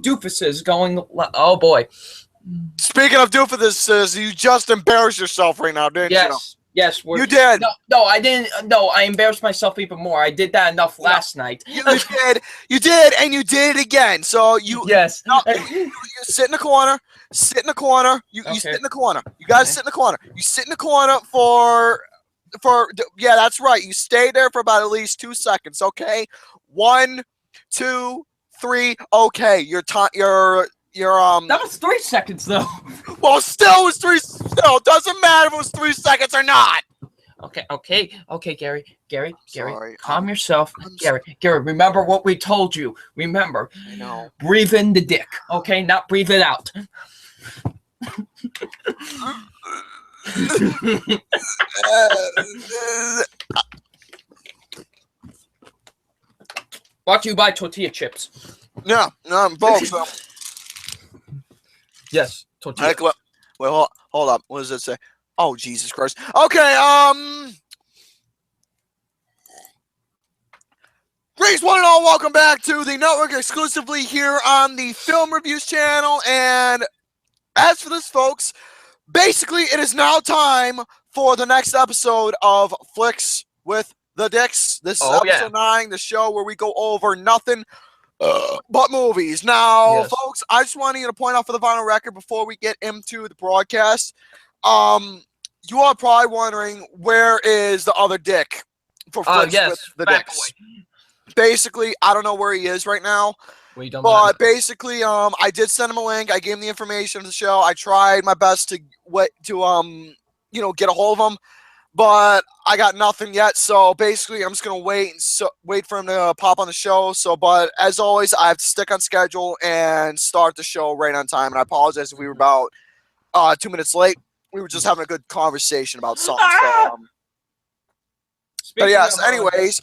doofuses going. Oh boy. Speaking of doofuses, you just embarrassed yourself right now, didn't you? Yes, you did. No, I didn't. No, I embarrassed myself even more. I did that enough last night. You did, and you did it again. So you sit in the corner. Sit in the corner. You sit in the corner. You guys sit in the corner. You sit in the corner for yeah, that's right. You stay there for about at least 2 seconds. Okay, 1, 2, 3. Okay, your time. That was 3 seconds though. Well, still, it was 3. Still, doesn't matter if it was 3 seconds or not. Okay, Gary, calm yourself. Gary, remember what we told you. Remember. I know. Breathe in the dick, okay? Not breathe it out. Brought to you by tortilla chips. Yeah, folks. Yes, tortilla. Wait, hold up. What does it say? Oh, Jesus Christ. Okay, greetings, one and all. Welcome back to the network exclusively here on the Film Reviews channel. And as for this, folks, basically it is now time for the next episode of Flicks with the Dicks. This is episode 9, the show where we go over nothing but movies. Now, folks, I just wanted to point out for the vinyl record before we get into the broadcast. You are probably wondering, where is the other dick for Flicks with the Dicks? Basically, I don't know where he is right now. But basically, I did send him a link. I gave him the information of the show. I tried my best to get a hold of him, but I got nothing yet. So basically, I'm just gonna wait for him to pop on the show. But as always, I have to stick on schedule and start the show right on time. And I apologize if we were about 2 minutes late. We were just having a good conversation about something. But yes, anyways,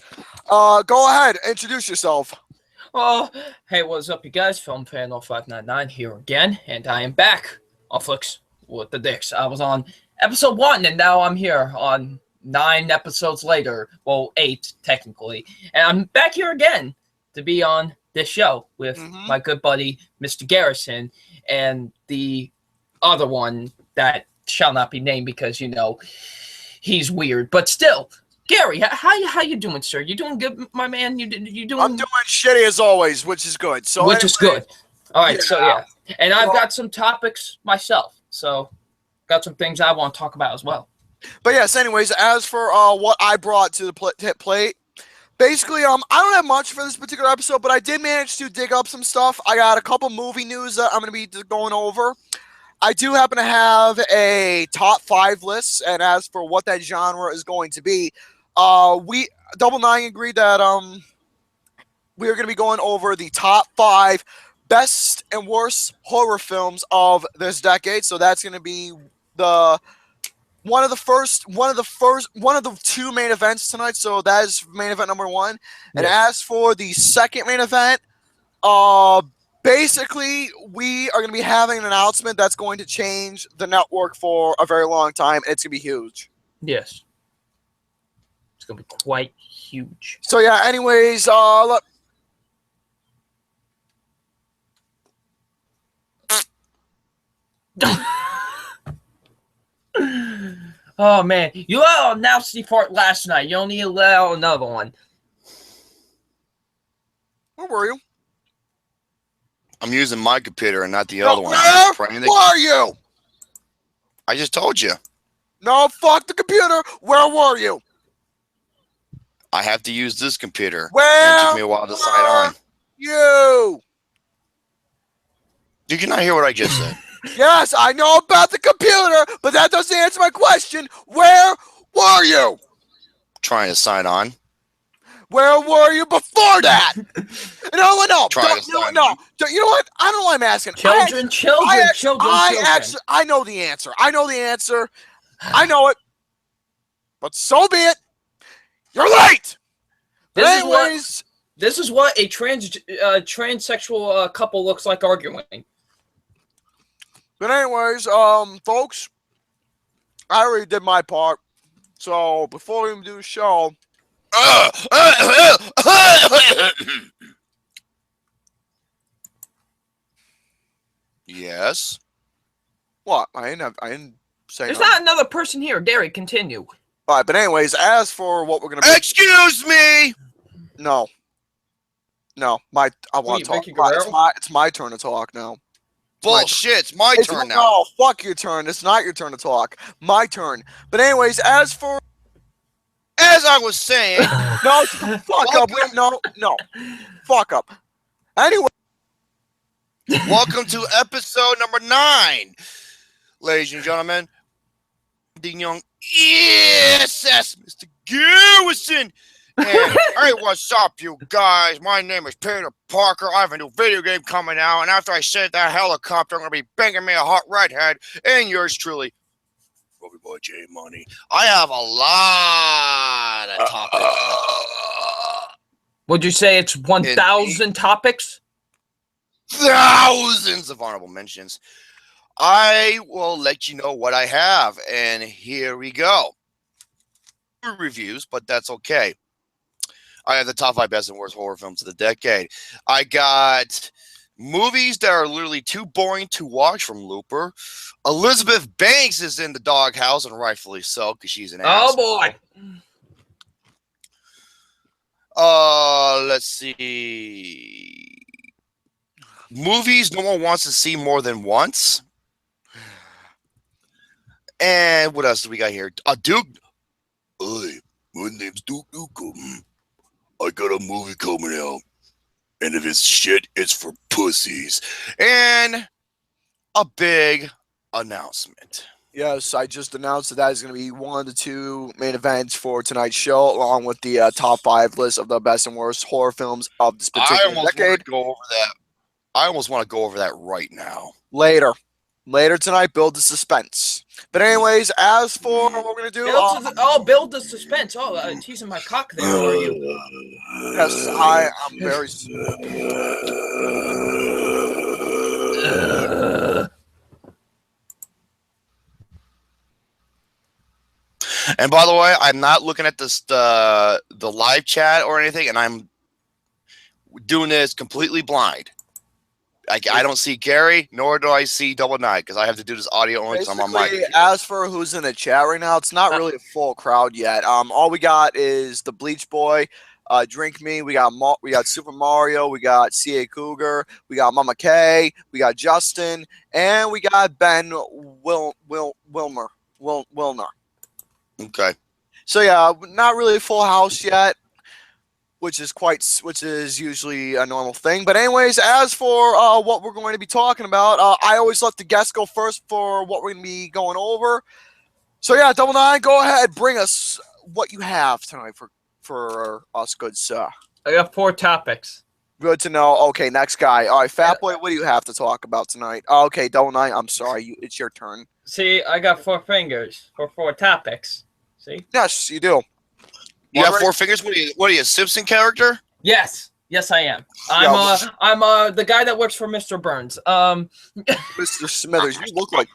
go ahead, introduce yourself. Oh, hey, what's up, you guys? Film Fan 0599 here again, and I am back on Flicks with the Dicks. I was on episode 1, and now I'm here on 9 episodes later. Well, 8, technically. And I'm back here again to be on this show with my good buddy, Mr. Garrison, and the other one that shall not be named because, he's weird. But still, Gary, how you doing, sir? You doing good, my man? You doing? I'm doing shitty as always, which is good. Is good. All right, and I've got some topics myself, so got some things I want to talk about as well. But yes, anyways, as for what I brought to the plate, basically, I don't have much for this particular episode, but I did manage to dig up some stuff. I got a couple movie news that I'm going to be going over. I do happen to have a top 5 list, and as for what that genre is going to be, we Double Nine agreed that we are going to be going over the top 5 best and worst horror films of this decade. So that's going to be one of the 2 main events tonight. So that is main event number 1. And as for the second main event, basically, we are going to be having an announcement that's going to change the network for a very long time. And it's going to be huge. Yes. It's going to be quite huge. So, yeah, anyways, look. Oh, man. You let out a nasty fart last night. You don't need to let out another one. Where were you? I'm using my computer and not the other one. Where were you? I just told you. No, fuck the computer. Where were you? I have to use this computer. Where it took me a while to sign on. You? Did you not hear what I just said? Yes, I know about the computer, but that doesn't answer my question. Where were you? Trying to sign on. Where were you before that? No. You know what? I don't know why I'm asking. Children. I know the answer. I know it. But so be it. You're late. This is what a transsexual couple looks like arguing. But anyways, folks, I already did my part. So before we even do the show, Yes. What? I didn't say There's nothing. not another person here. Derry, continue. All right, but anyways, as for what we're gonna be, Excuse me. no, I want to talk. Vicky Guerrero? It's my turn to talk now. Bullshit. It's my turn now. No, fuck your turn. It's not your turn to talk. My turn. But anyways, as I was saying, no, fuck up. No, fuck up. Anyway, welcome to episode number 9, ladies and gentlemen. The young ESS, Mr. Garrison. And hey, what's up, you guys? My name is Peter Parker. I have a new video game coming out, and after I save that helicopter, I'm gonna be banging me a hot redhead. And yours truly, Romy Boy J Money. I have a lot of topics. Would you say it's 1,000 topics? Thousands of honorable mentions. I will let you know what I have, and here we go. Reviews, but that's okay. I have the top 5 best and worst horror films of the decade. I got movies that are literally too boring to watch from Looper. Elizabeth Banks is in the doghouse, and rightfully so, because she's an asshole. Boy. Let's see. Movies no one wants to see more than once. And what else do we got here? Duke. Hey, my name's Duke Nukem. I got a movie coming out. And if it's shit, it's for pussies. And a big announcement. yes, I just announced that is going to be one of the 2 main events for tonight's show, along with the top 5 list of the best and worst horror films of this particular decade. Go over that. I almost want to go over that right now. Later tonight, build the suspense. But anyways, as for what we're gonna do, build the suspense. Teasing my cock there. Are you? Yes, I'm very. And by the way, I'm not looking at this the live chat or anything, and I'm doing this completely blind. I don't see Gary, nor do I see Double Nine, because I have to do this audio only because I'm on my computer. As for who's in the chat right now, it's not really a full crowd yet. All we got is the Bleach Boy, Drink Me. We got Super Mario. We got CA Cougar. We got Mama K. We got Justin, and we got Ben Wilner. Okay. So yeah, not really a full house yet, which is usually a normal thing. But anyways, as for what we're going to be talking about, I always let the guests go first for what we're going to be going over. So yeah, Double Nine, go ahead, bring us what you have tonight for us, good sir. I got 4 topics. Good to know. Okay, next guy. All right, Fat Boy, what do you have to talk about tonight? Okay, Double Nine, I'm sorry, it's your turn. See, I got 4 fingers for 4 topics. See? Yes, you do. You have 4 fingers? What are you, a Simpson character? Yes, I am. I'm the guy that works for Mr. Burns. Mr. Smithers, you look like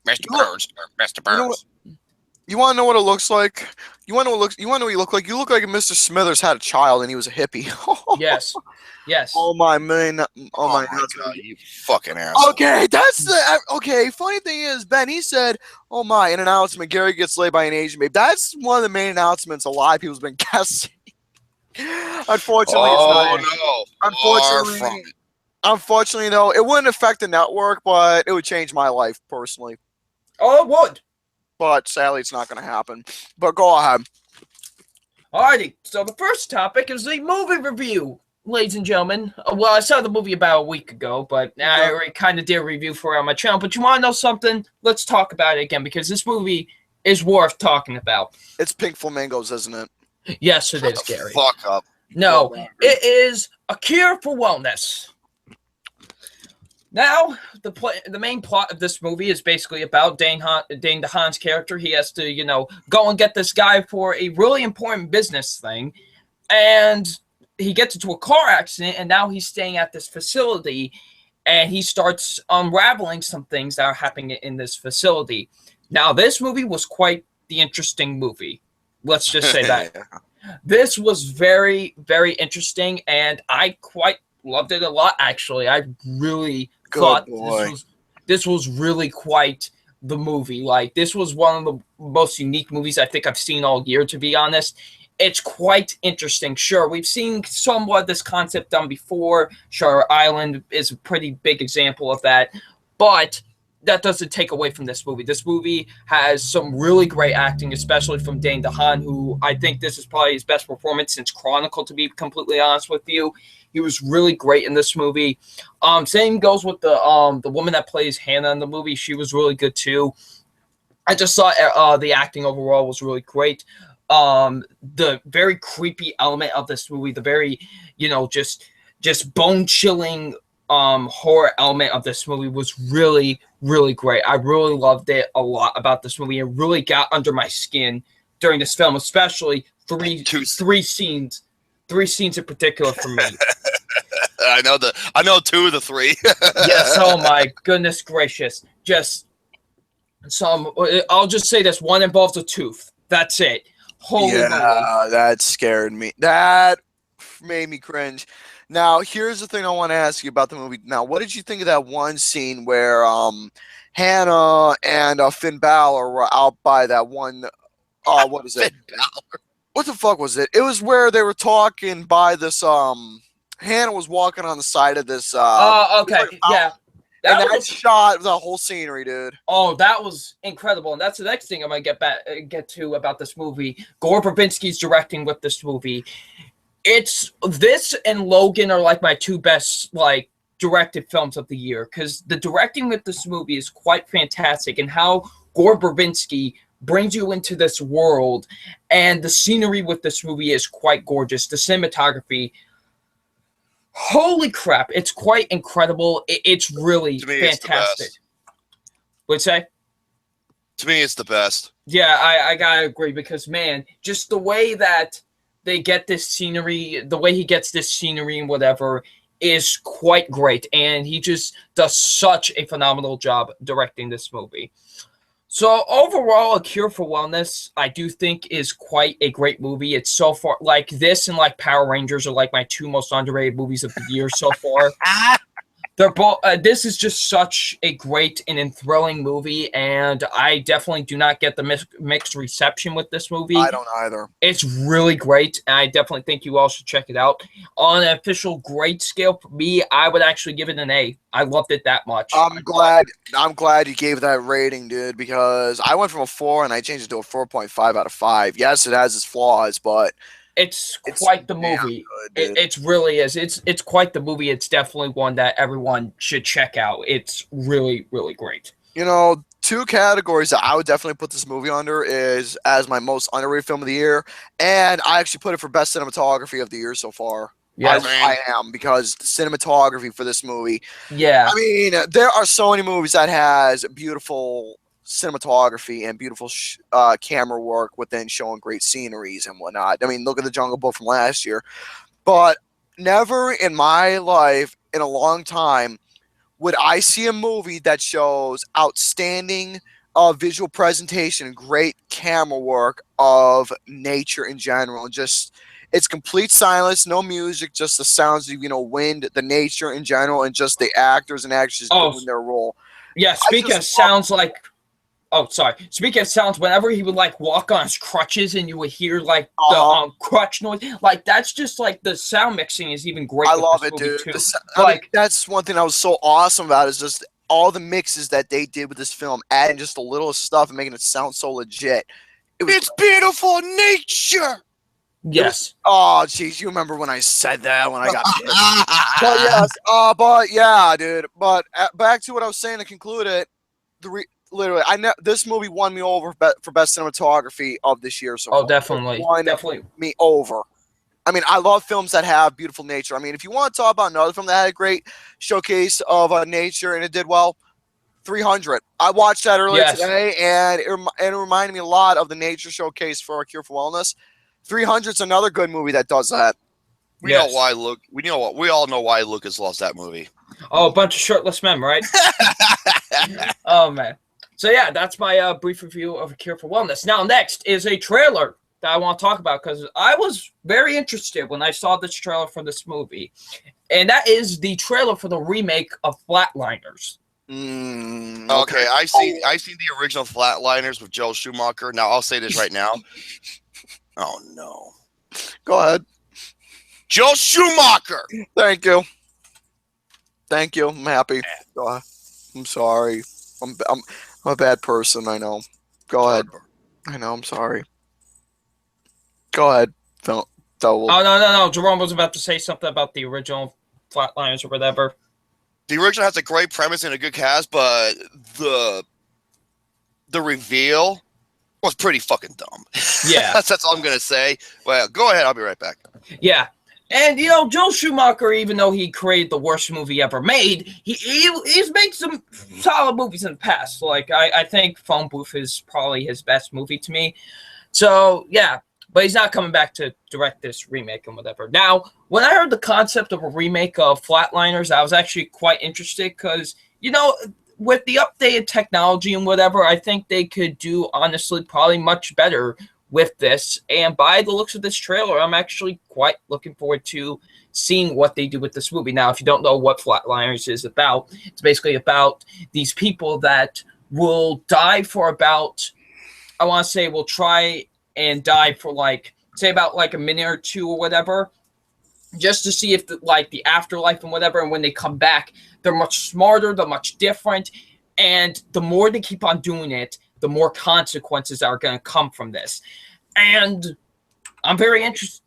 Mr. Burns. Mr. Burns. You want to know what it looks like? You want to know what you look like? You look like if Mr. Smithers had a child and he was a hippie. Yes. Oh my God, you fucking asshole. Okay, okay. Funny thing is, Ben, he said, "Oh my," an announcement. Gary gets laid by an Asian babe. That's one of the main announcements a lot of people's been guessing. Unfortunately, it's not. Unfortunately, though, it wouldn't affect the network, but it would change my life personally. Oh, it would. But sadly, it's not going to happen. But go ahead. Alrighty, so the first topic is the movie review, ladies and gentlemen. Well, I saw the movie about a week ago, but I already kind of did a review for it on my channel. But you want to know something? Let's talk about it again, because this movie is worth talking about. It's Pink Flamingos, isn't it? Yes, it is, Gary. Fuck up. No, it is A Cure for Wellness. Now, the main plot of this movie is basically about Dane DeHaan's character. He has to, go and get this guy for a really important business thing. And he gets into a car accident, and now he's staying at this facility. And he starts unraveling some things that are happening in this facility. Now, this movie was quite the interesting movie. Let's just say that. This was very, very interesting, and I quite loved it a lot. Actually, I really Good thought boy. this was really quite the movie. Like, this was one of the most unique movies I think I've seen all year, to be honest. It's quite interesting. Sure, we've seen somewhat of this concept done before. Shutter Island is a pretty big example of that, but that doesn't take away from this movie. This movie has some really great acting, especially from Dane DeHaan, who I think this is probably his best performance since Chronicle, to be completely honest with you. He was really great in this movie. Same goes with the woman that plays Hannah in the movie. She was really good too. I just thought the acting overall was really great. The very creepy element of this movie, the very, just bone-chilling horror element of this movie was really, really great. I really loved it a lot about this movie. It really got under my skin during this film, especially three scenes in particular for me. I know two of the three. Yes, oh my goodness gracious. I'll just say this, one involves a tooth. That's it. Holy moly. That scared me. That made me cringe. Now, here's the thing I want to ask you about the movie. Now, what did you think of that one scene where Hannah and Finn Balor were out by that one? What is it? Finn Balor. What the fuck was it? It was where they were talking by this. Hannah was walking on the side of this. Okay, yeah. And that shot the whole scenery, dude. Oh, that was incredible, and that's the next thing I'm gonna get to about this movie. Gore Verbinski's directing with this movie. It's this and Logan are like my two best directed films of the year, because the directing with this movie is quite fantastic, and how Gore Verbinski brings you into this world, and the scenery with this movie is quite gorgeous. The cinematography. Holy crap, it's quite incredible. It's really fantastic. What'd you say? To me, it's the best. Yeah, I gotta agree, because, man, just the way that they get this scenery, the way he gets this scenery and whatever is quite great. And he just does such a phenomenal job directing this movie. So overall, A Cure for Wellness, I do think is quite a great movie. It's so far, like this and like Power Rangers are like my two most underrated movies of the year so far. They're both. This is just such a great and enthralling movie, and I definitely do not get the mixed reception with this movie. I don't either. It's really great, and I definitely think you all should check it out. On an official grade scale, for me, I would actually give it an A. I loved it that much. I'm glad you gave that rating, dude, because I went from a 4 and I changed it to a 4.5 out of 5. Yes, it has its flaws, but it's quite the movie. Good, it really is. It's quite the movie. It's definitely one that everyone should check out. It's really, really great. You know, two categories that I would definitely put this movie under is as my most underrated film of the year, and I actually put it for best cinematography of the year so far. Yes. I am, because the cinematography for this movie. Yeah. I mean, there are so many movies that has beautiful cinematography and beautiful camera work within showing great sceneries and whatnot. I mean, look at The Jungle Book from last year. But never in my life, in a long time, would I see a movie that shows outstanding visual presentation and great camera work of nature in general. And just, it's complete silence, no music, just the sounds of, wind, the nature in general, and just the actors and actresses doing their role. Yeah, speaking of sounds, Speaking of sounds, whenever he would walk on his crutches and you would hear the crutch noise, that's just the sound mixing is even great. I love it, dude. That's one thing that was so awesome about it, is just all the mixes that they did with this film, adding just the littlest stuff and making it sound so legit. It's beautiful nature. Yes. Jeez, you remember when I said that when I got pissed. But yeah, dude. But back to what I was saying to conclude it. Literally, this movie won me over for best cinematography of this year. So definitely, definitely me over. I mean, I love films that have beautiful nature. I mean, if you want to talk about another film that had a great showcase of nature and it did well, 300. I watched that earlier today, and it reminded me a lot of the nature showcase for A Cure for Wellness. 300 is another good movie that does that. We know why Luke. We all know why Lucas lost that movie. Oh, a bunch of shirtless men, right? Oh man. So yeah, that's my brief review of A Cure for Wellness. Now next is a trailer that I want to talk about because I was very interested when I saw this trailer for this movie, and that is the trailer for the remake of Flatliners. Okay, I seen the original Flatliners with Joel Schumacher. Now I'll say this right now. Oh no! Go ahead. Joel Schumacher. Thank you. Thank you. I'm happy. Go ahead. I'm sorry. I'm a bad person. I know. Go ahead. I know. I'm sorry. Go ahead. Oh no! Jerome was about to say something about the original Flatliners or whatever. The original has a great premise and a good cast, but the reveal was pretty fucking dumb. Yeah, that's all I'm gonna say. Well, go ahead. I'll be right back. Yeah. And, Joel Schumacher, even though he created the worst movie ever made, he's made some solid movies in the past. Like, I think Phone Booth is probably his best movie to me. So, yeah. But he's not coming back to direct this remake and whatever. Now, when I heard the concept of a remake of Flatliners, I was actually quite interested because, with the updated technology and whatever, I think they could do, honestly, probably much better with this. And by the looks of this trailer, I'm actually quite looking forward to seeing what they do with this movie. Now, if you don't know what Flatliners is about, it's basically about these people that will die for about, I want to say, will try and die for say about a minute or two or whatever, just to see if the afterlife and whatever. And when they come back, they're much smarter, they're much different. And the more they keep on doing it, the more consequences are going to come from this. And I'm very interested.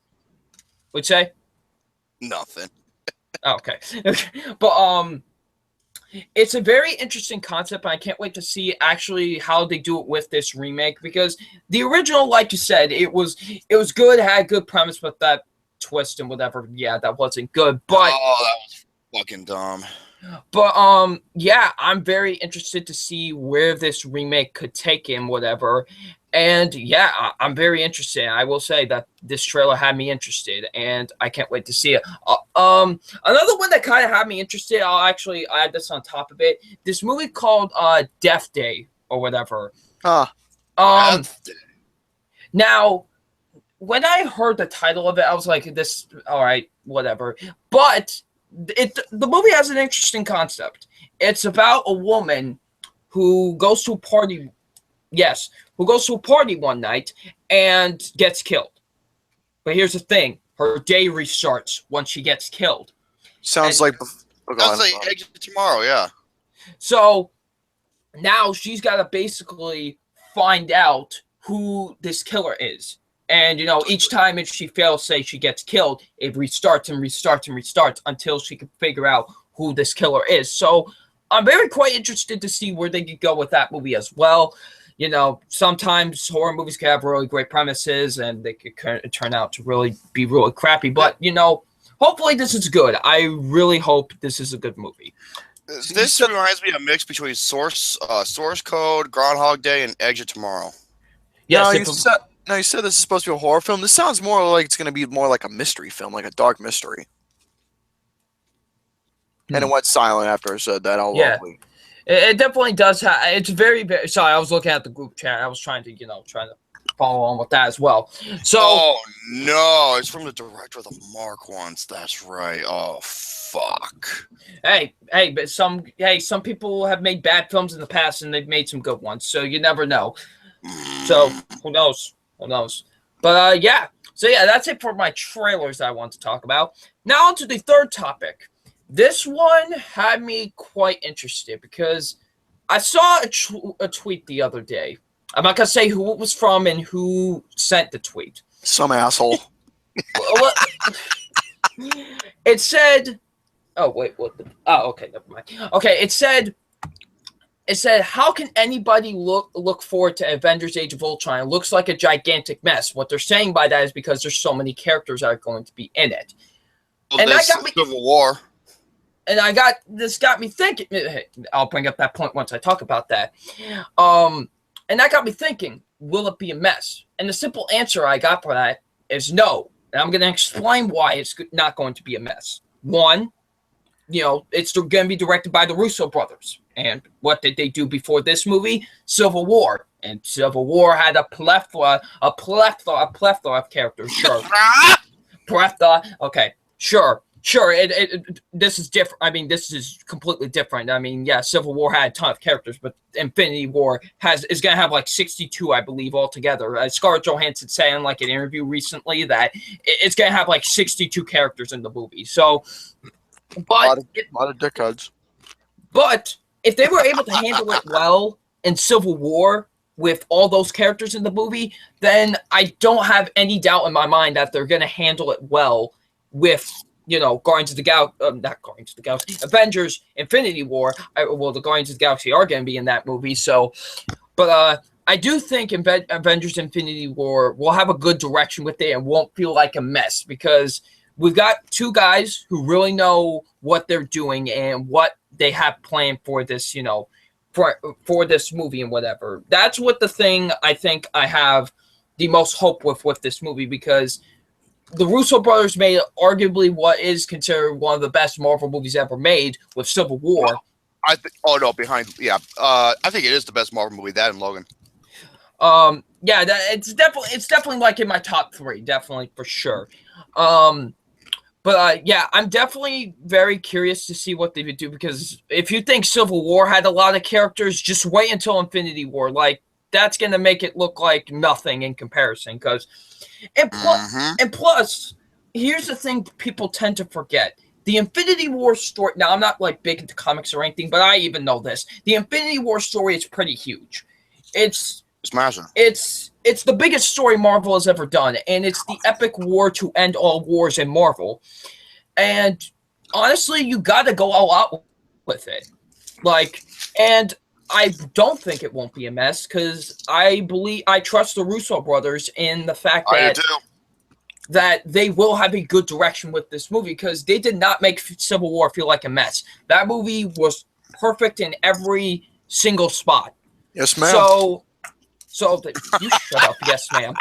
What'd you say? Nothing. Okay. But it's a very interesting concept, and I can't wait to see actually how they do it with this remake, because the original, like you said, it was good, had a good premise, but that twist and whatever, yeah, that wasn't good. But that was fucking dumb. But yeah, I'm very interested to see where this remake could take him, whatever. And yeah, I'm very interested. I will say that this trailer had me interested, and I can't wait to see it. Another one that kind of had me interested, I'll actually add this on top of it. This movie called Death Day or whatever. Now, when I heard the title of it, I was like, "This, all right, whatever." But the movie has an interesting concept. It's about a woman who goes to a party. Yes, who goes to a party one night and gets killed. But here's the thing: her day restarts once she gets killed. Sounds like Exit Tomorrow, yeah. So now she's got to basically find out who this killer is. And, each time if she fails, say she gets killed, it restarts and restarts and restarts until she can figure out who this killer is. So I'm quite interested to see where they could go with that movie as well. Sometimes horror movies can have really great premises and they could turn out to be really crappy. But, hopefully this is good. I really hope this is a good movie. This reminds me of a mix between Source Code, Groundhog Day, and Exit Tomorrow. Yes, Now, you said this is supposed to be a horror film. This sounds more like it's going to be more like a mystery film, like a dark mystery. And it went silent after I said that. Lovely. It definitely does have. It's very, very. Sorry, I was looking at the group chat. I was trying to follow on with that as well. So. Oh no! It's from the director of the Mark ones. That's right. Oh fuck. Hey, but some people have made bad films in the past, and they've made some good ones. So you never know. So who knows? But yeah. So yeah, that's it for my trailers I want to talk about. Now on to the third topic. This one had me quite interested because I saw a tweet the other day. I'm not going to say who it was from and who sent the tweet. Some asshole. It said, oh, wait, what? Okay, never mind. Okay, it said, how can anybody look forward to Avengers Age of Ultron? It looks like a gigantic mess. What they're saying by that is because there's so many characters that are going to be in it. Well, and that got me Civil War. And this got me thinking. I'll bring up that point once I talk about that. And that got me thinking, will it be a mess? And the simple answer I got for that is no. And I'm going to explain why it's not going to be a mess. One, it's going to be directed by the Russo brothers. And what did they do before this movie? Civil War. And Civil War had a plethora of characters. Sure. Plethora. Okay. Sure. This is different. I mean, this is completely different. I mean, yeah, Civil War had a ton of characters, but Infinity War is going to have like 62, I believe, altogether. Scarlett Johansson said in like an interview recently that it's going to have like 62 characters in the movie. So, but a lot of dickheads. But if they were able to handle it well in Civil War with all those characters in the movie, then I don't have any doubt in my mind that they're going to handle it well with, Guardians of the Galaxy, not Guardians of the Galaxy, Avengers, Infinity War. The Guardians of the Galaxy are going to be in that movie. So, but I do think Avengers Infinity War will have a good direction with it and won't feel like a mess because we've got two guys who really know what they're doing and what they have planned for this, for this movie and whatever. That's what the thing I think I have the most hope with this movie because the Russo brothers made arguably what is considered one of the best Marvel movies ever made with Civil War. I think it is the best Marvel movie. That and Logan. Yeah, it's definitely like in my top 3, definitely for sure. But yeah, I'm definitely very curious to see what they would do because if you think Civil War had a lot of characters, just wait until Infinity War. Like that's gonna make it look like nothing in comparison. And plus, here's the thing people tend to forget: the Infinity War story. Now, I'm not like big into comics or anything, but I even know this. The Infinity War story is pretty huge. It's massive. It's the biggest story Marvel has ever done, and it's the epic war to end all wars in Marvel. And honestly, you got to go all out with it. And I don't think it won't be a mess because I trust the Russo brothers in the fact that they will have a good direction with this movie because they did not make Civil War feel like a mess. That movie was perfect in every single spot. Yes, ma'am. So you shut up, yes, ma'am.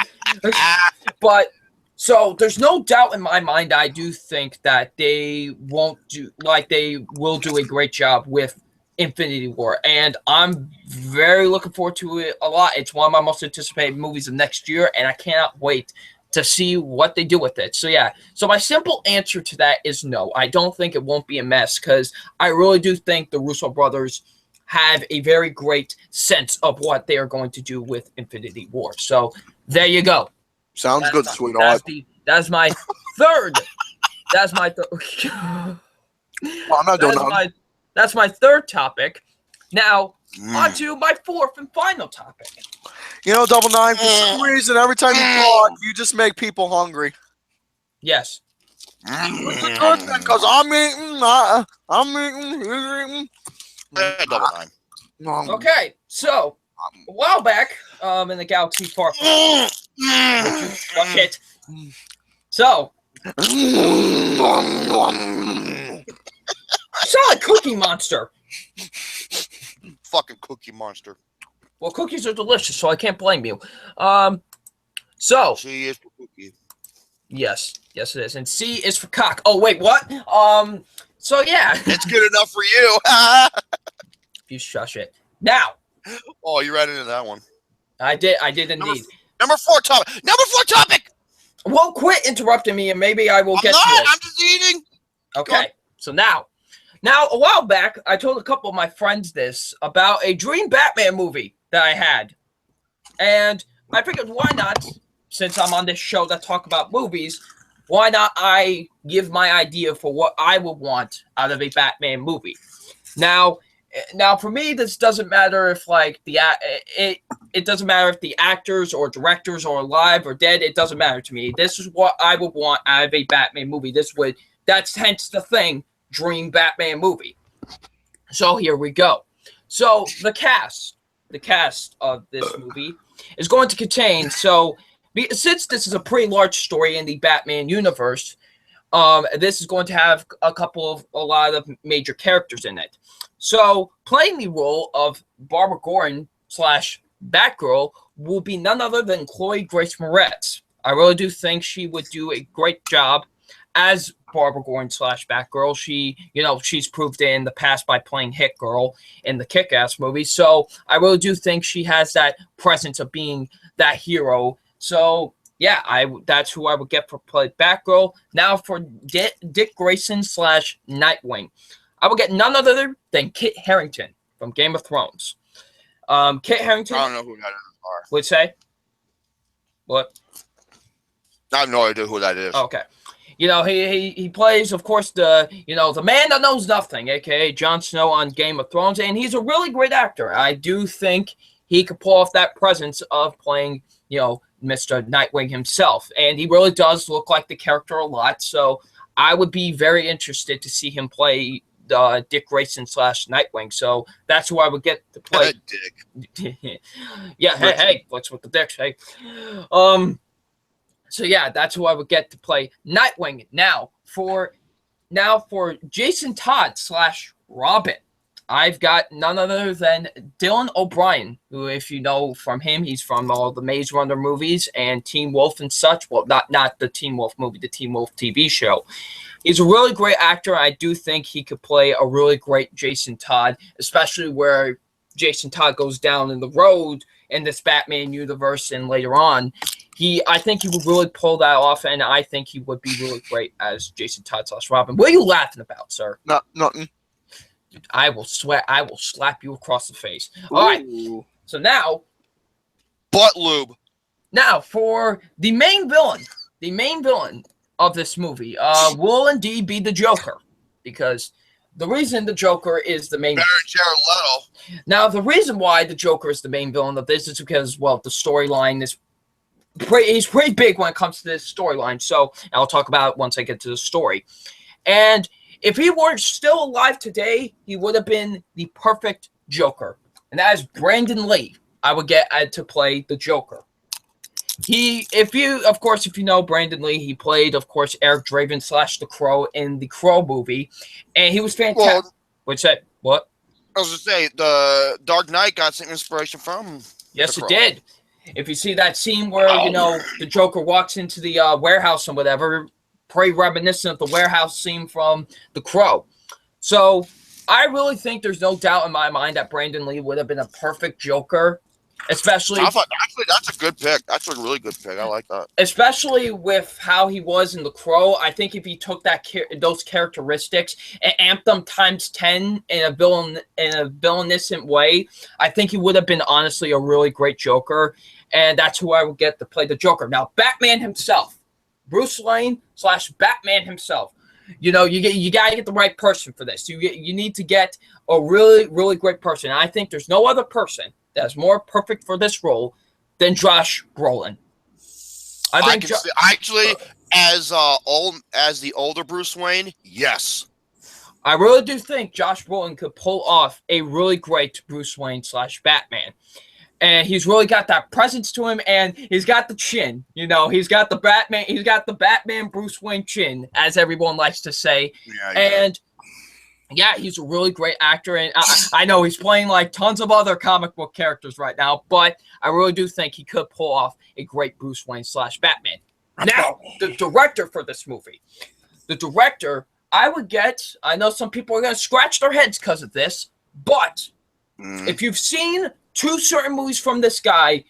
But so there's no doubt in my mind. I do think that they will do a great job with Infinity War, and I'm very looking forward to it a lot. It's one of my most anticipated movies of next year, and I cannot wait to see what they do with it. So yeah, so my simple answer to that is no. I don't think it won't be a mess because I really do think the Russo brothers have a very great sense of what they are going to do with Infinity War. So there you go. Sounds good, sweetheart. That's my third. That's my third. Well, I'm not doing that. That's my third topic. Now, on to my fourth and final topic. Double Nine, for some reason, every time you talk, you just make people hungry. Yes. It's a good thing, because I'm eating, he's eating. Double Nine. Okay, so, a while back, in the galaxy far from fuck it. So, I saw a Cookie Monster. Fucking Cookie Monster. Well, cookies are delicious, so I can't blame you. So C is for cookie. Yes, it is, and C is for cock. Oh wait, what? So yeah, it's good enough for you. You shush it. Now. Oh, you read into that one. I did indeed. Number four topic. Well, quit interrupting me, and maybe I will get to it. I'm just eating. Okay, so now, a while back, I told a couple of my friends this about a dream Batman movie that I had. And I figured, why not, since I'm on this show that talk about movies, why not I give my idea for what I would want out of a Batman movie? Now for me, this doesn't matter if it doesn't matter if the actors or directors are alive or dead. It doesn't matter to me. This is what I would want out of a Batman movie. That's hence the thing. Dream Batman movie. So here we go. So the cast of this movie is going to contain, since this is a pretty large story in the Batman universe, this is going to have a lot of major characters in it. So playing the role of Barbara Gordon / Batgirl will be none other than Chloe Grace Moretz. I really do think she would do a great job as Barbara Gordon / Batgirl. She's proved it in the past by playing Hit Girl in the Kick-Ass movie. So I really do think she has that presence of being that hero. So yeah, that's who I would get for play Batgirl. Now for Dick Grayson / Nightwing, I will get none other than Kit Harington from Game of Thrones. Kit Harington. I don't know who that is. Would say what? I have no idea who that is. Okay. He plays, of course, the man that knows nothing, aka Jon Snow on Game of Thrones, and he's a really great actor. I do think he could pull off that presence of playing, Mr. Nightwing himself, and he really does look like the character a lot. So I would be very interested to see him play Dick Grayson / Nightwing. So that's who I would get to play. Dick. Yeah. Hey, what's with the dicks? Hey. So yeah, that's who I would get to play Nightwing. Now for Jason Todd / Robin, I've got none other than Dylan O'Brien, who, if you know from him, he's from all the Maze Runner movies and Teen Wolf and such. Well, not the Teen Wolf movie, the Teen Wolf TV show. He's a really great actor. I do think he could play a really great Jason Todd, especially where Jason Todd goes down in the road in this Batman universe and later on. I think he would really pull that off, and I think he would be really great as Jason Todd / Robin. What are you laughing about, sir? Nothing. Dude, I will slap you across the face. All right. So now, Butt lube. Now for the main villain of this movie, will indeed be the Joker, because the reason the Joker is the main. Jared Leto. Now the reason why the Joker is the main villain of this is because, well, the storyline is. He's pretty big when it comes to this storyline, so I'll talk about it once I get to the story. And if he were still alive today, he would have been the perfect Joker, and that is Brandon Lee. I would get to play the Joker. If you know Brandon Lee, he played, of course, Eric Draven / the Crow in the Crow movie, and he was fantastic. Well, What's that? What? I was going to say, the Dark Knight got some inspiration from. Yes, it did. If you see that scene where, the Joker walks into the warehouse and whatever, pretty reminiscent of the warehouse scene from The Crow. So I really think there's no doubt in my mind that Brandon Lee would have been a perfect Joker, especially. Actually, that's a good pick. That's a really good pick. I like that. Especially with how he was in The Crow. I think if he took those characteristics and amped them times 10 in a villainous way, I think he would have been honestly a really great Joker. And that's who I would get to play the Joker. Now, Batman himself, Bruce Wayne / Batman himself. You gotta get the right person for this. You need to get a really, really great person. And I think there's no other person that's more perfect for this role than Josh Brolin. I can see, actually, as the older Bruce Wayne, yes. I really do think Josh Brolin could pull off a really great Bruce Wayne / Batman. And he's really got that presence to him, and he's got the chin. He's got the Batman Bruce Wayne chin, as everyone likes to say. Yeah. And yeah, he's a really great actor, and I know he's playing like tons of other comic book characters right now, but I really do think he could pull off a great Bruce Wayne / Batman. Now, the director for this movie. The director, I know some people are going to scratch their heads because of this, but if you've seen 2 certain movies from this guy,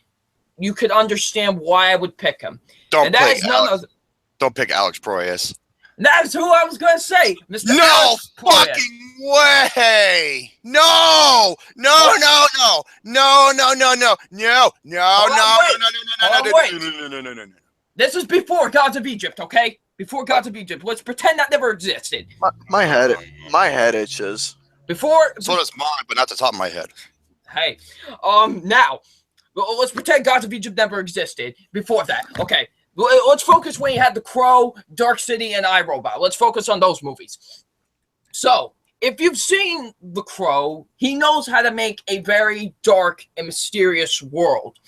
you could understand why I would pick him. Don't pick Alex Proyas. That's who I was going to say, Mr. No Alex fucking way! No! This is before Gods of Egypt, okay? Before Gods of Egypt. Let's pretend that never existed. My head itches. Before. So does mine, but not the top of my head. Hey, now, let's pretend Gods of Egypt never existed before that. Okay, let's focus when you had The Crow, Dark City, and iRobot. Let's focus on those movies. So, if you've seen The Crow, he knows how to make a very dark and mysterious world.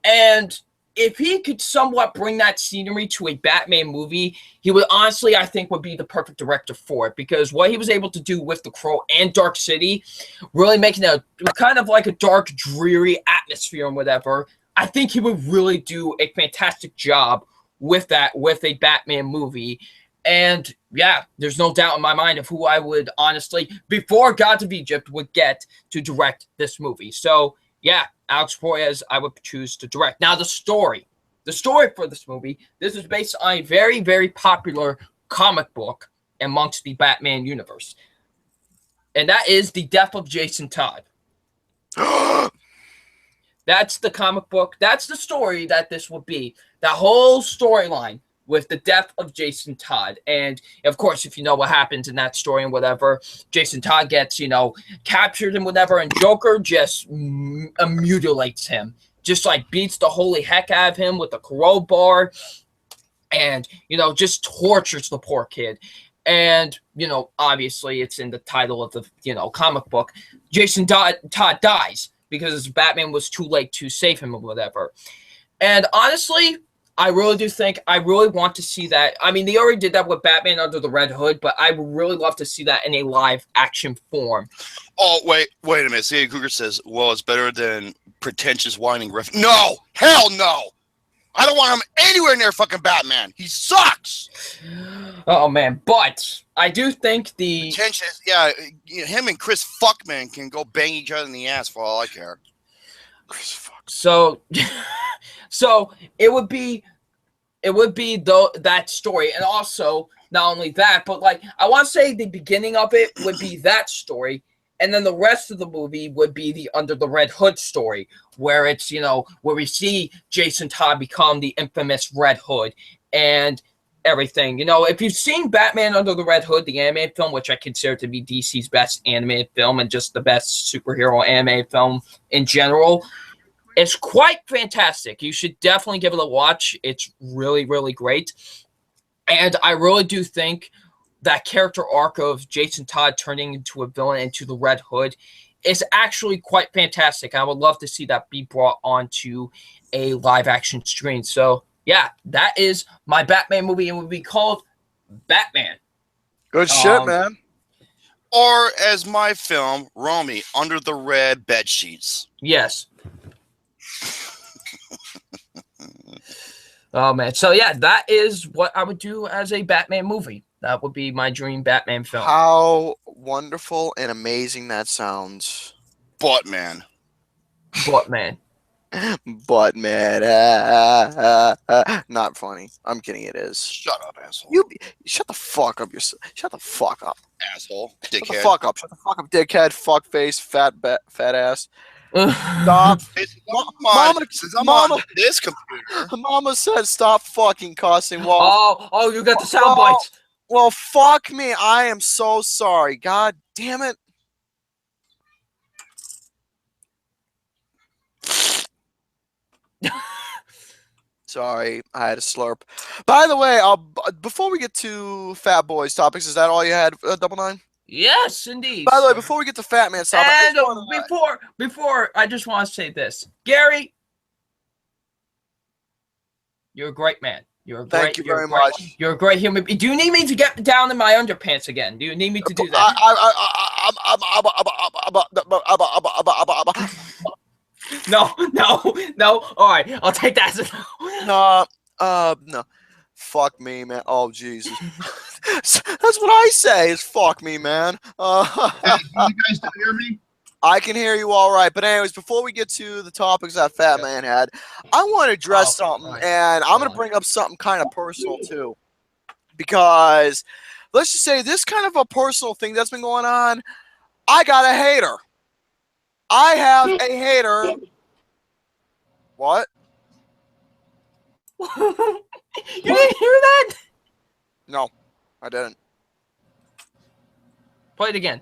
And if he could somewhat bring that scenery to a Batman movie, he would honestly, I think, would be the perfect director for it, because what he was able to do with The Crow and Dark City, really making a kind of like a dark, dreary atmosphere and whatever, I think he would really do a fantastic job with that, with a Batman movie. And yeah, there's no doubt in my mind of who I would honestly, before Gods of Egypt, would get to direct this movie. So yeah, Alex Proyas, I would choose to direct. Now the story for this movie, this is based on a very, very popular comic book amongst the Batman universe. And that is The Death of Jason Todd. That's the comic book. That's the story that this would be. That whole storyline with the death of Jason Todd. And of course, if you know what happens in that story and whatever, Jason Todd gets, captured and whatever, and Joker just mutilates him. Just like beats the holy heck out of him with a crowbar and, just tortures the poor kid. And, obviously it's in the title of the, comic book. Jason Todd dies because Batman was too late to save him or whatever. And honestly, I really want to see that. I mean, they already did that with Batman Under the Red Hood, but I would really love to see that in a live action form. Oh, wait a minute. Sandy Cougar says, well, it's better than pretentious whining riff. No! Hell no! I don't want him anywhere near fucking Batman. He sucks! Oh, man. But I do think the... Pretentious, yeah. Him and Chris Fuckman can go bang each other in the ass for all I care. Chris Fuck. So it would be that story, and also not only that, but like I want to say the beginning of it would be that story, and then the rest of the movie would be the Under the Red Hood story, where it's where we see Jason Todd become the infamous Red Hood and everything. If you've seen Batman Under the Red Hood, the animated film, which I consider to be DC's best animated film and just the best superhero animated film in general. It's quite fantastic. You should definitely give it a watch. It's really, really great. And I really do think that character arc of Jason Todd turning into a villain, into the Red Hood, is actually quite fantastic. I would love to see that be brought onto a live-action screen. So, yeah, that is my Batman movie. It would be called Batman. Good shit, man. Or, as my film, Romy, Under the Red Bed Sheets. Yes. Oh man, so yeah, that is what I would do as a Batman movie. That would be my dream Batman film. How wonderful and amazing that sounds. But man. But man, not funny. I'm kidding. It is. Shut up, asshole. Shut the fuck up. Shut the fuck up, asshole. Dickhead. Shut the fuck up. Shut the fuck up, dickhead. Fuck face. Fat ass. Stop. Mama, this computer. Mama said stop fucking cussing. Well, oh, you got the sound bites. Well, fuck me. I am so sorry. God damn it. Sorry, I had a slurp. By the way, before we get to Fat Boys topics, is that all you had, Double Nine? Yes, indeed. By the way, before we get to Fat Man stuff, and before I just want to say this, Gary, you're a great man. Thank you very much. You're a great human. Do you need me to get down in my underpants again? Do you need me to do that? No. All right, I'll take that as a no. No. Fuck me, man. Oh, Jesus. That's what I say is fuck me, man. Hey, you guys can hear me? I can hear you all right. But anyways, before we get to the topics that Fat Man had, I want to address something, and I'm going to bring up something kind of personal, too. Because let's just say this kind of a personal thing that's been going on, I got a hater. I have a hater. What? You didn't hear that? No, I didn't. Play it again.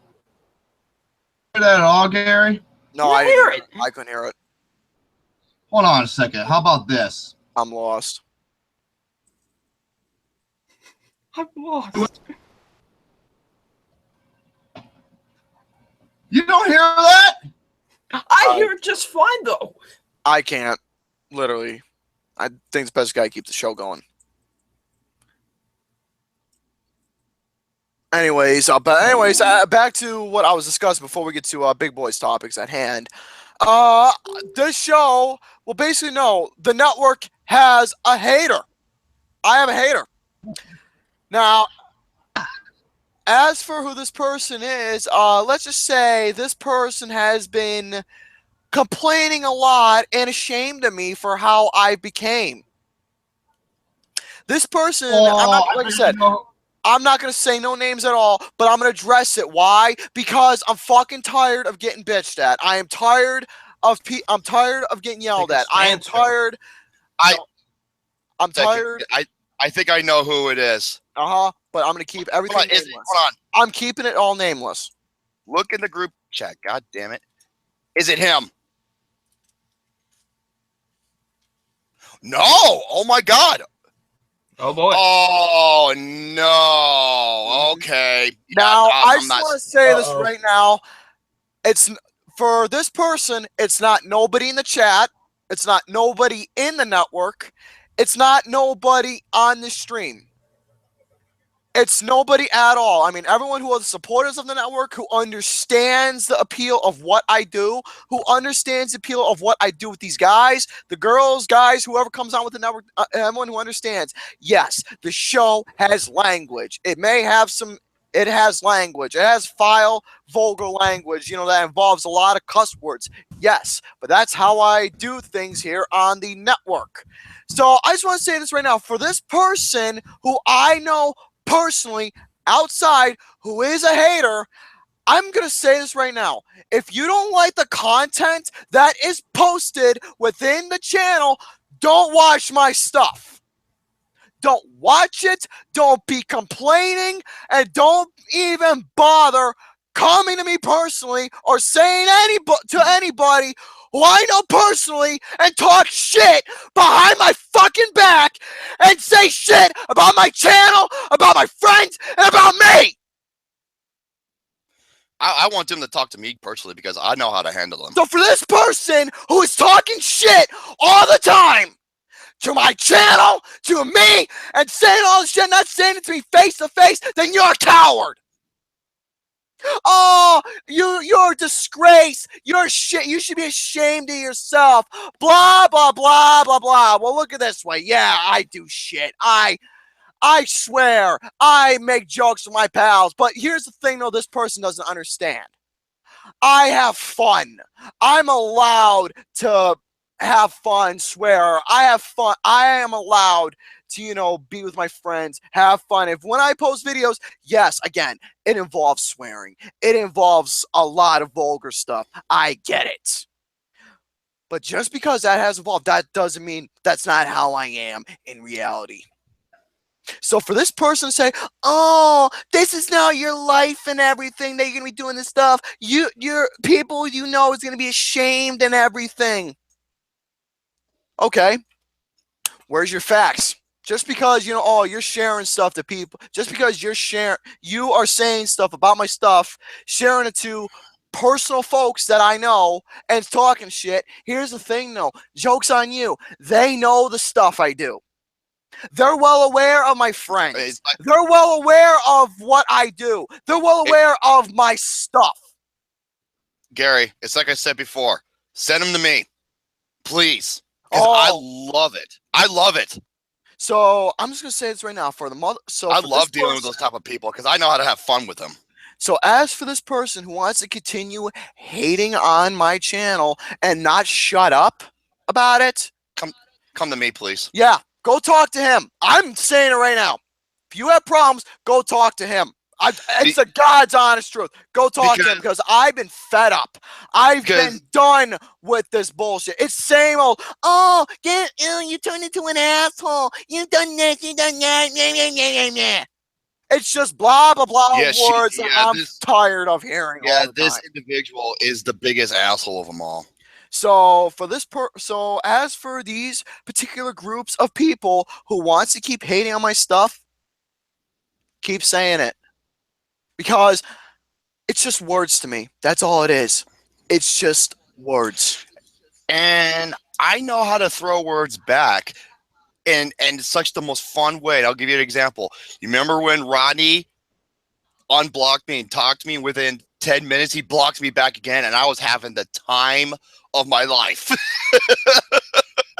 Hear that at all, Gary? No, I didn't hear it. I couldn't hear it. Hold on a second. How about this? I'm lost. I'm lost. You don't hear that? I hear it just fine, though. I can't. Literally. I think it's best guy to keep the show going. Anyways, back to what I was discussing before we get to Big Boys topics at hand. This show, well, basically, no, the network has a hater. I have a hater. Now, as for who this person is, let's just say this person has been complaining a lot and ashamed of me for how I became. This person, I'm not, like I said, I'm not going to say no names at all, but I'm going to address it. Why? Because I'm fucking tired of getting bitched at. I am tired of I'm tired of getting yelled at. I am tired. I'm tired. I think I know who it is. But I'm going to keep everything nameless. Hold on. I'm keeping it all nameless. Look in the group chat. God damn it. Is it him? No. Oh my God. Oh boy. Oh no. Okay. Now I just want to say this right now. It's for this person. It's not nobody in the chat. It's not nobody in the network. It's not nobody on the stream. It's nobody at all. I mean, everyone who are the supporters of the network, who understands the appeal of what I do, who understands the appeal of what I do with these guys, the girls, guys, whoever comes on with the network, everyone who understands. Yes, the show has language. It may have some. It has language. It has foul, vulgar language, that involves a lot of cuss words. Yes, but that's how I do things here on the network. So I just want to say this right now. For this person who I know personally outside who is a hater, I'm going to say this right now. If you don't like the content that is posted within the channel, don't watch my stuff. Don't watch it. Don't be complaining. And don't even bother coming to me personally or saying to anybody who I know personally and talk shit behind my fucking back and say shit about my channel, about my friends, and about me. I want them to talk to me personally because I know how to handle them. So for this person who is talking shit all the time to my channel, to me, and saying all this shit, not saying it to me face to face, then you're a coward. Oh, you're a disgrace. You're shit. You should be ashamed of yourself. Blah, blah, blah, blah, blah. Well, look at this way. Yeah, I do shit. I swear. I make jokes with my pals. But here's the thing, though, this person doesn't understand. I have fun. I'm allowed to have fun, swear. I have fun. I am allowed to, be with my friends, have fun. When I post videos, yes, again, it involves swearing. It involves a lot of vulgar stuff. I get it. But just because that has evolved, that doesn't mean that's not how I am in reality. So for this person to say, oh, this is now your life and everything that you're going to be doing this stuff, your people is going to be ashamed and everything. Okay, where's your facts? Just because, you're sharing stuff to people, just because you are saying stuff about my stuff, sharing it to personal folks that I know and talking shit. Here's the thing, though. Joke's on you. They know the stuff I do. They're well aware of my friends. They're well aware of what I do. They're well aware of my stuff. Gary, it's like I said before. Send them to me, please. Because I love it. I love it. So I'm just gonna say this right now for the mother. So I love dealing with those type of people because I know how to have fun with them. So as for this person who wants to continue hating on my channel and not shut up about it, come to me, please. Yeah, go talk to him. I'm saying it right now. If you have problems, go talk to him. It's the God's honest truth. Go talk to him because I've been fed up. I've been done with this bullshit. It's same old, you turned into an asshole. You've done this, you've done that. It's just blah, blah, blah words that I'm tired of hearing all the this time. individual is the biggest asshole of them all. So for as for these particular groups of people who wants to keep hating on my stuff, keep saying it. Because it's just words to me. That's all it is. It's just words. And I know how to throw words back in such the most fun way. And I'll give you an example. You remember when Rodney unblocked me and talked to me, and within 10 minutes he blocked me back again, and I was having the time of my life.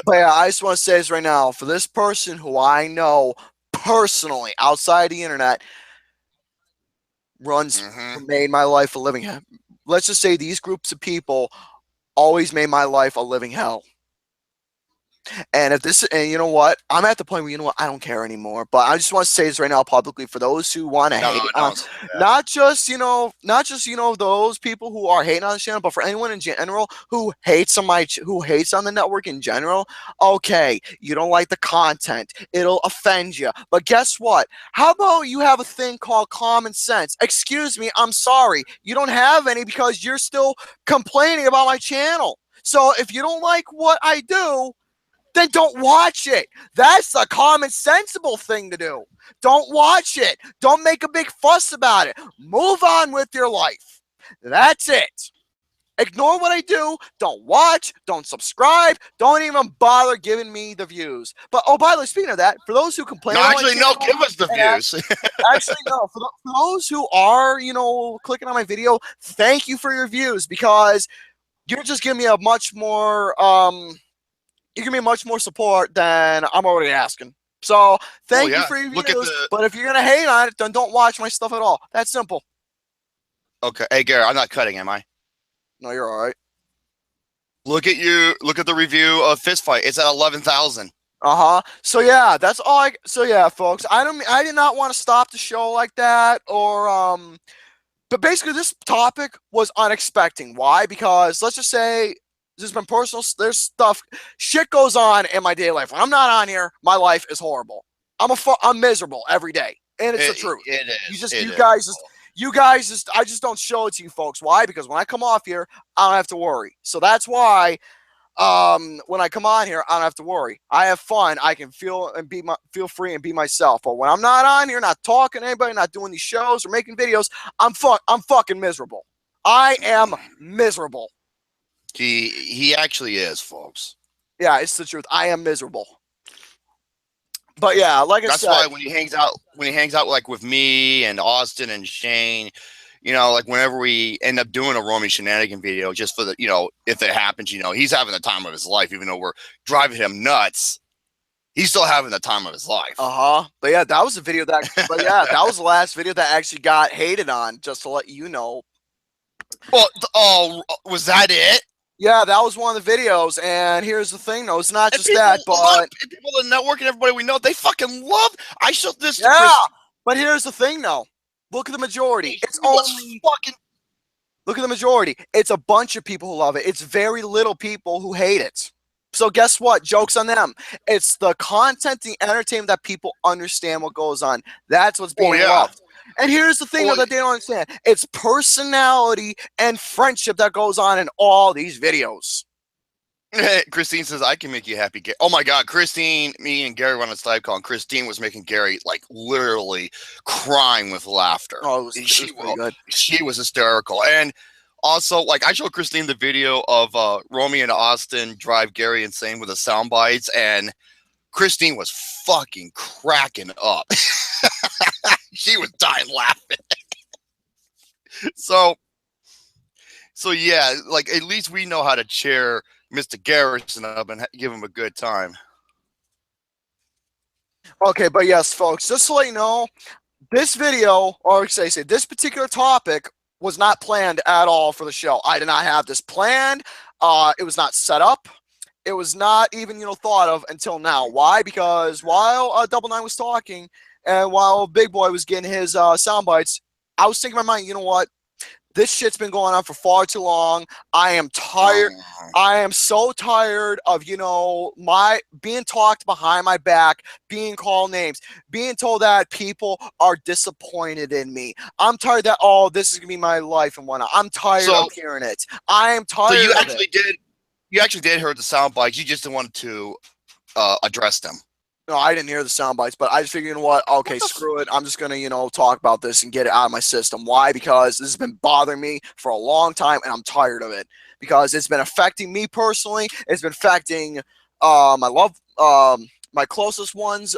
But yeah, I just want to say this right now. For this person who I know personally, outside the internet, made my life a living hell. Let's just say these groups of people always made my life a living hell. And if this, and you know what, I'm at the point where, you know what, I don't care anymore. But I just want to say this right now publicly for those who want to hate on, not just those people who are hating on the channel, but for anyone in general who hates on the network in general. Okay, you don't like the content, it'll offend you. But guess what? How about you have a thing called common sense? Excuse me, I'm sorry, you don't have any because you're still complaining about my channel. So if you don't like what I do, then don't watch it. That's the common sensible thing to do. Don't watch it. Don't make a big fuss about it. Move on with your life. That's it. Ignore what I do. Don't watch. Don't subscribe. Don't even bother giving me the views. But, oh, by the way, speaking of that, for those who complain... No, actually, no, give us the views. Actually, no. For those who are, clicking on my video, thank you for your views, because you're just giving me a much more... you give me much more support than I'm already asking. So thank you for your views. But if you're gonna hate on it, then don't watch my stuff at all. That's simple. Okay. Hey, Gary, I'm not cutting, am I? No, you're all right. Look at you. Look at the review of Fist Fight. It's at 11,000. So yeah, that's all. So yeah, folks. I did not want to stop the show like that, or But basically, this topic was unexpected. Why? Because let's just say. This has been personal. There's stuff, shit goes on in my daily life. When I'm not on here, my life is horrible. I'm miserable every day, and it's the truth. It is. You guys, I just don't show it to you folks. Why? Because when I come off here, I don't have to worry. So that's why, when I come on here, I don't have to worry. I have fun. I can feel free and be myself. But when I'm not on here, not talking to anybody, not doing these shows or making videos, I'm fucking miserable. I am miserable. He actually is, folks. Yeah, it's the truth. I am miserable. But yeah, like I said, that's why when he hangs out like with me and Austin and Shane, like whenever we end up doing a Romy shenanigan video, just for the, if it happens, he's having the time of his life, even though we're driving him nuts. He's still having the time of his life. But yeah, that was a video that. But yeah, that was the last video that actually got hated on. Just to let you know. Well, was that it? Yeah, that was one of the videos, and here's the thing, though. It's not just that, but... People in the network and everybody we know, they fucking love... I showed this to Chris. But here's the thing, though. Look at the majority. It's only... Look at the majority. It's a bunch of people who love it. It's very little people who hate it. So guess what? Joke's on them. It's the content, the entertainment that people understand what goes on. That's what's being loved. And here's the thing that they don't understand. It's personality and friendship that goes on in all these videos. Christine says, I can make you happy. Oh my God, Christine, me and Gary were on a Skype call, and Christine was making Gary like literally crying with laughter. Oh, she was hysterical. And also, like, I showed Christine the video of Romy and Austin drive Gary insane with the sound bites, and Christine was fucking cracking up. She was dying laughing. So yeah, like at least we know how to cheer Mr. Garrison up and give him a good time. Okay, but yes, folks, just to let you know, this video, or say this particular topic, was not planned at all for the show. I did not have this planned. It was not set up. It was not even, thought of until now. Why? Because while Double Nine was talking, and while Big Boy was getting his sound bites, I was thinking in my mind, you know what? This shit's been going on for far too long. I am tired. I am so tired of, my being talked behind my back, being called names, being told that people are disappointed in me. I'm tired that, this is going to be my life and whatnot. I'm tired of hearing it. I am tired of it. You actually did hear the sound bites. You just didn't want to address them. No, I didn't hear the sound bites, but I just figured, okay, screw it. I'm just going to, talk about this and get it out of my system. Why? Because this has been bothering me for a long time, and I'm tired of it. Because it's been affecting me personally. It's been affecting my closest ones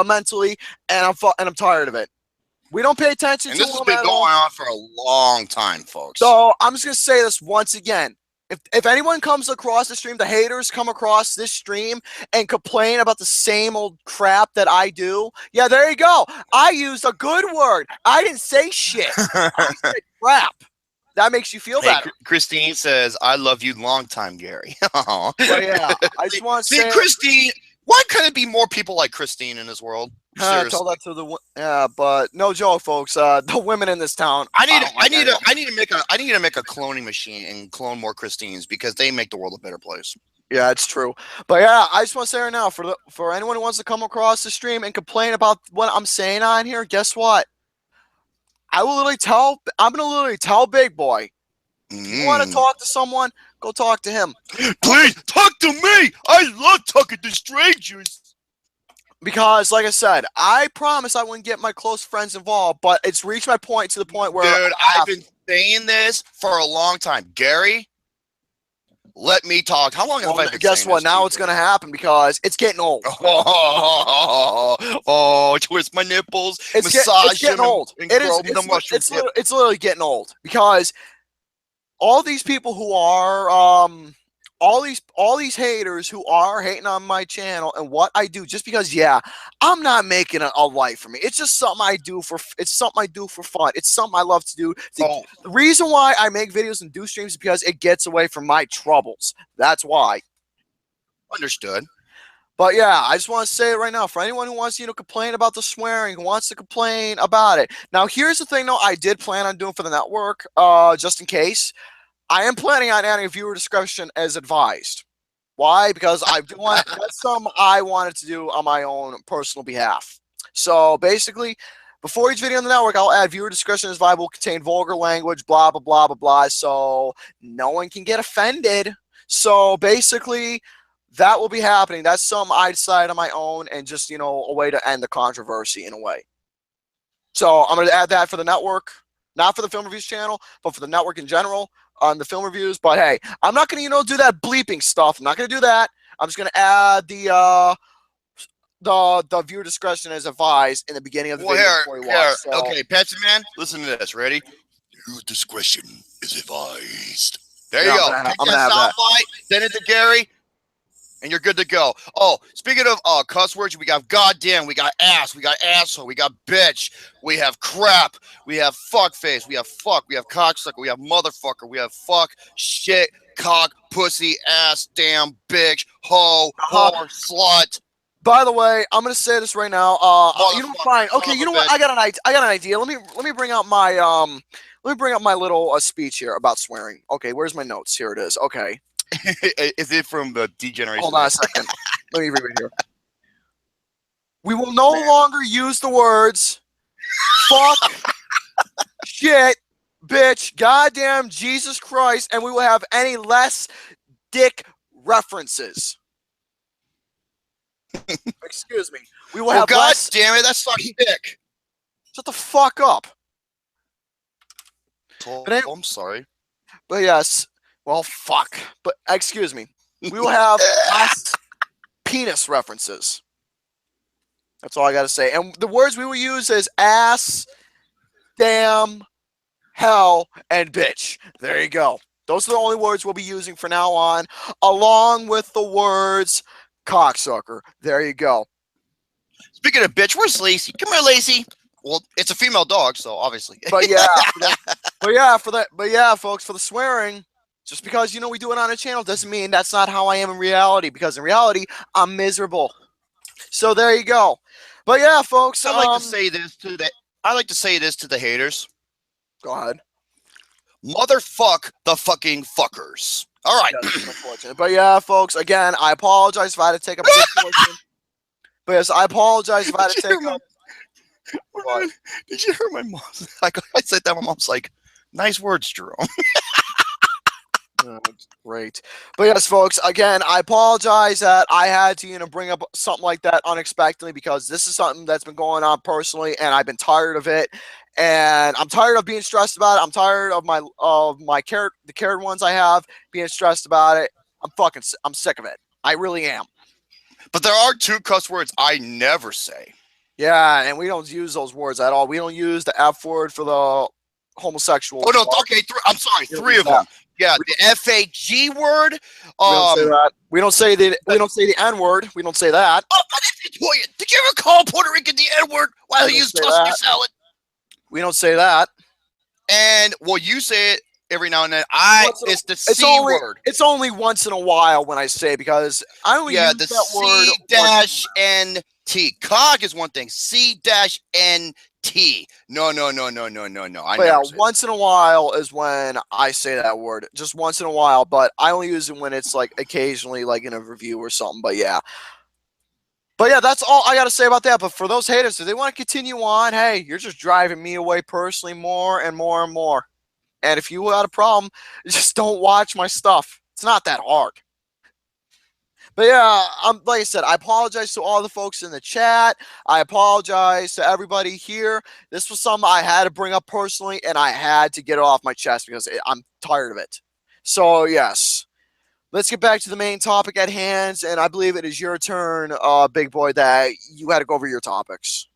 mentally, and I'm tired of it. We don't pay attention to them. And this has been going on for a long time, folks. So I'm just going to say this once again. if anyone comes across the stream, the haters come across this stream and complain about the same old crap that I do. Yeah, there you go. I used a good word. I didn't say shit. I said crap. That makes you feel better. Christine says, "I love you, long time, Gary." But yeah, I just want to say, Christine. Why couldn't it be more people like Christine in this world? Tell that to the but no joke, folks. The women in this town. I need to make a cloning machine and clone more Christines because they make the world a better place. Yeah, it's true. But yeah, I just want to say right now, for anyone who wants to come across the stream and complain about what I'm saying on here, guess what? I'm gonna literally tell Big Boy. If you want to talk to someone, go talk to him. Please talk to me. I love talking to strangers. Because, like I said, I promised I wouldn't get my close friends involved, but it's reached my point to the point where... Dude, I've been saying this for a long time. Gary, let me talk. How long have I been guess saying what? this Now to it's you? going to happen because it's getting old. Twist my nipples, It's getting old. It's literally getting old because all these people who are... all these haters who are hating on my channel and what I do, just because, yeah, I'm not making a life for me. It's just something I do for fun. It's something I love to do. The reason why I make videos and do streams is because it gets away from my troubles. That's why. Understood. But yeah, I just want to say it right now. For anyone who wants to, complain about the swearing, who wants to complain about it. Now, here's the thing, though. I did plan on doing for the network, just in case. I am planning on adding viewer discretion as advised. Why? Because that's something I wanted to do on my own personal behalf. So basically, before each video on the network, I'll add viewer discretion as advised will contain vulgar language, blah, blah, blah, blah, blah, so no one can get offended. So basically, that will be happening. That's something I decided on my own and just, a way to end the controversy in a way. So I'm going to add that for the network, not for the Film Reviews channel, but for the network in general. On the film reviews, but hey, I'm not gonna do that bleeping stuff. I'm not gonna do that. I'm just gonna add the viewer discretion as advised in the beginning of the video before you watch. So. Okay, Patsy Man, listen to this. Ready? Viewer discretion is advised. There you go. I'm gonna have that. Send it to Gary, and you're good to go. Oh, speaking of cuss words, we got goddamn, we got ass, we got asshole, we got bitch, we have crap, we have fuckface, we have fuck, we have cocksucker, we have motherfucker, we have fuck, shit, cock, pussy, ass, damn, bitch, hoe, whore, slut. By the way, I'm gonna say this right now. Fine. Okay, you know what? I got an idea. Let me bring out my little speech here about swearing. Okay, where's my notes? Here it is. Okay. Is it from the Degeneration? Hold on a second. Let me read it here. We will no longer use the words fuck, shit, bitch, goddamn, Jesus Christ, and we will have any less dick references. Excuse me. We will have God less... damn it, that's not dick. Shut the fuck up. I'm sorry. But yes... Well, fuck. But excuse me. We will have less penis references. That's all I got to say. And the words we will use is ass, damn, hell, and bitch. There you go. Those are the only words we'll be using from now on, along with the words cocksucker. There you go. Speaking of bitch, where's Lacey? Come here, Lacey. Well, it's a female dog, so obviously. But yeah, folks, for the swearing. Just because, we do it on a channel doesn't mean that's not how I am in reality. Because in reality, I'm miserable. So there you go. But yeah, folks. I like to say this to the haters. Go ahead. Motherfuck the fucking fuckers. All right. That's unfortunate. But yeah, folks. Again, I apologize if I had to take up a good portion. But yes, I apologize if I had to take up. What? Did you hear my mom? Like I said that, my mom's like, "Nice words, Jerome." Great. But yes, folks, again, I apologize that I had to, bring up something like that unexpectedly because this is something that's been going on personally and I've been tired of it. And I'm tired of being stressed about it. I'm tired of the cared ones I have being stressed about it. I'm sick of it. I really am. But there are two cuss words I never say. Yeah, and we don't use those words at all. We don't use the F word for the homosexual. Oh no, okay, I'm sorry, three of them. Yeah, the FAG word. We don't say that. We don't say the N word. We don't say that. Oh, did you ever call Puerto Rican the N word while he was tossing your salad? We don't say that. And well, you say it every now and then. It's the C word. It's only once in a while when I say it, because I only use that word. C-N-T. Cog is one thing. C-N-T. No. Once in a while is when I say that word. Just once in a while, but I only use it when it's like occasionally, like in a review or something. But yeah, that's all I got to say about that. But for those haters, if they want to continue on, hey, you're just driving me away personally more and more and more. And if you got a problem, just don't watch my stuff. It's not that hard. But yeah, like I said, I apologize to all the folks in the chat. I apologize to everybody here. This was something I had to bring up personally, and I had to get it off my chest because I'm tired of it. So yes, let's get back to the main topic at hand, and I believe it is your turn, big boy, that you had to go over your topics.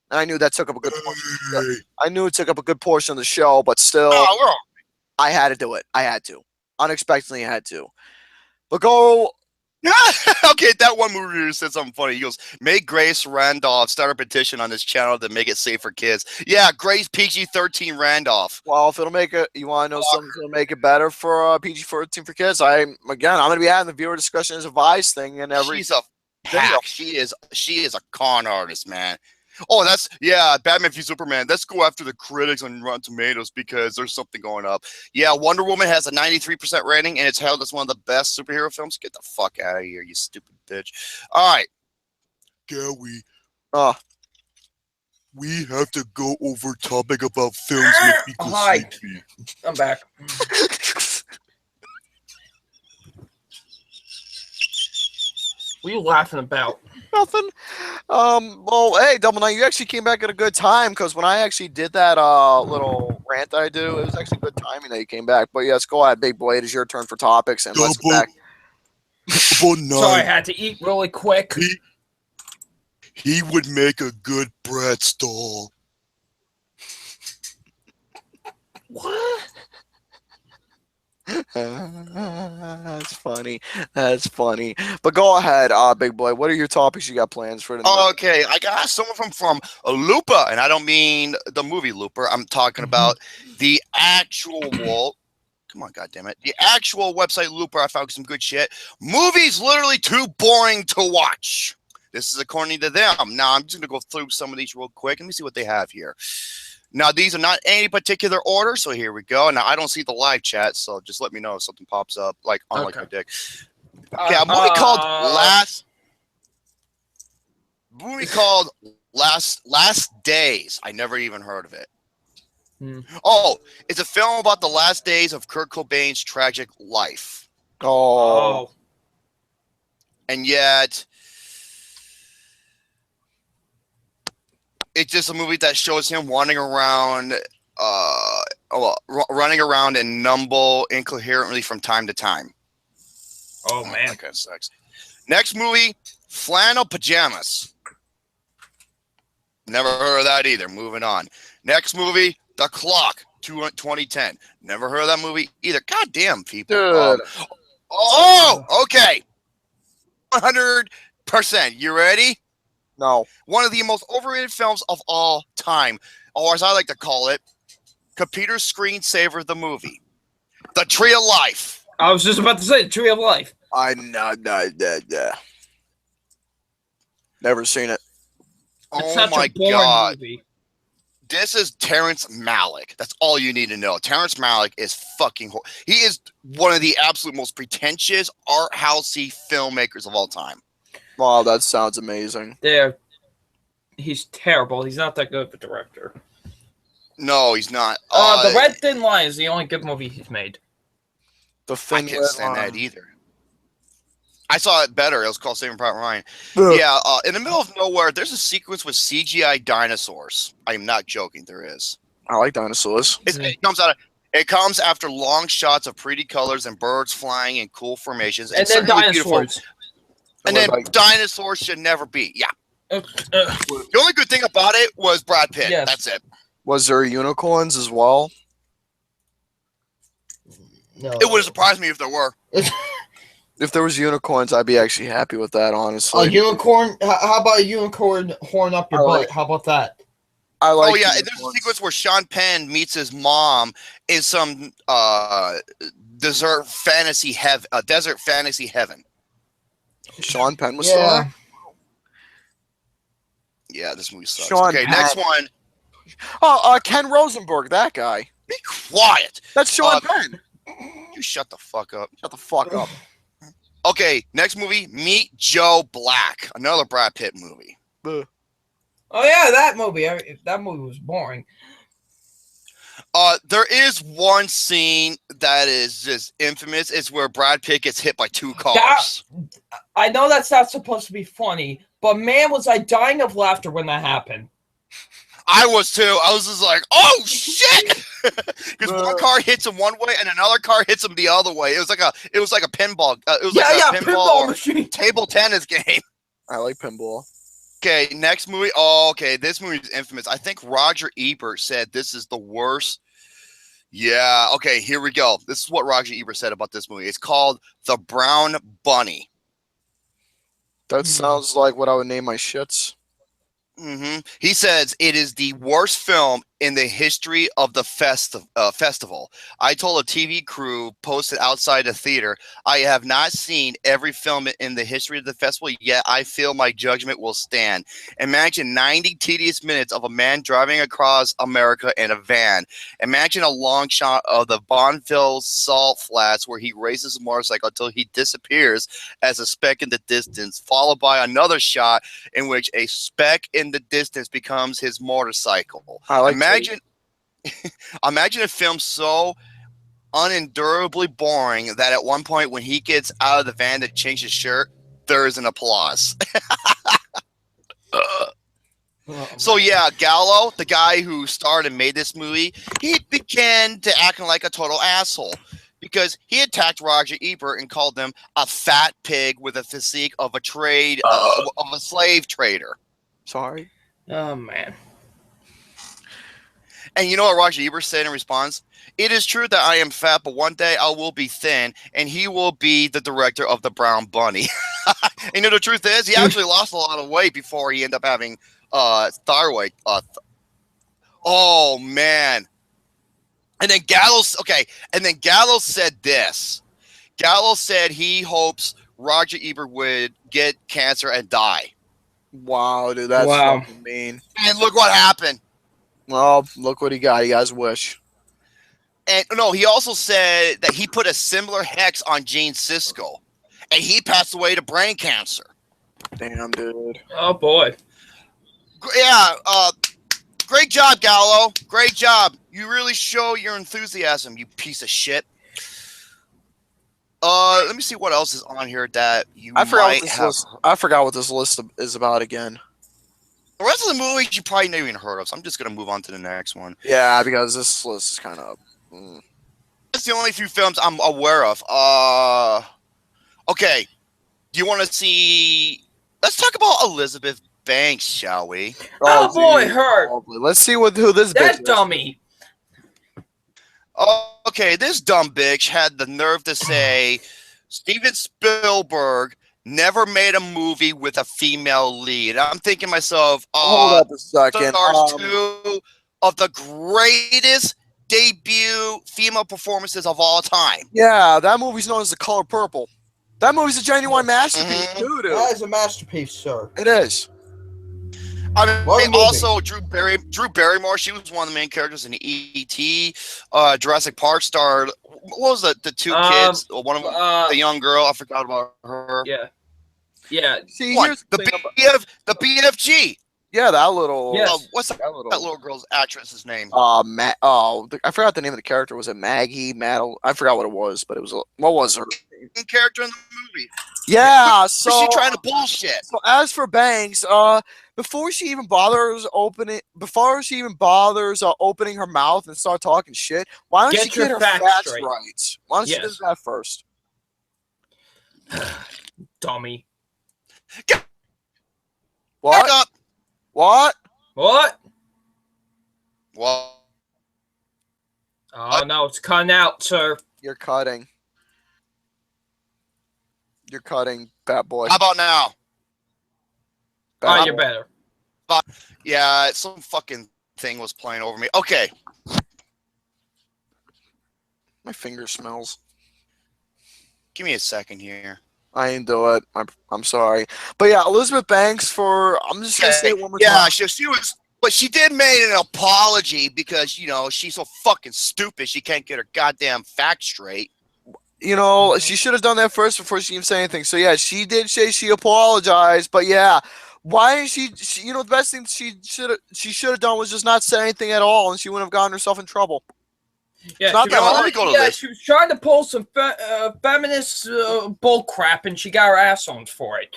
And I knew that took up a good portion. I knew it took up a good portion of the show, but still, I had to do it. I had to. Unexpectedly, I had to. But go. Okay, that one movie reviewer said something funny. He goes, make Grace Randolph start a petition on this channel to make it safe for kids. Yeah, Grace PG-13 Randolph. Well, if it'll make it, you want to know something that'll make it better for PG-13 for kids? I'm going to be having the viewer discussion as a Vice thing in every. She's a hack. She is a con artist, man. Oh, Batman v Superman. Let's go after the critics on Rotten Tomatoes because there's something going up. Yeah, Wonder Woman has a 93% rating, and it's held as one of the best superhero films. Get the fuck out of here, you stupid bitch. All right. Gary. We have to go over topic about films make people sleepy. I'm back. What are you laughing about? Nothing. Well, hey, Double Knight, you actually came back at a good time, because when I actually did that little rant I do, it was actually good timing that you came back. But yes, go ahead, big boy. It is your turn for topics, and let's get back. Sorry, I had to eat really quick. He would make a good bread stall. What? That's funny. That's funny. But go ahead, big boy. What are your topics you got plans for tonight? Okay, I got someone from Lupa, and I don't mean the movie Looper. I'm talking about the actual come on, goddammit. The actual website Looper. I found some good shit. Movies literally too boring to watch. This is according to them. Now, I'm just going to go through some of these real quick. Let me see what they have here. Now, these are not any particular order, so here we go. Now, I don't see the live chat, so just let me know if something pops up, like unlike my dick. Okay, a movie called Last Days. I never even heard of it. Oh, it's a film about the last days of Kurt Cobain's tragic life. Oh. And yet, it's just a movie that shows him running around and mumble incoherently from time to time. Oh man, that kind of sucks. Next movie, Flannel Pajamas. Never heard of that either. Moving on. Next movie, The Clock, 2010. Never heard of that movie either. Goddamn, people. Okay. 100%. You ready? No. One of the most overrated films of all time, or as I like to call it, computer screensaver the movie. The Tree of Life. I was just about to say The Tree of Life. Never seen it. It's Oh my God. Movie. This is Terrence Malick. That's all you need to know. Terrence Malick is fucking he is one of the absolute most pretentious, art housey filmmakers of all time. Wow, that sounds amazing. He's terrible. He's not that good of a director. No, he's not. The Red Thin Line is the only good movie he's made. I can't stand that either. I saw it better. It was called Saving Private Ryan. Yeah, in the middle of nowhere, there's a sequence with CGI dinosaurs. I am not joking. There is. I like dinosaurs. It comes after long shots of pretty colors and birds flying in cool formations. And then dinosaurs. And then dinosaurs should never be. Yeah. The only good thing about it was Brad Pitt. Yes. That's it. Was there unicorns as well? No. It wouldn't surprise me if there were. If there was unicorns, I'd be actually happy with that, A honestly. unicorn? How about a unicorn horn up your I butt? like- How about that? I like Oh yeah, and there's a unicorns. sequence where Sean Penn meets his mom in some desert fantasy heaven. Sean Penn was still Yeah. there? Yeah, this movie sucks. Sean Okay, Penn. next one. Oh, Ken Rosenberg, that guy. Be quiet. That's Sean Penn. You shut the fuck up. Shut the fuck up. Okay, next movie, Meet Joe Black, another Brad Pitt movie. Oh yeah, that movie. That movie was boring. There is one scene that is just infamous. It's where Brad Pitt gets hit by 2 cars. I know that's not supposed to be funny, but man, was I dying of laughter when that happened. I was too. I was just like, oh shit! Because one car hits him one way and another car hits him the other way. It was like a pinball. It was like a pinball machine. table tennis game. I like pinball. Okay, next movie. Oh, okay, this movie is infamous. I think Roger Ebert said this is the worst. Yeah. Okay, here we go. This is what Roger Ebert said about this movie. It's called The Brown Bunny. That sounds like what I would name my shits. He says it is the worst film in the history of the festival. I told a TV crew posted outside the theater, I have not seen every film in the history of the festival, yet I feel my judgment will stand. Imagine 90 tedious minutes of a man driving across America in a van. Imagine a long shot of the Bonneville salt flats where he races a motorcycle until he disappears as a speck in the distance, followed by another shot in which a speck in the distance becomes his motorcycle. Imagine a film so unendurably boring that at one point when he gets out of the van to change his shirt, there is an applause. So yeah, Gallo, the guy who starred and made this movie, he began to acting like a total asshole because he attacked Roger Ebert and called him a fat pig with a physique of a slave trader. Sorry. Oh man. And you know what Roger Ebert said in response? It is true that I am fat, but one day I will be thin, and he will be the director of The Brown Bunny. And you know, the truth is, he actually lost a lot of weight before he ended up having thyroid. Oh, man. And then Gallows said this. Gallows said he hopes Roger Ebert would get cancer and die. Wow, dude, that's Wow. fucking mean. And look what happened. Well, look what he got. He got his wish. And no, he also said that he put a similar hex on Gene Siskel, and he passed away to brain cancer. Damn, dude. Oh boy. Yeah, great job, Gallo. Great job. You really show your enthusiasm, you piece of shit. Let me see what else is on here that you I forgot might have. I forgot what this list is about again. The rest of the movies you probably never even heard of, so I'm just gonna move on to the next one. Yeah, because this list is kind of. That's the only few films I'm aware of. Okay. Do you want to see? Let's talk about Elizabeth Banks, shall we? Oh, boy, dude. her. Let's see who this bitch That is. dummy. Okay, this dumb bitch had the nerve to say Steven Spielberg never made a movie with a female lead. I'm thinking to myself, Hold up a second. stars two of the greatest debut female performances of all time. Yeah, that movie's known as The Color Purple. That movie's a genuine masterpiece, too, dude. That is a masterpiece, sir. It is. I mean, What movie? also Drew Barrymore. She was one of the main characters in E.T. Jurassic Park starred. What was the two kids? One of them, the young girl. I forgot about her. Yeah. Yeah. See, What? here's The the thing about- BFG. Yeah, that little. Yes. What's that That little. little girl's actress's name? I forgot the name of the character. Was it Maggie? I forgot what it was, but it was. What was her? Main character in the movie. Yeah. Was So she trying to bullshit? So as for Banks, before she even bothers opening her mouth and start talking shit, why don't Get she get your her facts facts straight. right? Why don't she do Yes. that first? Dummy. What? Back up. What? What? Well, Oh no, it's cutting out, sir. You're cutting. You're cutting, bad boy. how about now? Oh, you're better. Yeah, some fucking thing was playing over me. Okay. My finger smells. Give me a second here. I didn't do it. I'm sorry. But yeah, Elizabeth Banks I'm just gonna say it one more Yeah, time. she was, but she did make an apology because she's so fucking stupid she can't get her goddamn facts straight. She should have done that first before she even said anything. So yeah, she did say she apologized, but yeah, why is she the best thing she should have done was just not say anything at all, and she wouldn't have gotten herself in trouble. Yeah, not she, that was, hard. Let me go to yeah this. she was trying to pull some feminist bull crap, and she got her ass on for it.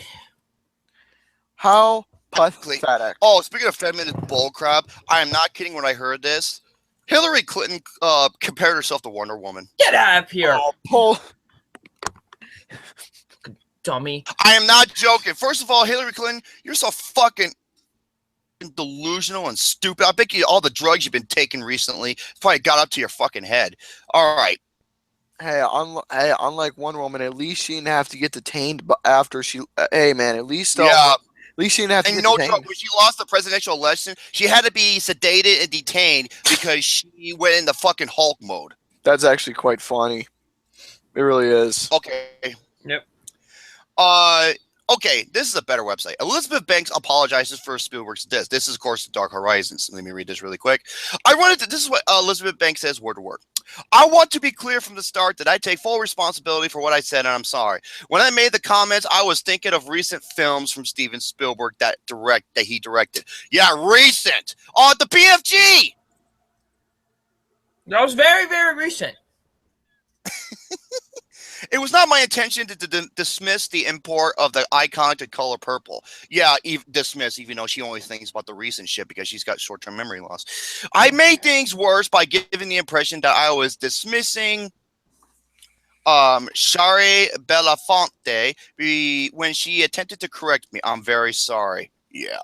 How pathetic. Oh, speaking of feminist bullcrap, I am not kidding when I heard this. Hillary Clinton compared herself to Wonder Woman. Get out of here, Paul. dummy. I am not joking. First of all, Hillary Clinton, you're so fucking delusional and stupid. I bet you all the drugs you've been taking recently probably got up to your fucking head. All right. Hey, unlike Wonder Woman, at least she didn't have to get detained after she. Hey, man, at least Yeah. At least she didn't have to And get no detained. joke, when she lost the presidential election, she had to be sedated and detained because she went into fucking Hulk mode. That's actually quite funny. It really is. Okay. Yep. Okay, this is a better website. Elizabeth Banks apologizes for Spielberg's death. This is, of course, The Dark Horizons. Let me read this really quick. This is what Elizabeth Banks says word to word. I want to be clear from the start that I take full responsibility for what I said, and I'm sorry. When I made the comments, I was thinking of recent films from Steven Spielberg that he directed. Yeah, recent. Oh, the PFG. That was very, very recent. It was not my intention to dismiss the import of the icon to color purple. Yeah, dismiss, even though she only thinks about the recent shit because she's got short-term memory loss. I made things worse by giving the impression that I was dismissing Shari Belafonte when she attempted to correct me. I'm very sorry. Yeah.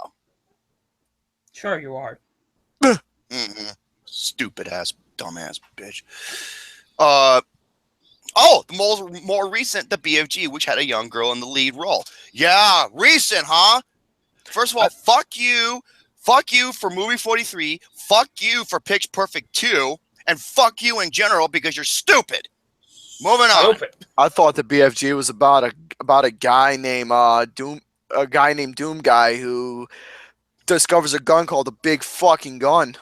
Sure you are. Stupid ass, dumbass bitch. Oh, the more recent, the BFG, which had a young girl in the lead role. Yeah, recent, huh? First of all, fuck you. Fuck you for Movie 43. Fuck you for Pitch Perfect 2. And fuck you in general because you're stupid. Moving on. Stupid. I thought the BFG was about a guy named Doom Guy who discovers a gun called the Big Fucking Gun.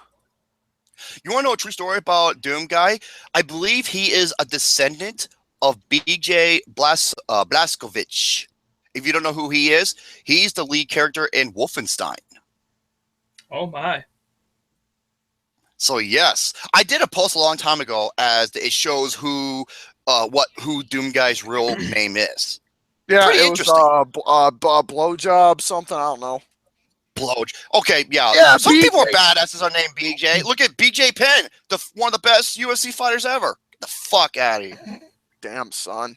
You want to know a true story about Doom Guy? I believe he is a descendant of B.J. Blazkowicz. If you don't know who he is, he's the lead character in Wolfenstein. Oh my. So yes, I did a post a long time ago as it shows who Doom Guy's real name is. Yeah, Pretty it interesting. was blowjob something. I don't know. Okay, yeah. Some BJ. people are badasses are named BJ. Look at BJ Penn, one of the best UFC fighters ever. Get the fuck out of here. Damn, son.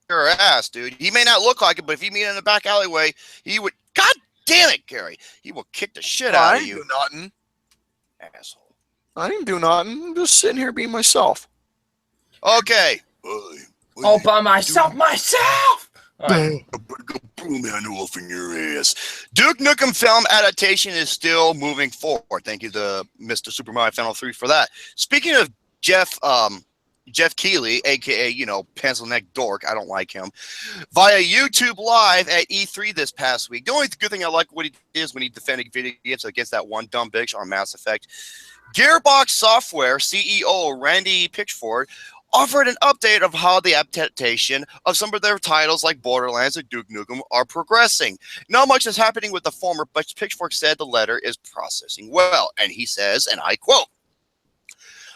Your ass, dude. He may not look like it, but if you meet him in the back alleyway, he would. God damn it, Gary. He will kick the shit out I of didn't you. do nothing. Asshole. I didn't do nothing. I'm just sitting here being myself. Okay. All by myself. I'm gonna go boom that off in your ass. Duke Nukem film adaptation is still moving forward. Thank you to Mr. Super Mario Final 3 for that. Speaking of Jeff Keighley, aka pencil neck dork, I don't like him, via YouTube Live at E3 this past week. The only good thing I like what he is when he defended video games against that one dumb bitch on Mass Effect. Gearbox Software CEO Randy Pitchford offered an update of how the adaptation of some of their titles like Borderlands and Duke Nukem are progressing. Not much is happening with the former, but Pitchfork said the letter is processing well. And he says, and I quote,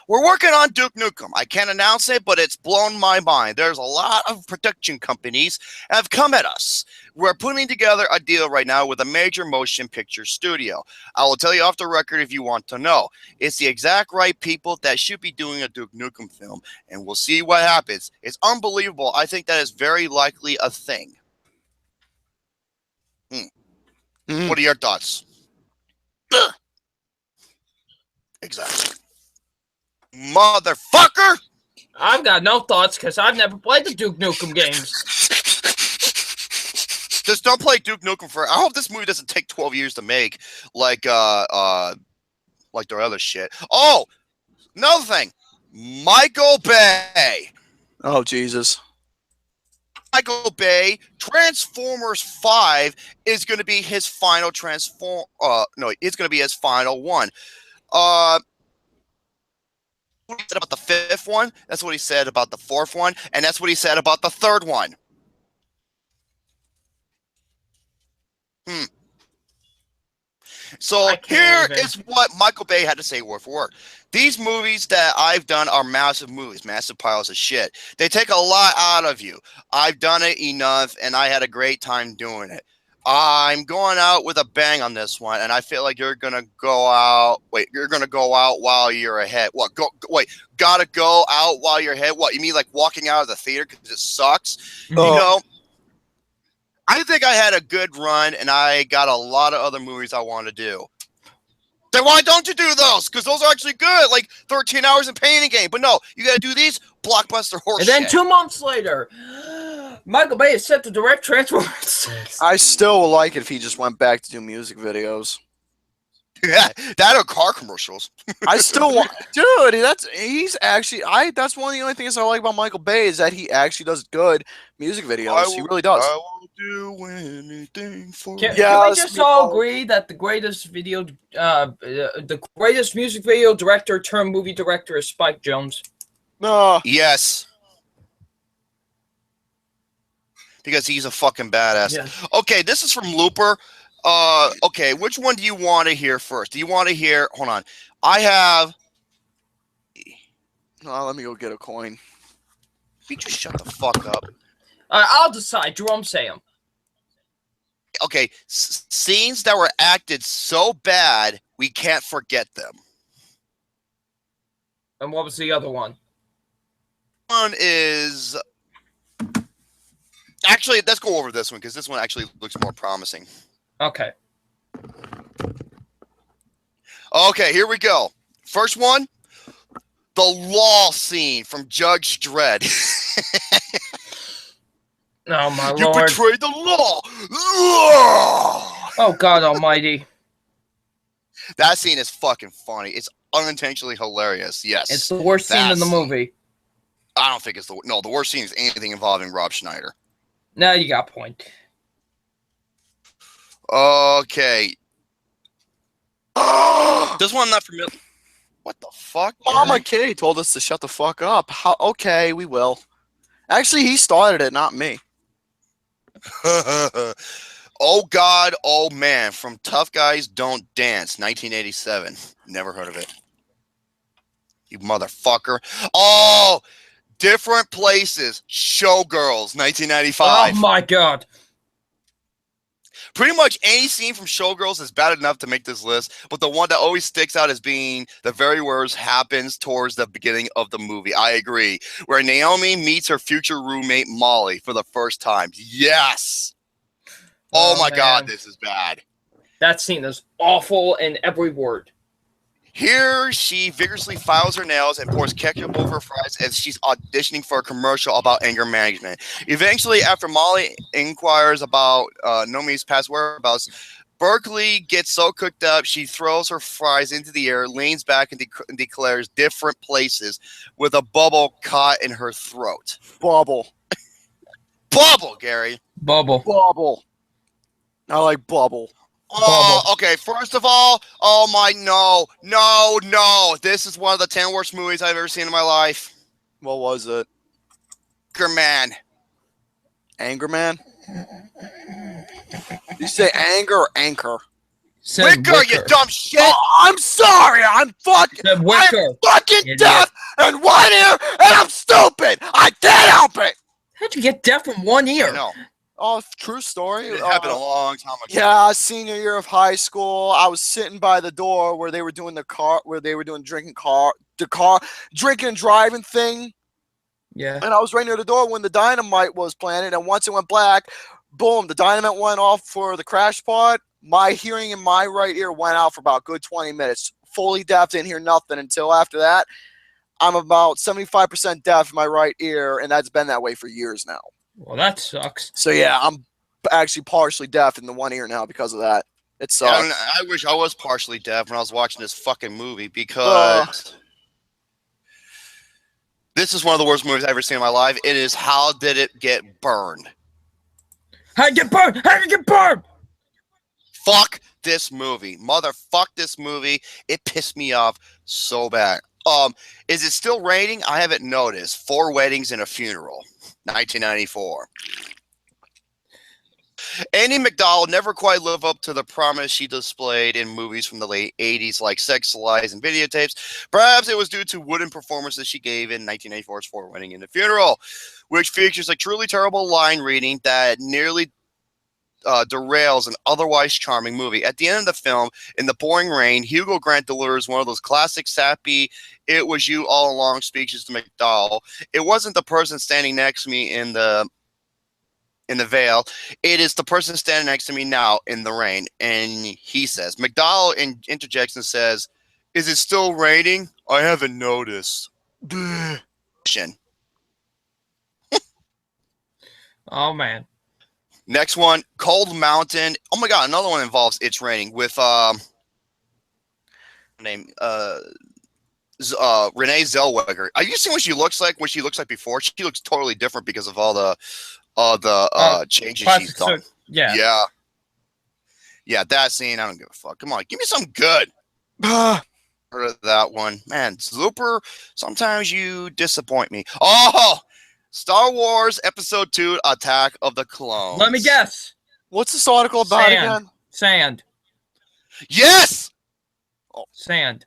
"We're working on Duke Nukem. I can't announce it, but it's blown my mind. There's a lot of production companies have come at us. We're putting together a deal right now with a major motion picture studio. I will tell you off the record if you want to know. It's the exact right people that should be doing a Duke Nukem film, and we'll see what happens. It's unbelievable. I think that is very likely a thing." What are your thoughts? Exactly. Motherfucker! I've got no thoughts because I've never played the Duke Nukem games. Just don't play Duke Nukem for. I hope this movie doesn't take 12 years to make, like their other shit. Oh, another thing, Michael Bay. Oh Jesus. Michael Bay, Transformers 5 is going to be his final no, it's going to be his final one. What he said about the fifth one, that's what he said about the fourth one, and that's what he said about the third one. So here is what Michael Bay had to say word for word. These movies that I've done are massive movies, massive piles of shit. They take a lot out of you. I've done it enough, and I had a great time doing it. I'm going out with a bang on this one, and I feel like you're gonna go out. Wait, you're gonna go out while you're ahead. What? Wait, gotta go out while you're ahead. What? You mean like walking out of the theater because it sucks? Oh. You know. I think I had a good run, and I got a lot of other movies I want to do. Then why don't you do those? Because those are actually good, like 13 hours in Painting Game. But no, you got to do these blockbuster horse And then shit. 2 months later, Michael Bay is set to direct Transformers 6. I still would like it if he just went back to do music videos. Yeah, that or car commercials. I still want, dude. That's one of the only things I like about Michael Bay is that he actually does good music videos. He really does. I will do anything for Can Yeah, we just all agree that the greatest music video director turned movie director is Spike Jonze? No. Yes. Because he's a fucking badass. Yeah. Okay, this is from Looper. Okay, which one do you want to hear first? Do you want to hear? Hold on. I have. No, let me go get a coin. You just shut the fuck up. I'll decide. Jerome, say them. Okay, scenes that were acted so bad we can't forget them. And what was the other one? One is. Actually, let's go over this one because this one actually looks more promising. Okay. Okay, here we go. First one, the law scene from Judge Dredd. Oh, my You lord. betrayed the law. Oh, God almighty. That scene is fucking funny. It's unintentionally hilarious. Yes. It's the worst scene in the movie. I don't think it's the worst scene is anything involving Rob Schneider. No, you got a point. Okay. This one I'm not familiar. What the fuck? Mama K told us to shut the fuck up. How? Okay, we will. Actually, he started it, not me. Oh God, oh man, from Tough Guys Don't Dance, 1987. Never heard of it. You motherfucker. Oh, Different Places, Showgirls, 1995. Oh my God. Pretty much any scene from Showgirls is bad enough to make this list, but the one that always sticks out as being the very worst happens towards the beginning of the movie. I agree. Where Naomi meets her future roommate, Molly, for the first time. Yes! Oh my God, this is bad. That scene is awful in every word. Here, she vigorously files her nails and pours ketchup over her fries as she's auditioning for a commercial about anger management. Eventually, after Molly inquires about Nomi's past whereabouts, Berkeley gets so cooked up, she throws her fries into the air, leans back, and declares Different Places with a bubble caught in her throat. Bubble. Bubble, Gary. Bubble. Bubble. I like bubble. Oh, okay. First of all, no. This is one of the 10 worst movies I've ever seen in my life. What was it? Anchorman. Angerman? You say anger or anchor? Wicker, you dumb shit! Oh, I'm sorry. I'm fucking deaf in one ear, and I'm stupid. I can't help it. How'd you get deaf in one ear? No. Oh, true story. It happened a long time ago. Yeah, senior year of high school. I was sitting by the door where they were doing drinking and driving thing. Yeah. And I was right near the door when the dynamite was planted, and once it went black, boom, the dynamite went off for the crash pod. My hearing in my right ear went out for about a good 20 minutes. fully deaf, didn't hear nothing until after that. I'm about 75% deaf in my right ear, and that's been that way for years now. Well, that sucks. So yeah, I'm actually partially deaf in the one ear now because of that. It sucks. And I wish I was partially deaf when I was watching this fucking movie because this is one of the worst movies I've ever seen in my life. It is How Did It Get Burned? How did it get burned? How did it get burned? Fuck this movie. Motherfuck this movie. It pissed me off so bad. Is it still raining? I haven't noticed. 4 weddings and a funeral. 1994. Annie McDowell never quite lived up to the promise she displayed in movies from the late 80s like Sex, Lies, and Videotapes. Perhaps it was due to wooden performances she gave in 1984's For Wedding and a Funeral, which features a truly terrible line reading that nearly derails an otherwise charming movie. At the end of the film, in the pouring rain, Hugo Grant delivers one of those classic sappy "It was you all along" speeches to McDowell. It wasn't the person standing next to me in the veil. It is the person standing next to me now in the rain. And he says, McDowell interjects and says, "Is it still raining? I haven't noticed." Oh, man. Next one, Cold Mountain. Oh my God, another one involves It's Raining with Renee Zellweger. Have you seen what she looks like? What she looks like before? She looks totally different because of all the changes she's done. Yeah. Yeah, that scene. I don't give a fuck. Come on, give me something good. Heard of that one, man. Zooper. Sometimes you disappoint me. Oh. Star Wars Episode 2, Attack of the Clones. Let me guess. What's this article about again? Sand. Yes! Sand.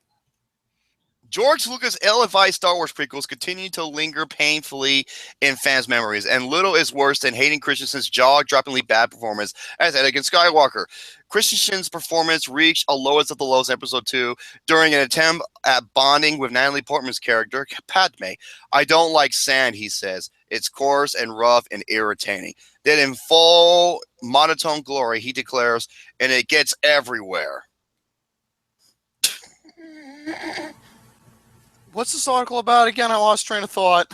George Lucas' ill-advised Star Wars prequels continue to linger painfully in fans' memories, and little is worse than Hayden Christensen's jaw-droppingly bad performance as Anakin Skywalker. Christensen's performance reached a lowest of the lows in Episode 2 during an attempt at bonding with Natalie Portman's character, Padme. "I don't like sand," he says. "It's coarse and rough and irritating." Then in full monotone glory, he declares, "And it gets everywhere." What's this article about again? I lost train of thought.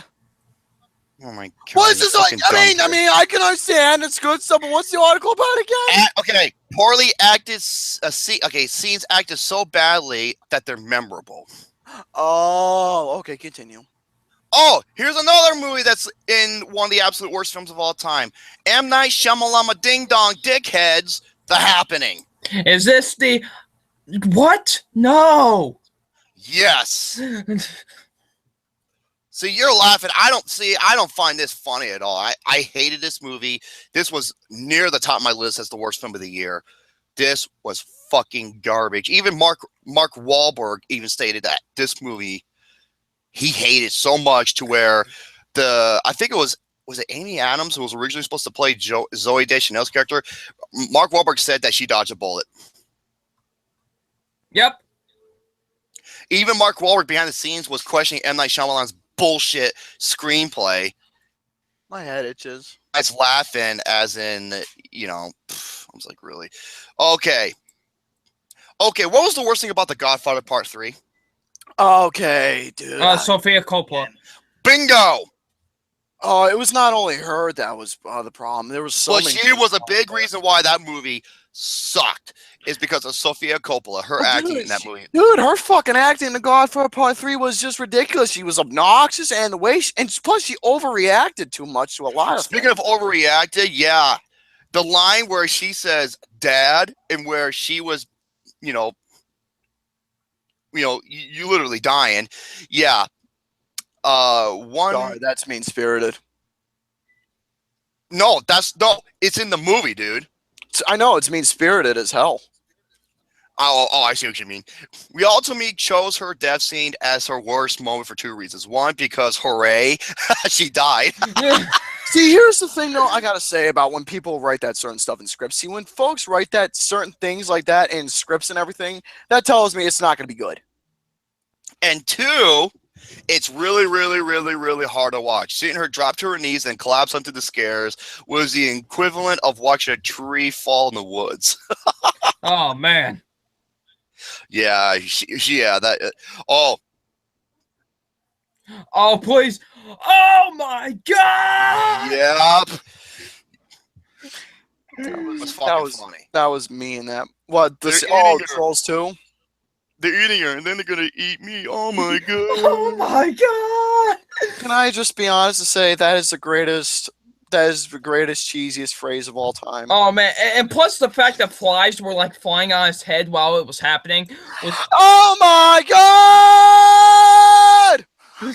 Oh my God! What is this like? I mean, I can understand it's good stuff, but what's the article about again? Okay, poorly acted. Scenes acted so badly that they're memorable. Oh, okay. Continue. Oh, here's another movie that's in one of the absolute worst films of all time. M. Night Shyamalan Ding Dong Dickheads, The Happening. Is this the... What? No. Yes. See, you're laughing. I don't find this funny at all. I hated this movie. This was near the top of my list as the worst film of the year. This was fucking garbage. Even Mark Wahlberg even stated that this movie he hated so much to where I think it was it Amy Adams who was originally supposed to play Zooey Deschanel's character? Mark Wahlberg said that she dodged a bullet. Yep. Even Mark Wahlberg behind the scenes was questioning M. Night Shyamalan's bullshit screenplay. My head itches. I was laughing as in, I was like, really? Okay. What was the worst thing about The Godfather Part 3? Okay, dude. Sophia Coppola. Bingo! Oh, it was not only her that was the problem. There was so many. She was a big reason why that movie sucked. Is because of Sofia Coppola, her acting in that movie. Dude, her fucking acting in The Godfather Part 3 was just ridiculous. She was obnoxious, and the way plus she overreacted too much to a lot of Speaking of overreacted, yeah. The line where she says "Dad" and where she was, you literally dying. Yeah. Sorry, that's mean-spirited. No, it's in the movie, dude. I know, it's mean-spirited as hell. Oh, I see what you mean. We ultimately chose her death scene as her worst moment for 2 reasons. One, because hooray, she died. See, here's the thing, though, I gotta say about when people write that certain stuff in scripts. See, when folks write that certain things like that in scripts and everything, that tells me it's not gonna be good. And 2, it's really, really, really, really hard to watch. Seeing her drop to her knees and collapse onto the stairs was the equivalent of watching a tree fall in the woods. Oh, man. Yeah, yeah. Oh, Oh, please. Oh, my God. yep. That That's fucking was funny. that was me in that. What They're this? eating Oh, her. Trolls 2. They're eating her, and then they're gonna eat me. Oh my god. Oh, my God. Can I just be honest and say that is the greatest? That is the greatest, cheesiest phrase of all time. Oh, man. And plus the fact that flies were, like, flying on his head while it was happening was... Oh my god!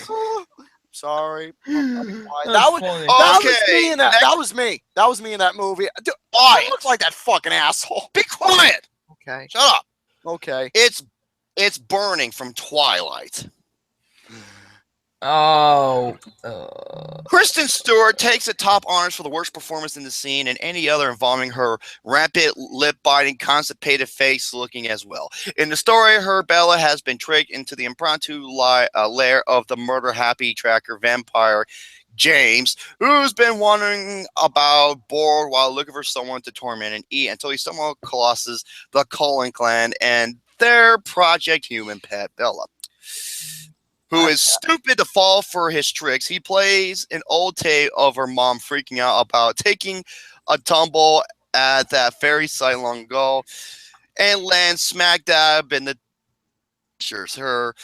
Sorry. That's funny. That Okay, was me in that. next- That was me. That was me in that movie. Dude, Quiet. I look like that fucking asshole. Be quiet. Okay. Shut up. Okay. It's burning from Twilight. Oh. Kristen Stewart takes the top honors for the worst performance in the scene, and any other involving her rampant, lip-biting, constipated face looking as well. In the story, her Bella has been tricked into the impromptu lair of the murder-happy tracker vampire James, who's been wandering about bored while looking for someone to torment and eat until he somehow colossus the Cullen clan and their Project Human pet Bella, who is stupid to fall for his tricks. He plays an old tape of her mom freaking out about taking a tumble at that fairy site long ago and lands smack dab in the pictures. Her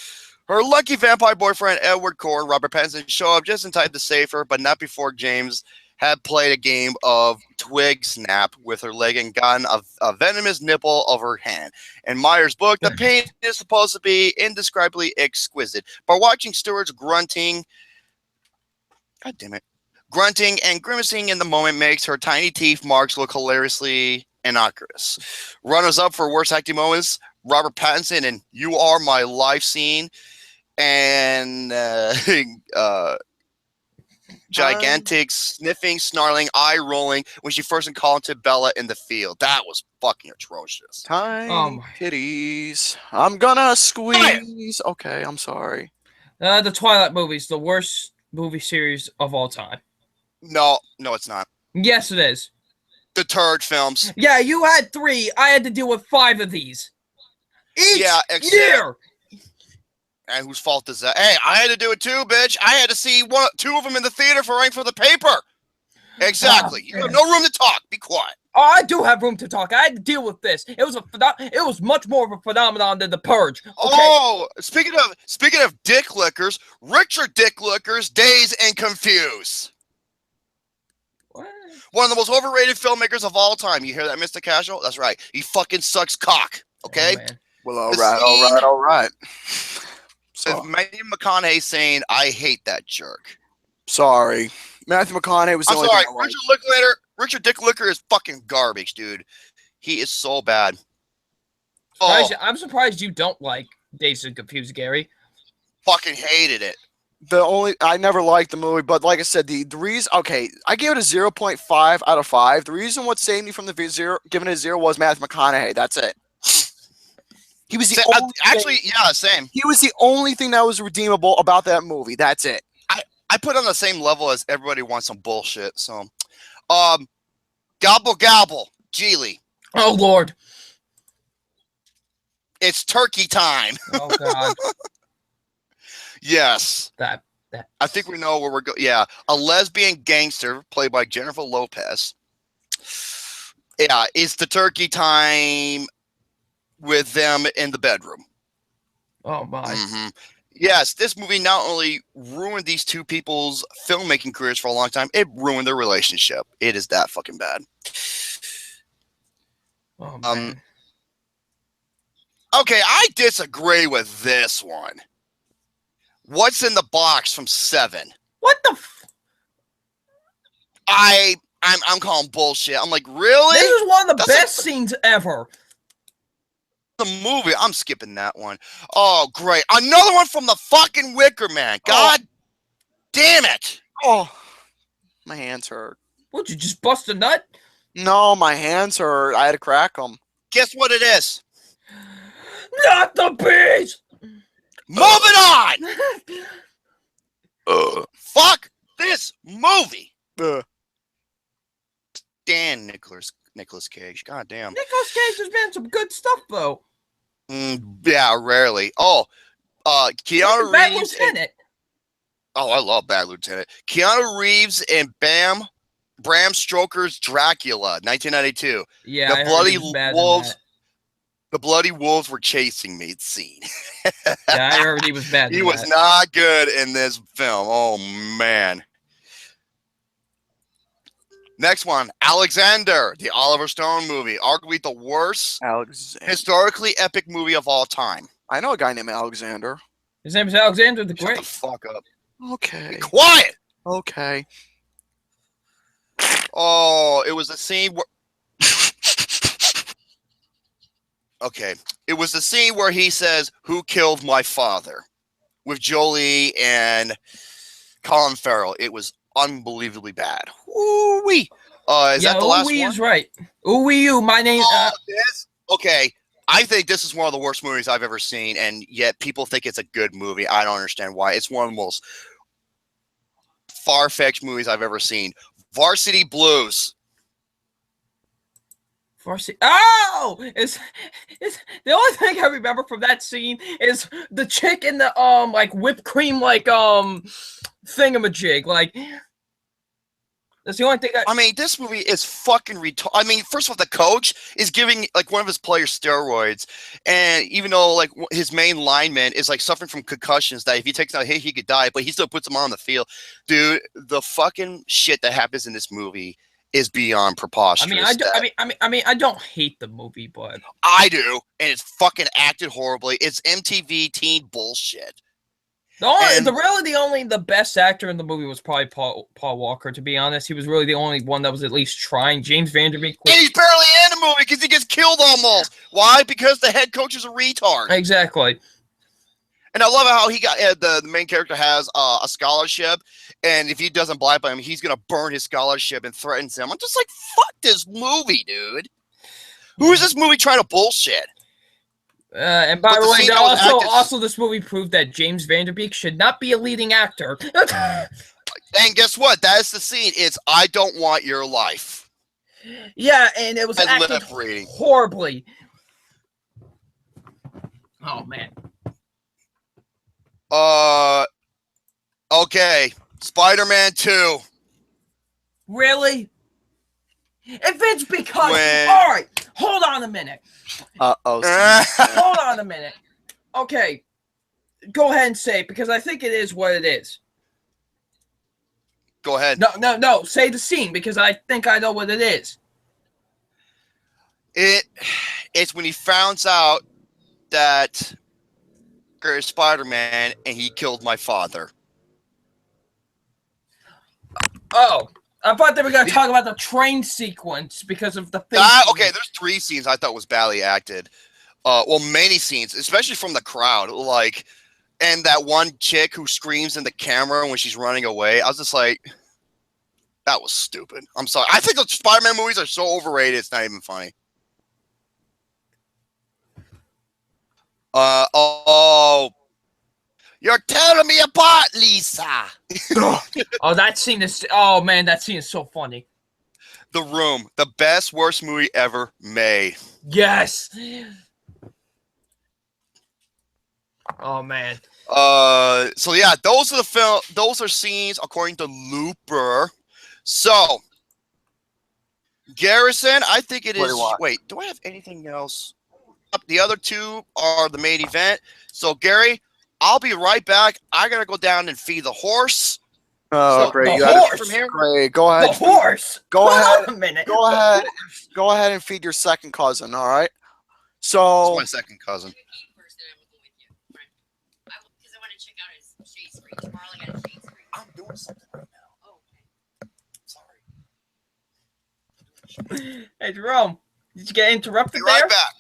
lucky vampire boyfriend, Edward Core, Robert Pattinson, show up just in time to save her, but not before James had played a game of twig snap with her leg and gotten a venomous nipple of her hand. In Meyer's book, the pain is supposed to be indescribably exquisite. By watching Stewart's grunting and grimacing in the moment makes her tiny teeth marks look hilariously innocuous. Runners-up for worst acting moments, Robert Pattinson in You Are My Life scene, and gigantic sniffing, snarling, eye rolling when she first encountered Bella in the field. That was fucking atrocious. Tiny titties. I'm gonna squeeze. Okay, I'm sorry. The Twilight movies, the worst movie series of all time. No, it's not. Yes, it is. The turd films. Yeah, you had 3. I had to deal with 5 of these. Each year. And whose fault is that? Hey, I had to do it too, bitch. I had to see 2 of them in the theater for writing for the paper. Exactly. You have no room to talk. Be quiet. Oh, I do have room to talk. I had to deal with this. It was much more of a phenomenon than The Purge. Okay? Oh, speaking of dick lickers, Richard Dick Lickers, Dazed and Confused. What? One of the most overrated filmmakers of all time. You hear that, Mr. Casual? That's right. He fucking sucks cock. Okay? Oh, Well, all right. So Matthew McConaughey saying, I hate that jerk. Sorry. Matthew McConaughey was the I'm only sorry. thing I liked. Richard Dick Licker is fucking garbage, dude. He is so bad. I'm surprised you don't like Dazed and Confused, Gary. Fucking hated it. I never liked the movie, but like I said, the reason, okay, I gave it a 0.5 out of 5. The reason what saved me from the giving it a 0 was Matthew McConaughey. That's it. He was the only same. He was the only thing that was redeemable about that movie. That's it. I put it on the same level as Everybody Wants Some Bullshit. So, gobble gobble, Geely. Oh Lord, it's turkey time. Oh God. Yes. That. I think we know where we're going. Yeah, a lesbian gangster played by Jennifer Lopez. Yeah, it's the turkey time with them in the bedroom. Oh my. Mm-hmm. Yes, this movie not only ruined these two people's filmmaking careers for a long time, it ruined their relationship. It is that fucking bad. Oh man. Okay, I disagree with this one. What's in the box from 7? What the? I'm calling bullshit. I'm like, really? This is one of the best scenes ever. The movie, I'm skipping that one. Oh, great. Another one from the fucking Wicker Man. God damn it. Oh, my hands hurt. Would you just bust a nut? No, my hands hurt. I had to crack them. Guess what it is? Not the bees! Moving on! Fuck this movie! Dan Nicholas Cage. God damn. Nicolas Cage has been some good stuff though. Yeah, rarely. Oh, Keanu Bad Reeves. Lieutenant. Oh, I love Bad Lieutenant. Keanu Reeves and Bram Stoker's Dracula, 1992. Yeah, The I heard bloody he was bad in wolves. that. The bloody wolves were chasing me. Scene. Yeah, I heard he was bad He in was that. not good in this film. Oh man. Next one, Alexander, the Oliver Stone movie, arguably the worst historically epic movie of all time. I know a guy named Alexander. His name is Alexander the Shut Great. the fuck up. Okay. Be quiet. Okay. Oh, it was the scene where. Okay, it was the scene where he says, "Who killed my father?" with Jolie and Colin Farrell. It was unbelievably bad. Ooh-wee. Is that the last one? is right. Ooh-wee, my name. Okay, I think this is one of the worst movies I've ever seen, and yet people think it's a good movie. I don't understand why. It's one of the most far-fetched movies I've ever seen. Varsity Blues. Oh, it's the only thing I remember from that scene is the chick in the like whipped cream like thingamajig. Like that's the only thing. I mean, this movie is fucking retarded. I mean, first of all, the coach is giving like one of his players steroids, and even though like his main lineman is like suffering from concussions, that if he takes out a hit, he could die, but he still puts him on the field. Dude, the fucking shit that happens in this movie is beyond preposterous. I mean, I don't hate the movie, but I do, and it's fucking acted horribly. It's MTV teen bullshit. The best actor in the movie was probably Paul Walker. To be honest, he was really the only one that was at least trying. James Vanderbeek. And he's barely in the movie because he gets killed almost. Why? Because the head coach is a retard. Exactly. And I love how he got the main character has a scholarship, and if he doesn't apply by him, he's gonna burn his scholarship and threatens him. I'm just like, fuck this movie, dude. Who is this movie trying to bullshit? And by the way, also this movie proved that James Vanderbeek should not be a leading actor. And guess what? That is the scene. It's I don't want your life. Yeah, and it was acted horribly. Oh man. Okay. Spider-Man 2. Really? If it's because... All right, hold on a minute. Hold on a minute. Okay. Go ahead and say it, because I think it is what it is. Go ahead. No. Say the scene, because I think I know what it is. It's when he finds out that is Spider-Man and he killed my father. Oh, I thought they were going to talk about the train sequence because of the thing. Okay, there's 3 scenes I thought was badly acted. Well, many scenes, especially from the crowd. Like, and that one chick who screams in the camera when she's running away. I was just like, that was stupid. I'm sorry. I think the Spider-Man movies are so overrated, it's not even funny. You're tearing me apart, Lisa. Oh, that scene is. Oh man, that scene is so funny. The Room, the best, worst movie ever made. Yes. Oh man. So yeah, those are those are scenes according to Looper. So Garrison, I think it is. Wait, do I have anything else? The other 2 are the main event. So Gary, I'll be right back. I gotta go down and feed the horse. Oh, so great! The horse. From here. Great. Go ahead. The horse. Go Hold ahead. on a minute. Go ahead. Go ahead and feed your second cousin. All right. So. It's my second cousin. I'm doing something right now. Oh, sorry. Hey Jerome, did you get interrupted Be right there? back.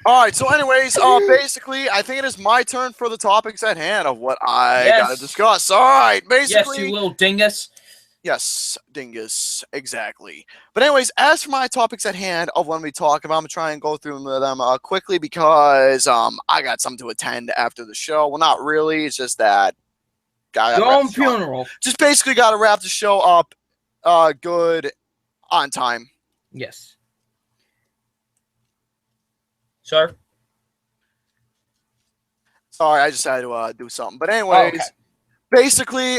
All right. So, anyways, basically, I think it is my turn for the topics at hand of what I gotta discuss. All right. Basically. Yes, you little dingus. Yes, dingus, exactly. But anyways, as for my topics at hand of when we talk about, I'm gonna try and go through them quickly because I got something to attend after the show. Well, not really. It's just that Your own funeral. Just basically got to wrap the show up good on time. Yes. Sir? Sorry, I just had to do something. But anyways, Oh, okay. basically,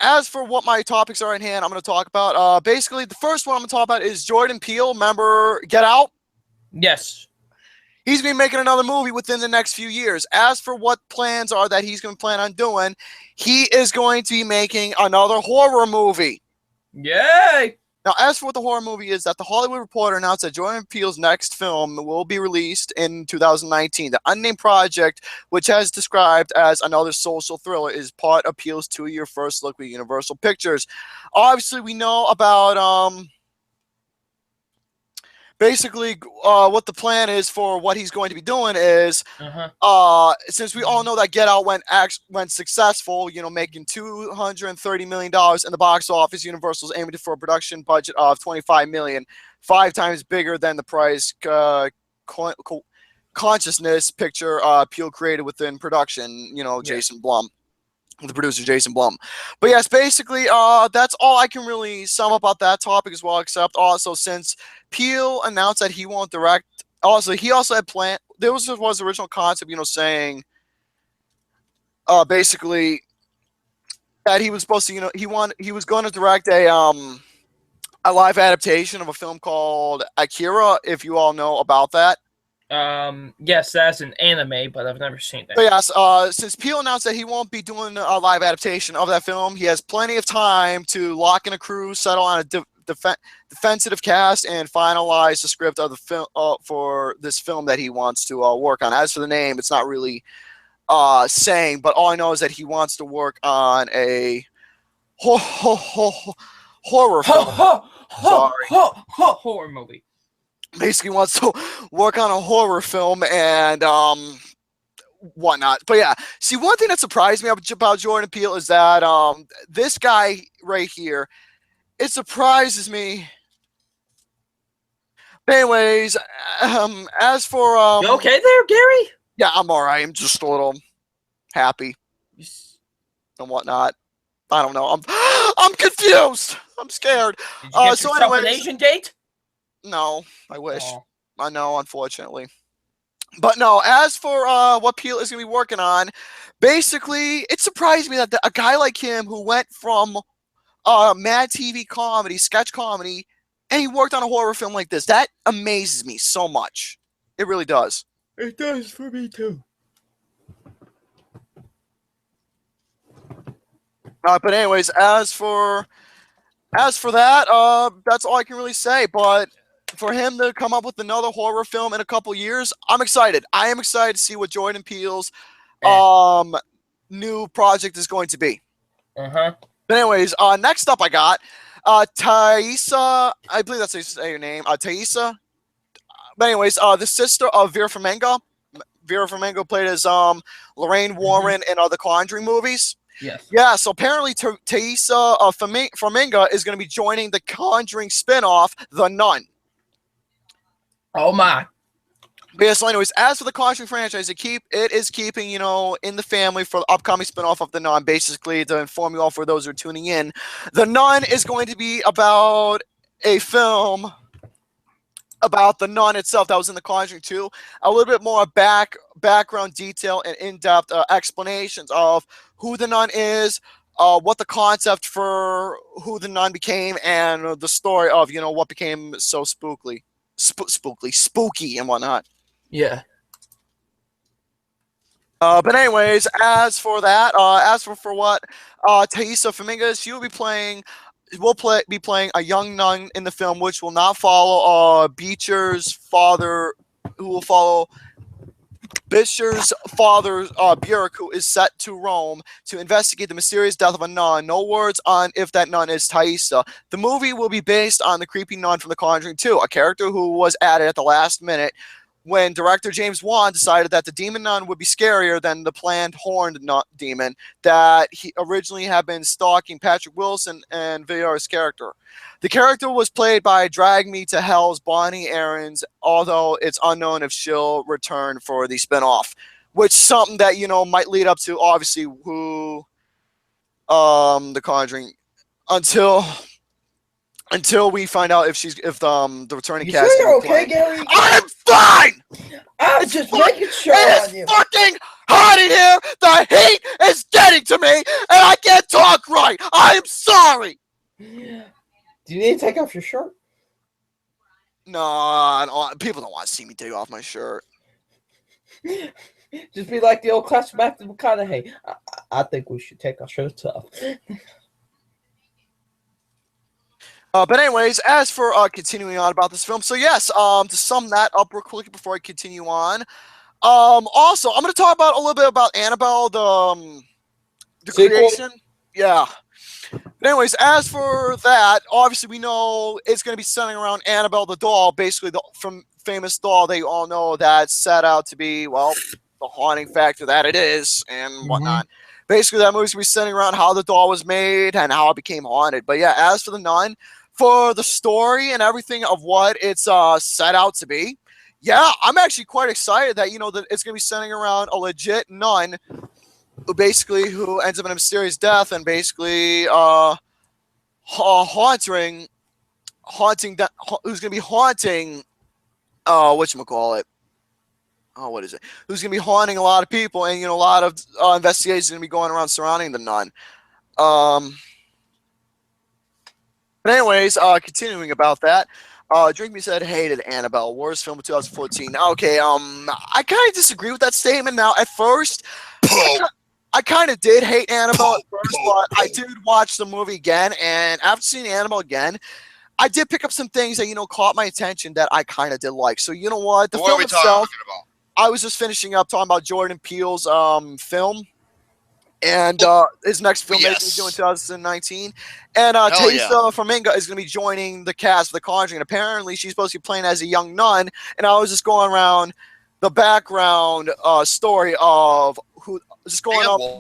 as for what my topics are in hand, I'm going to talk about. Basically, the first one I'm going to talk about is Jordan Peele. Remember Get Out? Yes. He's going to be making another movie within the next few years. As for what plans are that he's going to plan on doing, he is going to be making another horror movie. Yay! Now, as for what the horror movie is, that the Hollywood Reporter announced that Jordan Peele's next film will be released in 2019. The unnamed project, which has described as another social thriller, is part of Peele's 2-year first look with Universal Pictures. Obviously, we know about basically what the plan is for what he's going to be doing is since we all know that Get Out went successful, making $230 million in the box office, Universal's aiming for a production budget of $25 million, 5 times bigger than the price consciousness picture Peele created within production, Jason Blum. The producer Jason Blum. But yes, basically that's all I can really sum up about that topic as well, except also since Peele announced that he won't direct, he also had planned, there was original concept, saying basically that he was supposed to, he was going to direct a live adaptation of a film called Akira, if you all know about that. Yes, that's an anime, but I've never seen that. But yes, since Peele announced that he won't be doing a live adaptation of that film, he has plenty of time to lock in a crew, settle on a defensive cast, and finalize the script of the film for this film that he wants to work on. As for the name, it's not really saying, but all I know is that he wants to work on a horror film. Horror movie. Basically wants to work on a horror film and whatnot. But yeah, see, one thing that surprised me about Jordan Peele is that this guy right here, it surprises me. But anyways, as for you okay there, Gary? Yeah, I'm alright. I'm just a little happy and whatnot. I don't know. I'm confused. I'm scared. Did you get yourself an Asian date? No, I wish. I know, unfortunately. But no, as for what Peele is going to be working on, basically, it surprised me that a guy like him who went from Mad TV comedy, sketch comedy, and he worked on a horror film like this, that amazes me so much. It really does. It does for me, too. But anyways, as for that, that's all I can really say. But for him to come up with another horror film in a couple years, I'm excited. I am excited to see what Jordan Peele's new project is going to be. But anyways, next up I got Taissa. I believe that's how you say your name. Taissa. But anyways, the sister of Vera Farmiga. Vera Farmiga played as Lorraine Warren in the Conjuring movies. Yes. Yeah, so apparently Taissa Farmiga is going to be joining the Conjuring spinoff, The Nun. Oh my. But yeah, so anyways, as for the Conjuring franchise, it is keeping, in the family for the upcoming spinoff of The Nun. Basically, to inform you all for those who are tuning in, The Nun is going to be about a film about the nun itself that was in The Conjuring 2. A little bit more background detail and in-depth explanations of who the nun is, what the concept for who the nun became, and the story of, what became so spooky and whatnot. Yeah. But anyways, as for that, as for what Taissa Farmiga is, she will be playing a young nun in the film, which will not follow Beecher's father, who will follow Beecher's father, Björk, who is set to Rome to investigate the mysterious death of a nun. No words on if that nun is Taissa. The movie will be based on the creepy nun from The Conjuring 2, a character who was added at the last minute when director James Wan decided that the demon nun would be scarier than the planned horned demon that he originally had been stalking Patrick Wilson and Villar's character. The character was played by Drag Me to Hell's Bonnie Aarons, although it's unknown if she'll return for the spinoff, which is something that, might lead up to, obviously, who The Conjuring, until until we find out if the returning You cast. sure you're is gonna okay, play. Gary? I'm fine. I was just making sure It on is you. fucking hot in here. The heat is getting to me, and I can't talk right. I am sorry. Do you need to take off your shirt? No, I don't, people don't want to see me take off my shirt. Just be like the old classic Matthew McConaughey. I think we should take our shirts off. But anyways, as for continuing on about this film, so yes, to sum that up real quick before I continue on, also I'm going to talk about a little bit about Annabelle, the Sequel? creation. Yeah. But anyways, as for that, obviously we know it's going to be centering around Annabelle the doll, basically the famous doll they all know that set out to be, well, the haunting factor that it is and whatnot. Basically, that movie's going to be centering around how the doll was made and how it became haunted. But yeah, as for the nun, for the story and everything of what it's set out to be, yeah, I'm actually quite excited that, that it's going to be centering around a legit nun who ends up in a mysterious death and basically haunting who's going to be haunting whatchamacallit. Oh, what is it? Who's going to be haunting a lot of people, and a lot of investigations going to be going around surrounding the nun. But anyways, continuing about that, Drink Me said hated Annabelle, worst film of 2014. Okay, I kind of disagree with that statement. Now, at first, I kind of did hate Annabelle at first, but I did watch the movie again, and after seeing Annabelle again, I did pick up some things that caught my attention that I kind of did like. So you know what? The What are film we itself, talking about? I was just finishing up talking about Jordan Peele's film, and his next film that he's doing in 2019. And Taissa Farmiga is going to be joining the cast of The Conjuring. Apparently, she's supposed to be playing as a young nun, and I was just going around the background story of who. Just going up a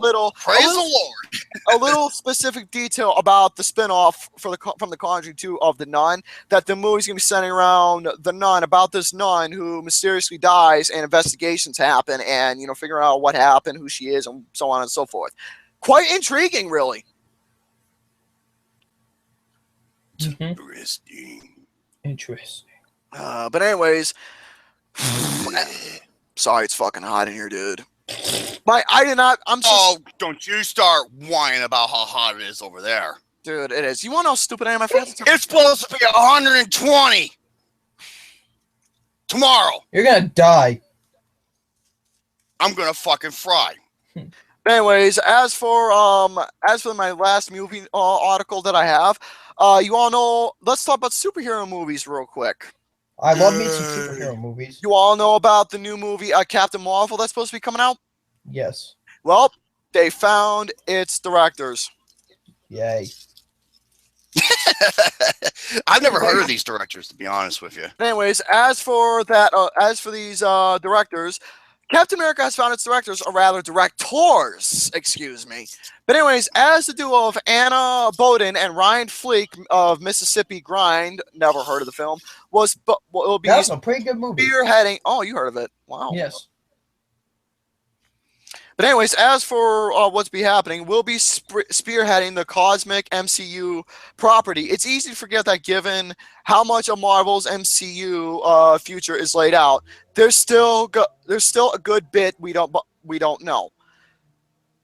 little specific detail about the spinoff from the Conjuring 2 of the Nun, that the movie's gonna be centering around the nun, about this nun who mysteriously dies, and investigations happen, and figuring out what happened, who she is, and so on and so forth. Quite intriguing, really. Interesting. But anyways, sorry, it's fucking hot in here, dude. Don't you start whining about how hot it is over there. Dude, it is. You want to know how stupid I am? It's supposed to be 120 tomorrow. You're gonna die. I'm gonna fucking fry. Anyways, as for my last movie article that I have, you all know. Let's talk about superhero movies real quick. I love me some superhero movies. You all know about the new movie Captain Marvel that's supposed to be coming out? Yes. Well, they found its directors. Yay. I've never heard of these directors, to be honest with you. Anyways, as for these directors, Captain America has found its directors, or rather directors, excuse me. But anyways, as the duo of Anna Boden and Ryan Fleek of Mississippi Grind, never heard of the film, will be That's a pretty good movie. Spearheading. Oh, you heard of it? Wow. Yes. But anyways, as for what's be happening, we'll be spearheading the cosmic MCU property. It's easy to forget that given how much of Marvel's MCU future is laid out, there's still a good bit we don't know.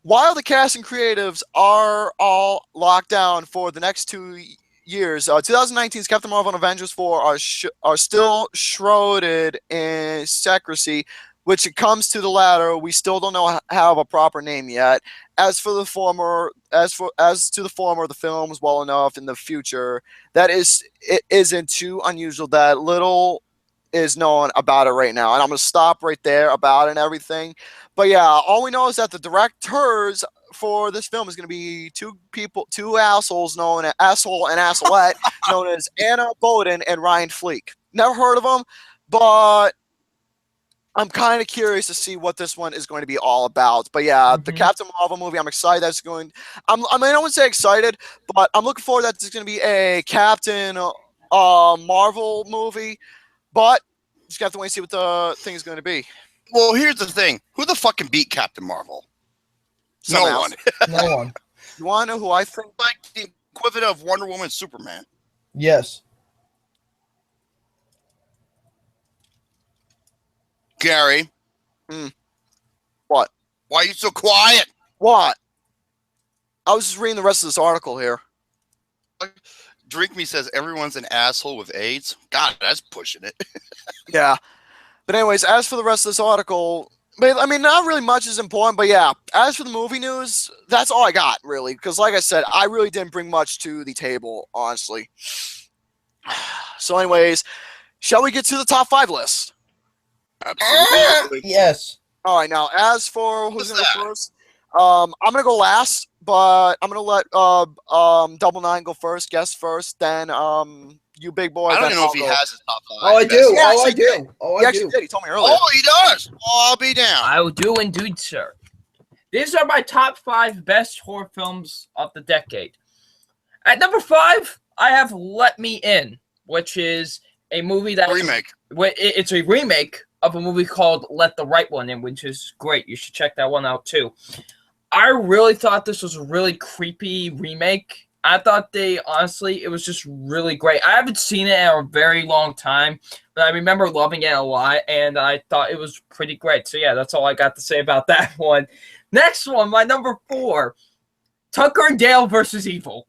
While the cast and creatives are all locked down for the next 2 years, 2019's Captain Marvel and Avengers 4 are still shrouded in secrecy. Which it comes to the latter, we still don't know have a proper name yet. As to the former, the film is well enough in the future that it isn't too unusual that little is known about it right now. And I'm gonna stop right there about it and everything. But yeah, all we know is that the directors for this film is gonna be two assholes known as asshole and assholette, known as Anna Boden and Ryan Fleek. Never heard of them, but I'm kind of curious to see what this one is going to be all about. But yeah, the Captain Marvel movie, I'm excited that's going. I wouldn't say excited, but I'm looking forward that it's going to be a Captain Marvel movie. But just have to wait and see what the thing is going to be. Well, here's the thing: who the fuck can beat Captain Marvel? No one. No one. You want to know who I think? Like the equivalent of Wonder Woman, and Superman. Yes. Gary. What? Why are you so quiet? What? I was just reading the rest of this article here. Drink Me says everyone's an asshole with AIDS. God, that's pushing it. Yeah. But anyways, as for the rest of this article, I mean, not really much is important, but yeah, as for the movie news, that's all I got, really. Because like I said, I really didn't bring much to the table, honestly. So anyways, shall we get to the top 5 list? Absolutely. Yes. All right, now, as for who's What's going to go that? first, I'm going to go last, but I'm going to let Double Nine go first, guess first, then you big boy. I don't then even know I'll if he go. has his top 5. Oh, I do. Yeah, Oh, I actually did. do. Oh, He I actually do. did. He told me earlier. Oh, he does. Oh, I'll be down. I do indeed, sir. These are my top 5 best horror films of the decade. At number 5, I have Let Me In, which is a movie that Remake. It's a remake of a movie called Let the Right One In, which is great. You should check that one out too. I really thought this was a really creepy remake. I thought honestly, it was just really great. I haven't seen it in a very long time, but I remember loving it a lot, and I thought it was pretty great. So yeah, that's all I got to say about that one. Next one, my number 4, Tucker and Dale versus Evil.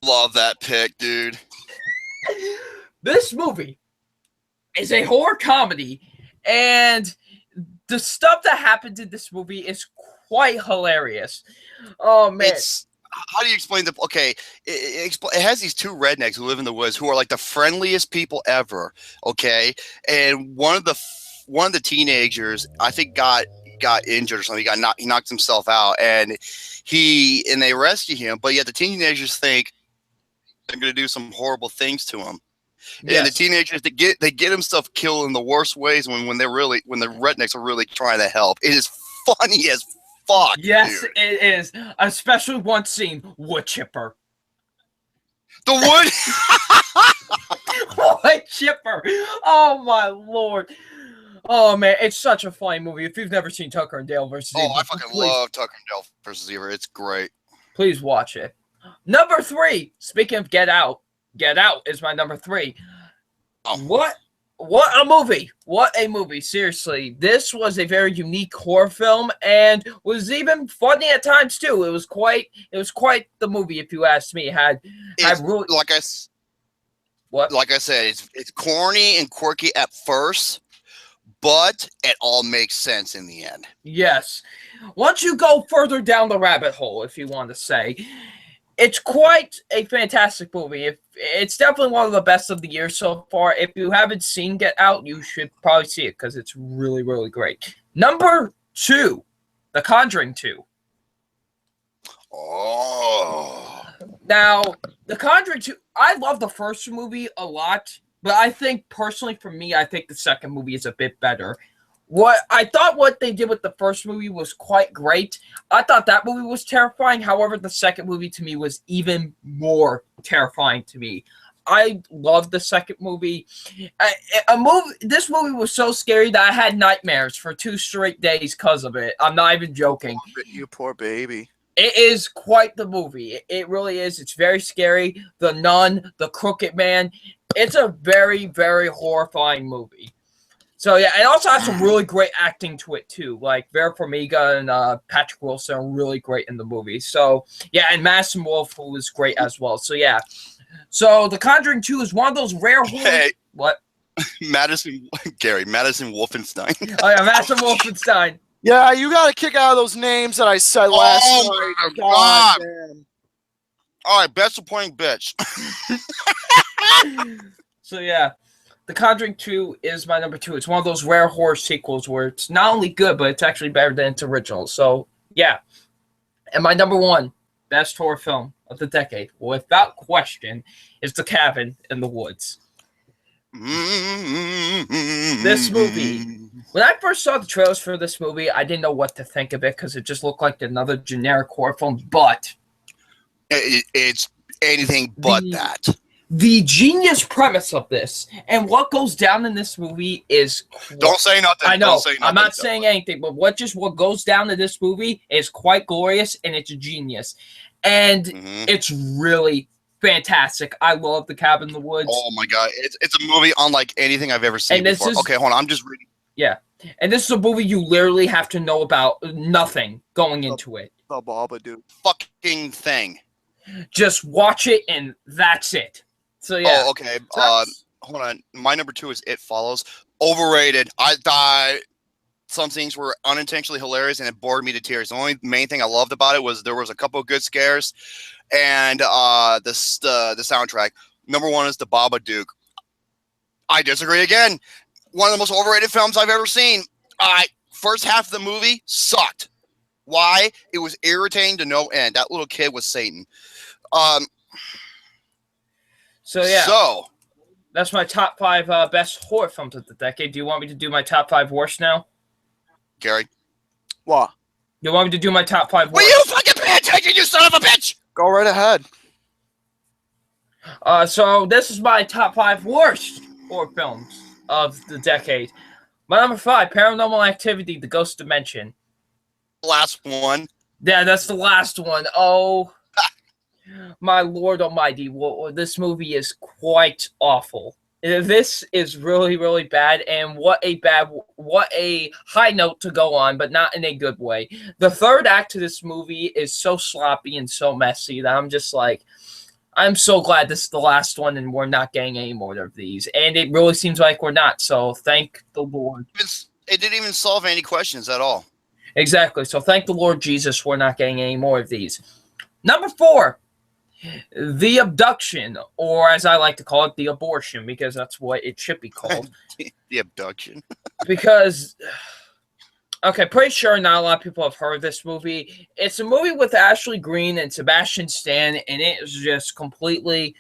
Love that pick, dude. This movie is a horror comedy, and the stuff that happens in this movie is quite hilarious. Oh man. How do you explain the? Okay, it has these 2 rednecks who live in the woods who are like the friendliest people ever. Okay, and one of the teenagers, I think, got injured or something. He knocked himself out, and they rescue him. But yet the teenagers think they're going to do some horrible things to him. Yes. And the teenagers, they get himself killed in the worst ways when the rednecks are really trying to help. It is funny as fuck. Yes, dude. it is. Especially one scene, wood chipper. The wood. Wood chipper. Oh my lord. Oh man, it's such a funny movie. If you've never seen Tucker and Dale versus Evil, I fucking love Tucker and Dale versus Evil. It's great. Please watch it. Number 3. Speaking of Get Out. Get Out is my number 3. Oh. What a movie. What a movie. Seriously. This was a very unique horror film and was even funny at times too. It was quite the movie, if you ask me. It had really, like I said, it's corny and quirky at first, but it all makes sense in the end. yes. Once you go further down the rabbit hole, if you want to say, it's quite a fantastic movie. It's definitely one of the best of the year so far. If you haven't seen Get Out, you should probably see it because it's really, really great. Number 2, The Conjuring 2. Oh. Now, The Conjuring 2, I love the first movie a lot, but I think personally for me, I think the second movie is a bit better. What they did with the first movie was quite great. I thought that movie was terrifying. However, the second movie to me was even more terrifying to me. I loved the second movie. This movie was so scary that I had nightmares for 2 straight days because of it. I'm not even joking. You poor baby. It is quite the movie. It really is. It's very scary. The Nun, the Crooked Man. It's a very, very horrifying movie. So yeah, it also has some really great acting to it too. Like Vera Farmiga and Patrick Wilson are really great in the movie. So yeah, and Madison Wolfe, who was great as well. So yeah, so The Conjuring 2 is one of those rare horror. Hey. What? Madison Wolfenstein. Oh yeah, Madison Wolfenstein. Yeah, you got to kick out of those names that I said last night. My God. Damn. All right, best supporting bitch. So yeah, The Conjuring 2 is my number 2. It's one of those rare horror sequels where it's not only good, but it's actually better than its original. So yeah, and my number 1 best horror film of the decade, without question, is The Cabin in the Woods. This movie, when I first saw the trailers for this movie, I didn't know what to think of it because it just looked like another generic horror film, but it's anything but that. The genius premise of this and what goes down in this movie is... Don't say nothing. I know. Don't say nothing. I'm not saying anything, but what goes down in this movie is quite glorious and it's genius. And it's really fantastic. I love The Cabin in the Woods. Oh my god, it's a movie unlike anything I've ever seen And this before. is- Okay, hold on, I'm just reading. Yeah. And this is a movie you literally have to know about nothing going into it. The Babadook. Fucking thing. Just watch it and that's it. So yeah. Oh, okay. That's- Hold on. My number 2 is It Follows. Overrated. I thought some things were unintentionally hilarious and it bored me to tears. The only main thing I loved about it was there was a couple of good scares and the soundtrack. Number 1 is The Babadook. I disagree again. One of the most overrated films I've ever seen. First half of the movie sucked. Why? It was irritating to no end. That little kid was Satan. So yeah. So That's my top 5 best horror films of the decade. Do you want me to do my top 5 worst now? Gary, What? You want me to do my top 5 will worst? you fucking pay attention, you son of a bitch? Go right ahead. So this is my top 5 worst horror films of the decade. My number 5, Paranormal Activity: The Ghost Dimension. Last one. Yeah, that's the last one. Oh, my Lord Almighty! Well, this movie is quite awful. This is really, really bad, and what a high note to go on, but not in a good way. The third act of this movie is so sloppy and so messy that I'm just like, I'm so glad this is the last one and we're not getting any more of these. And it really seems like we're not, so thank the Lord. It didn't even solve any questions at all. Exactly, so thank the Lord Jesus we're not getting any more of these. Number 4, The Abduction, or as I like to call it, The Abortion, because that's what it should be called. The Abduction. Because, okay, pretty sure not a lot of people have heard of this movie. It's a movie with Ashley Greene and Sebastian Stan, and it is just completely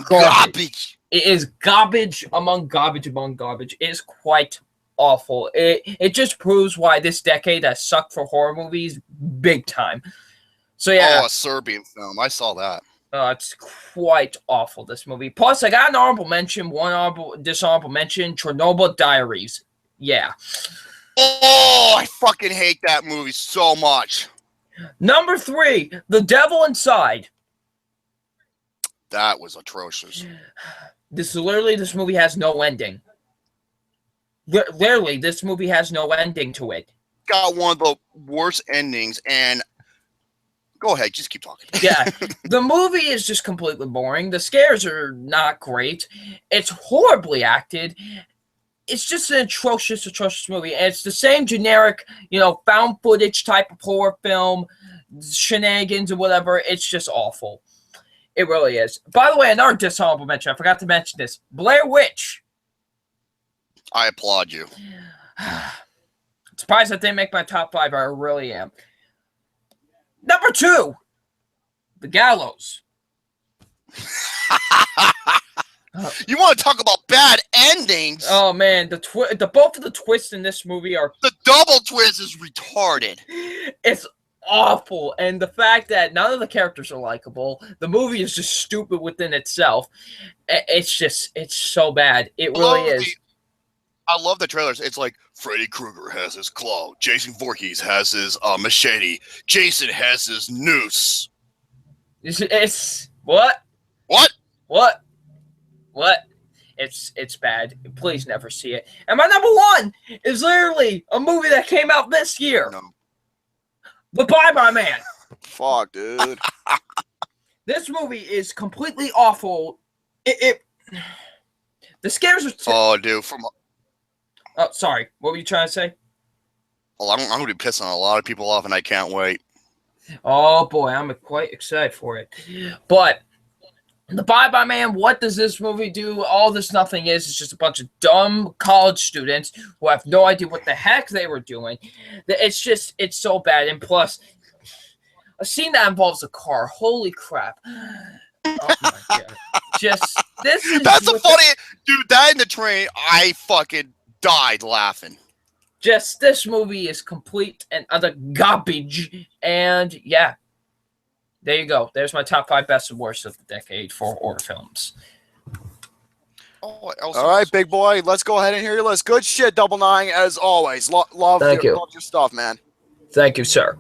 Garbage. It is garbage among garbage among garbage. It is quite awful. It just proves why this decade has sucked for horror movies big time. So yeah. Oh, a Serbian film. I saw that. It's quite awful, this movie. Plus, I got an honorable mention, dishonorable mention, Chernobyl Diaries. Yeah. Oh, I fucking hate that movie so much. Number 3, The Devil Inside. That was atrocious. This movie has no ending. Literally, this movie has no ending to it. Got one of the worst endings, and go ahead, just keep talking. Yeah, the movie is just completely boring. The scares are not great. It's horribly acted. It's just an atrocious movie. And it's the same generic, found footage type of horror film, shenanigans or whatever. It's just awful. It really is. By the way, another dishonorable mention. I forgot to mention this. Blair Witch. I applaud you. Surprised that didn't make my top 5. I really am. Number 2, The Gallows. You want to talk about bad endings? Oh man, both of the twists in this movie are The double twist is retarded. it's awful, and the fact that none of the characters are likable, the movie is just stupid within itself. It's so bad. It really is. I love the trailers. It's like Freddy Krueger has his claw, Jason Voorhees has his machete, Jason has his noose. It's what? It's bad. Please never see it. And my number 1 is literally a movie that came out this year. No. The Bye-Bye Man. Fuck, dude. This movie is completely awful. The scares are... Oh, dude. Oh, sorry. What were you trying to say? Well, I'm going to be pissing a lot of people off, and I can't wait. Oh, boy. I'm quite excited for it. But... The Bye-Bye Man, what does this movie do? All this nothing is. It's just a bunch of dumb college students who have no idea what the heck they were doing. It's so bad. And plus, a scene that involves a car. Holy crap. Oh, my God. That's a funny... Dude, that in the train, I fucking died laughing. This movie is complete and utter garbage. And, yeah. There you go. There's my top 5 best and worst of the decade for horror films. All right, big boy. Let's go ahead and hear your list. Good shit, Double Nine, as always. Love your stuff, man. Thank you, sir.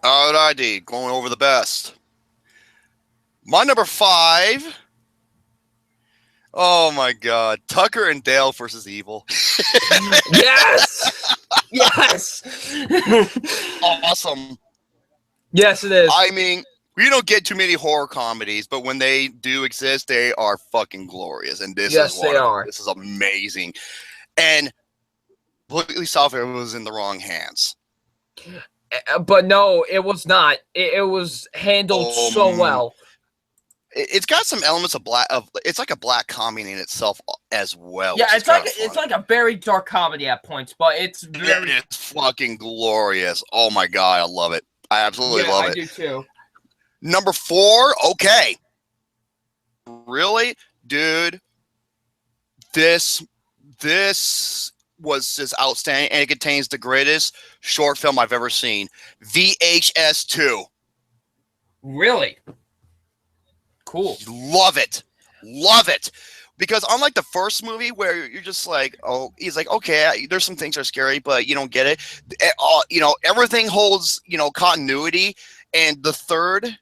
All right, ID. Going over the best. My number 5. Oh my God, Tucker and Dale versus Evil. Yes. Yes. Awesome. Yes, it is. I mean, we don't get too many horror comedies, but when they do exist, they are fucking glorious. And this Yes, is one they of them. are. This is amazing. And completely saw it was in the wrong hands. But no, it was not. It was handled so well. It's got some elements of it's like a black comedy in itself as well. Yeah, it's like a very dark comedy at points, but it's very. It's fucking glorious. Oh my God, I love it. I absolutely love it. I do too. Number 4, okay. Really? Dude, this was just outstanding, and it contains the greatest short film I've ever seen. VHS 2. Really? Cool. Love it. Love it. Because unlike the first movie where you're just like, oh, he's like, okay, there's some things that are scary, but you don't get it. Everything holds, continuity. And the third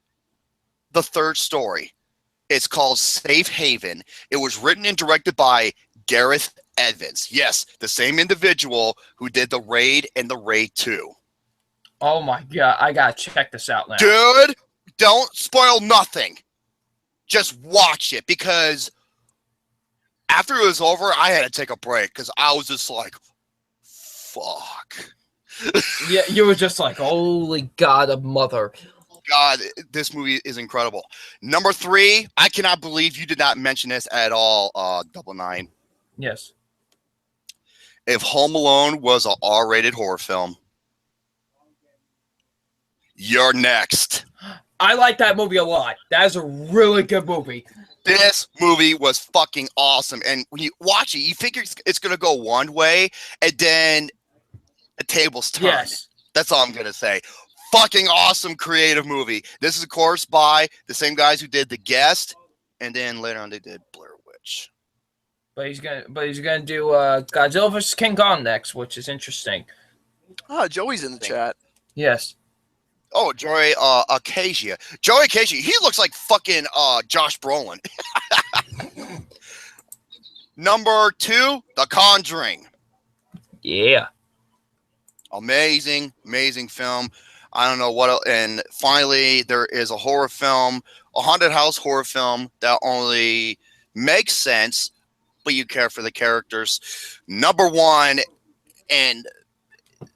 story, it's called Safe Haven. It was written and directed by Gareth Evans. Yes, the same individual who did The Raid and The Raid 2. Oh my God, I gotta check this out now. Dude, don't spoil nothing. Just watch it, because after it was over, I had to take a break because I was just like, fuck. Yeah, you were just like, holy God of mother. God, this movie is incredible. Number 3, I cannot believe you did not mention this at all, 99. Yes. If Home Alone was an R-rated horror film, you're next. I like that movie a lot. That is a really good movie. This movie was fucking awesome. And when you watch it, you figure it's going to go one way, and then the tables turn. Yes. That's all I'm going to say. Fucking awesome creative movie. This is, of course, by the same guys who did The Guest, and then later on they did Blair Witch. But he's gonna do Godzilla vs. King Kong next, which is interesting. Oh, Joey's in the chat. Yes. Oh, Joey Acacia. Joey Acacia. He looks like fucking Josh Brolin. Number 2, The Conjuring. Yeah. Amazing, amazing film. I don't know what else. And finally, there is a horror film, a haunted house horror film that only makes sense, but you care for the characters. Number 1, and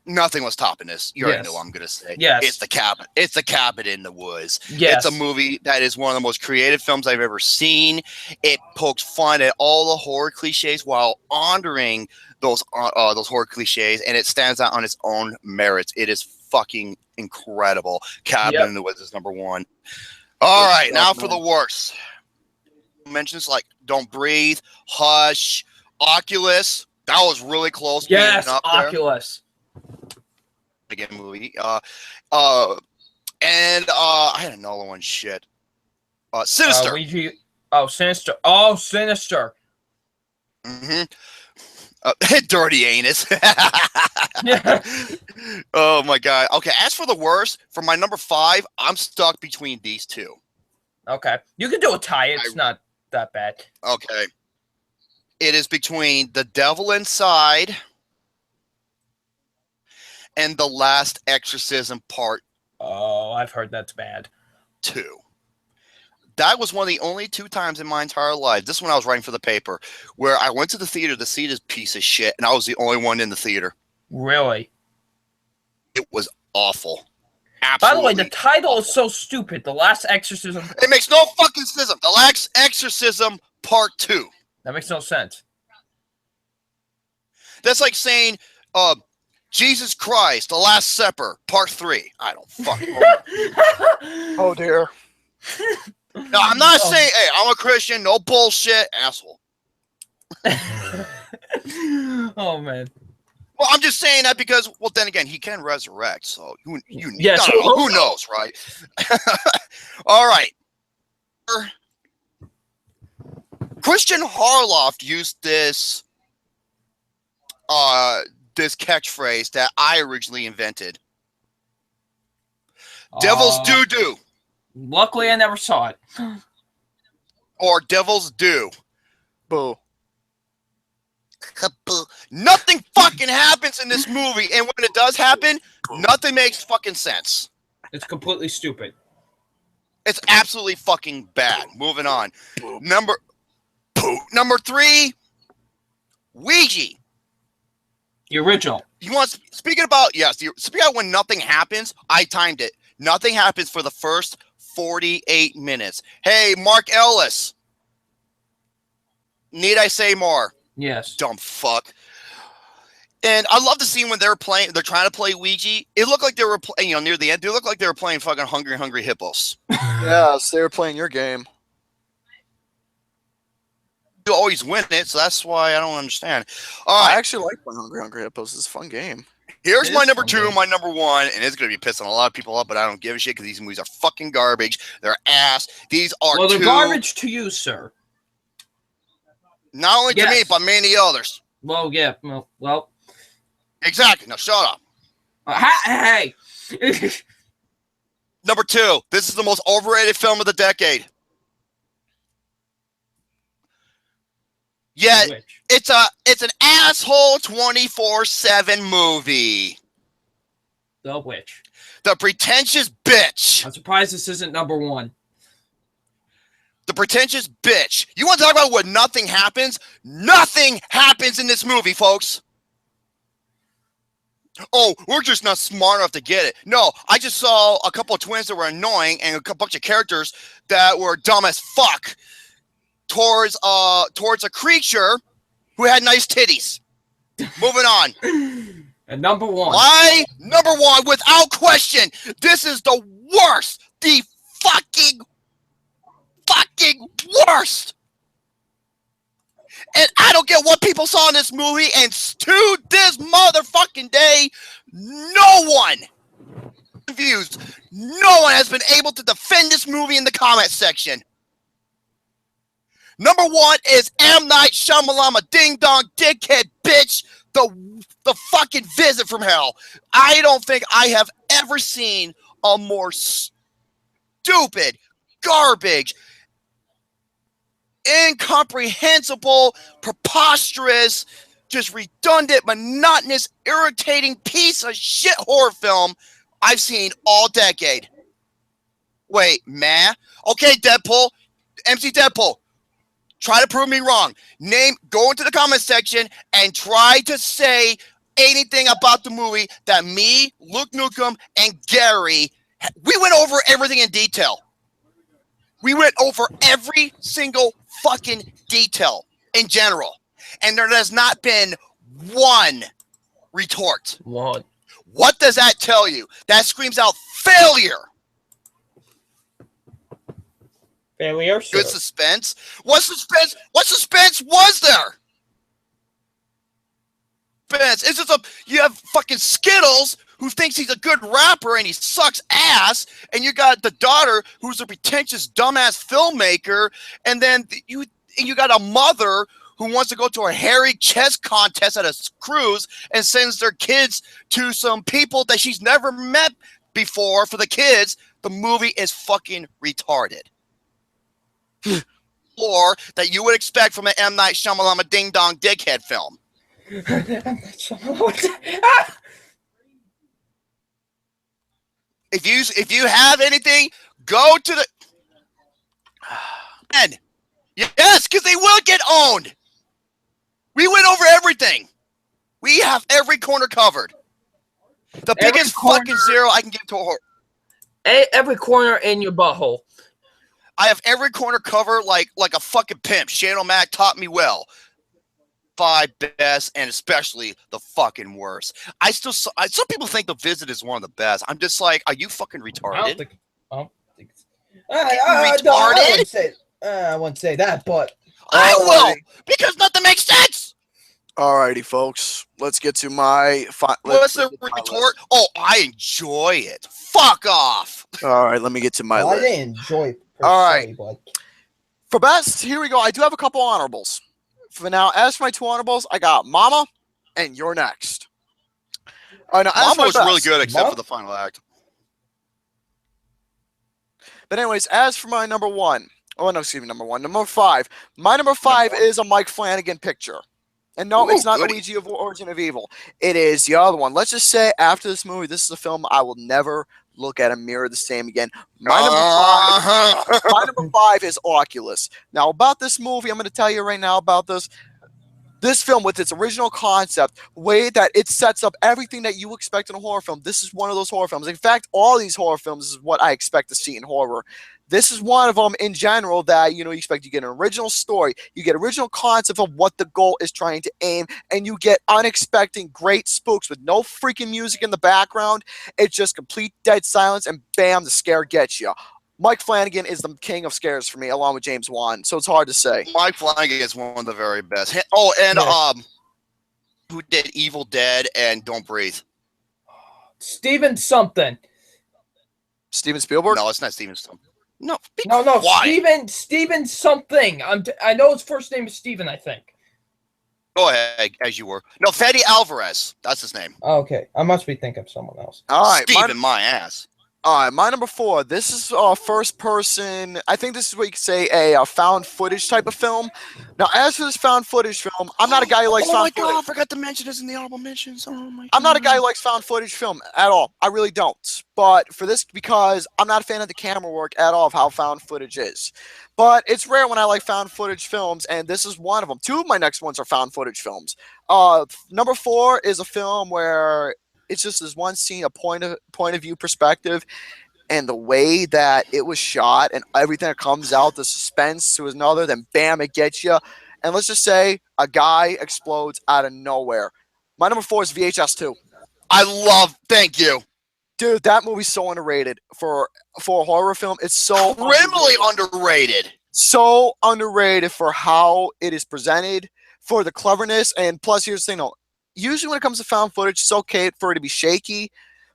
nothing was topping this. You already know what I'm going to say. Yes. It's The Cabin. It's The Cabin in the Woods. Yes. It's a movie that is one of the most creative films I've ever seen. It pokes fun at all the horror cliches while honoring those horror cliches, and it stands out on its own merits. It is fucking incredible. Cabin in the Woods is number 1. All right, now for the worst. Mentions like Don't Breathe, Hush, Oculus. That was really close. Yes, Oculus. Again, movie. I had another one. Shit. Sinister. Sinister. Oh, Sinister. Mm-hmm. Dirty anus. Oh my God. Okay, as for the worst, for my number 5, I'm stuck between these 2. Okay, you can do a tie. It's not that bad. Okay. It is between The Devil Inside and The Last Exorcism Part. Oh, I've heard that's bad. 2. That was one of the only 2 times in my entire life, this one I was writing for the paper, where I went to the theater to see this piece of shit, and I was the only one in the theater. Really? It was awful. Absolutely. By the way, the title is so stupid. The Last Exorcism. It makes no fucking sense. The Last Exorcism Part 2. That makes no sense. That's like saying, Jesus Christ, The Last Supper, Part 3. I don't fucking know. Oh, dear. No, I'm not saying, hey, I'm a Christian, no bullshit, asshole. Oh, man. Well, I'm just saying that because, well, then again, he can resurrect, so who knows, right? All right. Christian Harloff used this catchphrase that I originally invented. Devil's doo-doo. Luckily, I never saw it. Or Devil's Due. Boo. Nothing fucking happens in this movie, and when it does happen, nothing makes fucking sense. It's completely stupid. It's absolutely fucking bad. Moving on. Number 3, Ouija. The original. Speaking about when nothing happens, I timed it. Nothing happens for the first 48 minutes. Hey, Mark Ellis. Need I say more? Yes. Dumb fuck. And I love the scene when they're trying to play Ouija. It looked like they were playing, near the end, they looked like they were playing fucking Hungry Hippos. Yes, they were playing your game. You always win it, so that's why I don't understand. I actually like playing Hungry Hippos. It's a fun game. Here's my number 2, my number 1, and it's going to be pissing a lot of people off, but I don't give a shit because these movies are fucking garbage. They're ass. These are they're garbage to you, sir. Not only to me, but many others. Well, yeah. Well. Exactly. Now, shut up. Hey! Number 2. This is the most overrated film of the decade. Yeah, it's an asshole 24/7 movie. The Witch. The Pretentious Bitch. I'm surprised this isn't number 1. The Pretentious Bitch. You want to talk about what nothing happens? Nothing happens in this movie, folks. Oh, we're just not smart enough to get it. No, I just saw a couple of twins that were annoying and a bunch of characters that were dumb as fuck towards a creature who had nice titties. Moving on. And number 1. My number 1, without question, this is the worst. The fucking worst. And I don't get what people saw in this movie, and to this motherfucking day, no one has been able to defend this movie in the comment section. Number 1 is M. Night Shyamalan, ding dong dickhead bitch, the fucking Visit from Hell. I don't think I have ever seen a more stupid, garbage, incomprehensible, preposterous, just redundant, monotonous, irritating piece of shit horror film I've seen all decade. Wait, man. Okay, Deadpool. MC Deadpool. Try to prove me wrong. Go into the comment section and try to say anything about the movie that me, Luke Nukem, and Gary, we went over everything in detail. We went over every single fucking detail in general. And there has not been one retort. One. What does that tell you? That screams out failure. Failure. Good suspense. What suspense was there? It's just you have fucking Skittles who thinks he's a good rapper and he sucks ass, and you got the daughter who's a pretentious dumbass filmmaker, and then you got a mother who wants to go to a hairy chess contest at a cruise and sends their kids to some people that she's never met before for the kids. The movie is fucking retarded. Or that you would expect from an M. Night Shyamalan ding dong dickhead film. If you have anything, go to the and yes, because they will get owned. We went over everything. We have every corner covered. The biggest fucking zero I can give to a horror. Every corner in your butthole. I have every corner covered like a fucking pimp. Shane O'Mac taught me well. 5 best, and especially the fucking worst. Some people think The Visit is one of the best. I'm just like, are you fucking retarded? I don't think retarded? I wouldn't say that, but I will, because nothing makes sense. Alrighty, folks. Let's get to my. What's the retort? Oh, I enjoy it. Fuck off. All right, let me get to my I list. didn't enjoy it. All right. But For best, here we go. I do have a couple honorables. For now, as for my 2 honorables, I got Mama and You're Next. All right, now, Mama was really good, except for the final act. But anyways, as for my number one, oh no, excuse me, number five. My number five is a Mike Flanagan picture. And no, it's not goody. Luigi of Origin of Evil. It is the other one. Let's just say after this movie, this is a film I will never look at a mirror the same again. My number five is Oculus. Now, about this movie, I'm going to tell you right now about this. This film, with its original concept, way that it sets up everything that you expect in a horror film. This is one of those horror films. In fact, all these horror films is what I expect to see in horror. This is one of them in general that, you expect. You get an original story, you get original concept of what the goal is trying to aim, and you get unexpected great spooks with no freaking music in the background. It's just complete dead silence, and bam, the scare gets you. Mike Flanagan is the king of scares for me, along with James Wan, so it's hard to say. Mike Flanagan is one of the very best. Oh, and who did Evil Dead and Don't Breathe? Steven something. Steven Spielberg? No, it's not Steven something. No, No, Steven something. I know his first name is Steven, I think. Go ahead, as you were. No, Fede Alvarez. That's his name. Oh, okay, I must be thinking of someone else. All right, Steven, my ass. All right, my number four. This is first person. I think this is what you could say a found footage type of film. Now, as for this found footage film, I'm not a guy who likes found footage. Oh my god, I forgot to mention this in the honorable mentions. Oh my god. I'm not a guy who likes found footage film at all. I really don't. But for this, because I'm not a fan of the camera work at all of how found footage is. But it's rare when I like found footage films, and this is one of them. Two of my next ones are found footage films. Number four is a film where it's just this one scene, a point of view perspective, and the way that it was shot and everything that comes out, the suspense to another, then bam, it gets you. And let's just say a guy explodes out of nowhere. My number four is VHS 2. Thank you. Dude, that movie's so underrated for a horror film. It's so criminally underrated. So underrated for how it is presented, for the cleverness, and plus here's the thing, though. Usually when it comes to found footage, it's okay for it to be shaky,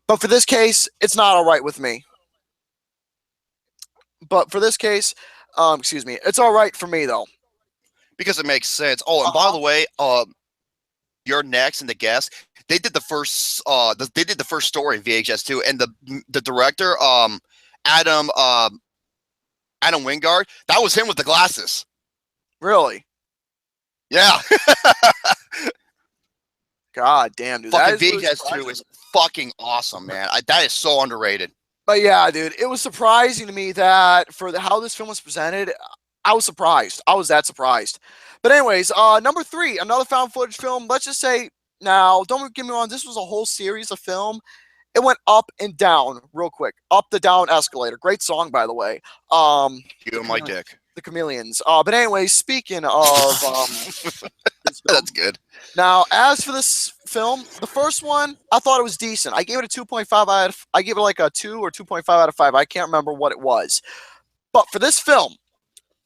but for this case, it's not all right with me. But for this case, it's all right for me though, because it makes sense. Oh, and by the way, you're next and the guest. They did the first. They did the first story in VHS 2, and the director, Adam Wingard, that was him with the glasses. Really? Yeah. God damn, dude. Fucking VHS 2 is fucking awesome, man. That is so underrated. But yeah, dude, it was surprising to me that for how this film was presented, I was surprised. I was that surprised. But anyways, number three, another found footage film. Let's just say, now, don't get me wrong, this was a whole series of film. It went up and down real quick. Up the down escalator. Great song, by the way. You my dick. The Chameleons. But anyways, speaking of that's good. Now, as for this film, the first one, I thought it was decent. I gave it a 2.5 I gave it like a 2 or 2.5 out of 5. I can't remember what it was. But for this film,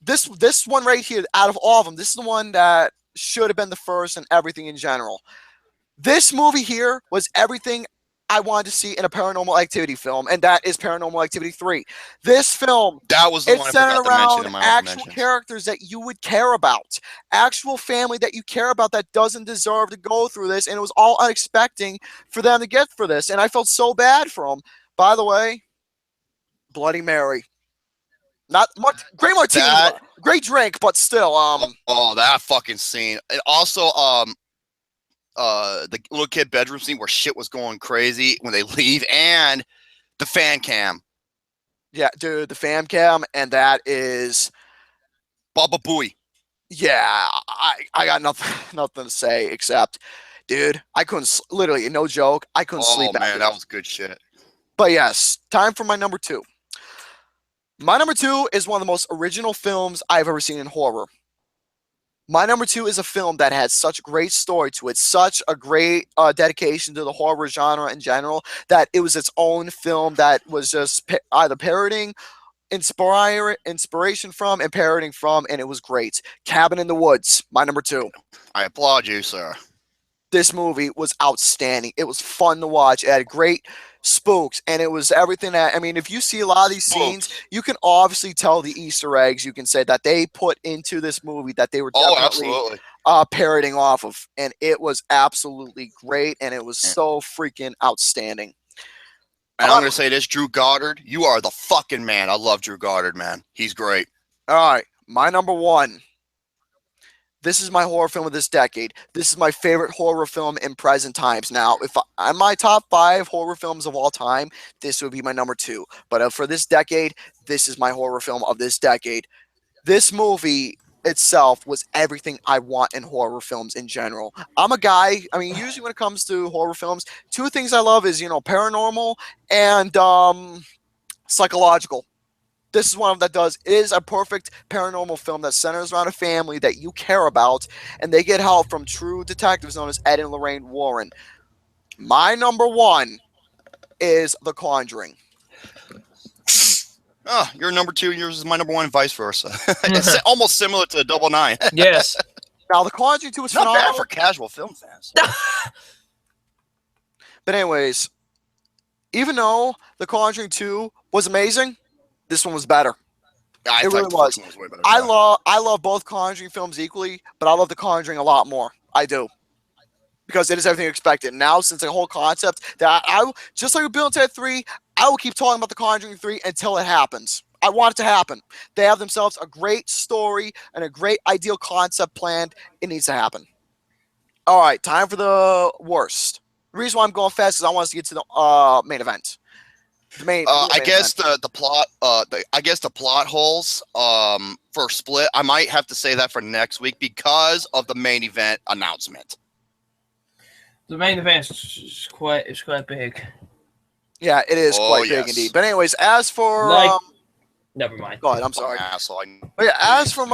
this one right here, out of all of them, this is the one that should have been the first and everything in general. This movie here was everything I wanted to see in a Paranormal Activity film, and that is Paranormal Activity 3. This film, that was the one I forgot to mention in my actual characters that you would care about, actual family that you care about that doesn't deserve to go through this, and it was all unexpected for them to get for this, and I felt so bad for them. By the way, Bloody Mary. Not much, great martini, great drink, but still, oh, that fucking scene. And also, the little kid bedroom scene where shit was going crazy when they leave, and the fan cam. Yeah, dude, the fan cam, and that is Baba Booey. Yeah, I got nothing to say except, dude, I couldn't literally, no joke, I couldn't sleep. Oh man, that was good shit. But yes, time for my number two. My number two is one of the most original films I've ever seen in horror. My number two is a film that has such a great story to it, such a great dedication to the horror genre in general, that it was its own film that was just either parodying, inspiration from, and parodying from, and it was great. Cabin in the Woods, my number two. I applaud you, sir. This movie was outstanding. It was fun to watch. It had great spooks, and it was everything that, I mean, if you see a lot of these scenes, you can obviously tell the Easter eggs, you can say, that they put into this movie that they were definitely parodying off of, and it was absolutely great, and it was so freaking outstanding. And I'm going to say this, Drew Goddard, you are the fucking man. I love Drew Goddard, man. He's great. All right, my number one. This is my horror film of this decade. This is my favorite horror film in present times. Now, if I'm my top 5 horror films of all time, this would be my number 2. But for this decade, this is my horror film of this decade. This movie itself was everything I want in horror films in general. I'm a guy, I mean, usually when it comes to horror films, 2 things I love is, paranormal and psychological. This is one of them that does. It is a perfect paranormal film that centers around a family that you care about, and they get help from true detectives known as Ed and Lorraine Warren. My number 1 is The Conjuring. Oh, your number 2, yours is my number 1, and vice versa. It's almost similar to Double Nine. Yes. Now, The Conjuring 2 is Not phenomenal. bad for casual film fans. But anyways, even though The Conjuring 2 was amazing, this one was better. I It thought really the was. first one was way better. I love both Conjuring films equally, but I love The Conjuring a lot more. I do. Because it is everything expected. Now, since the whole concept that just like with Bill and Ted 3, I will keep talking about The Conjuring 3 until it happens. I want it to happen. They have themselves a great story and a great ideal concept planned. It needs to happen. All right, time for the worst. The reason why I'm going fast is I want us to get to the main event. I guess the plot. I guess the plot holes. For Split, I might have to say that for next week because of the main event announcement. The main event is quite big. Yeah, it is quite big indeed. But anyways, as for never mind. Go ahead. I'm sorry. Asshole. But yeah, as for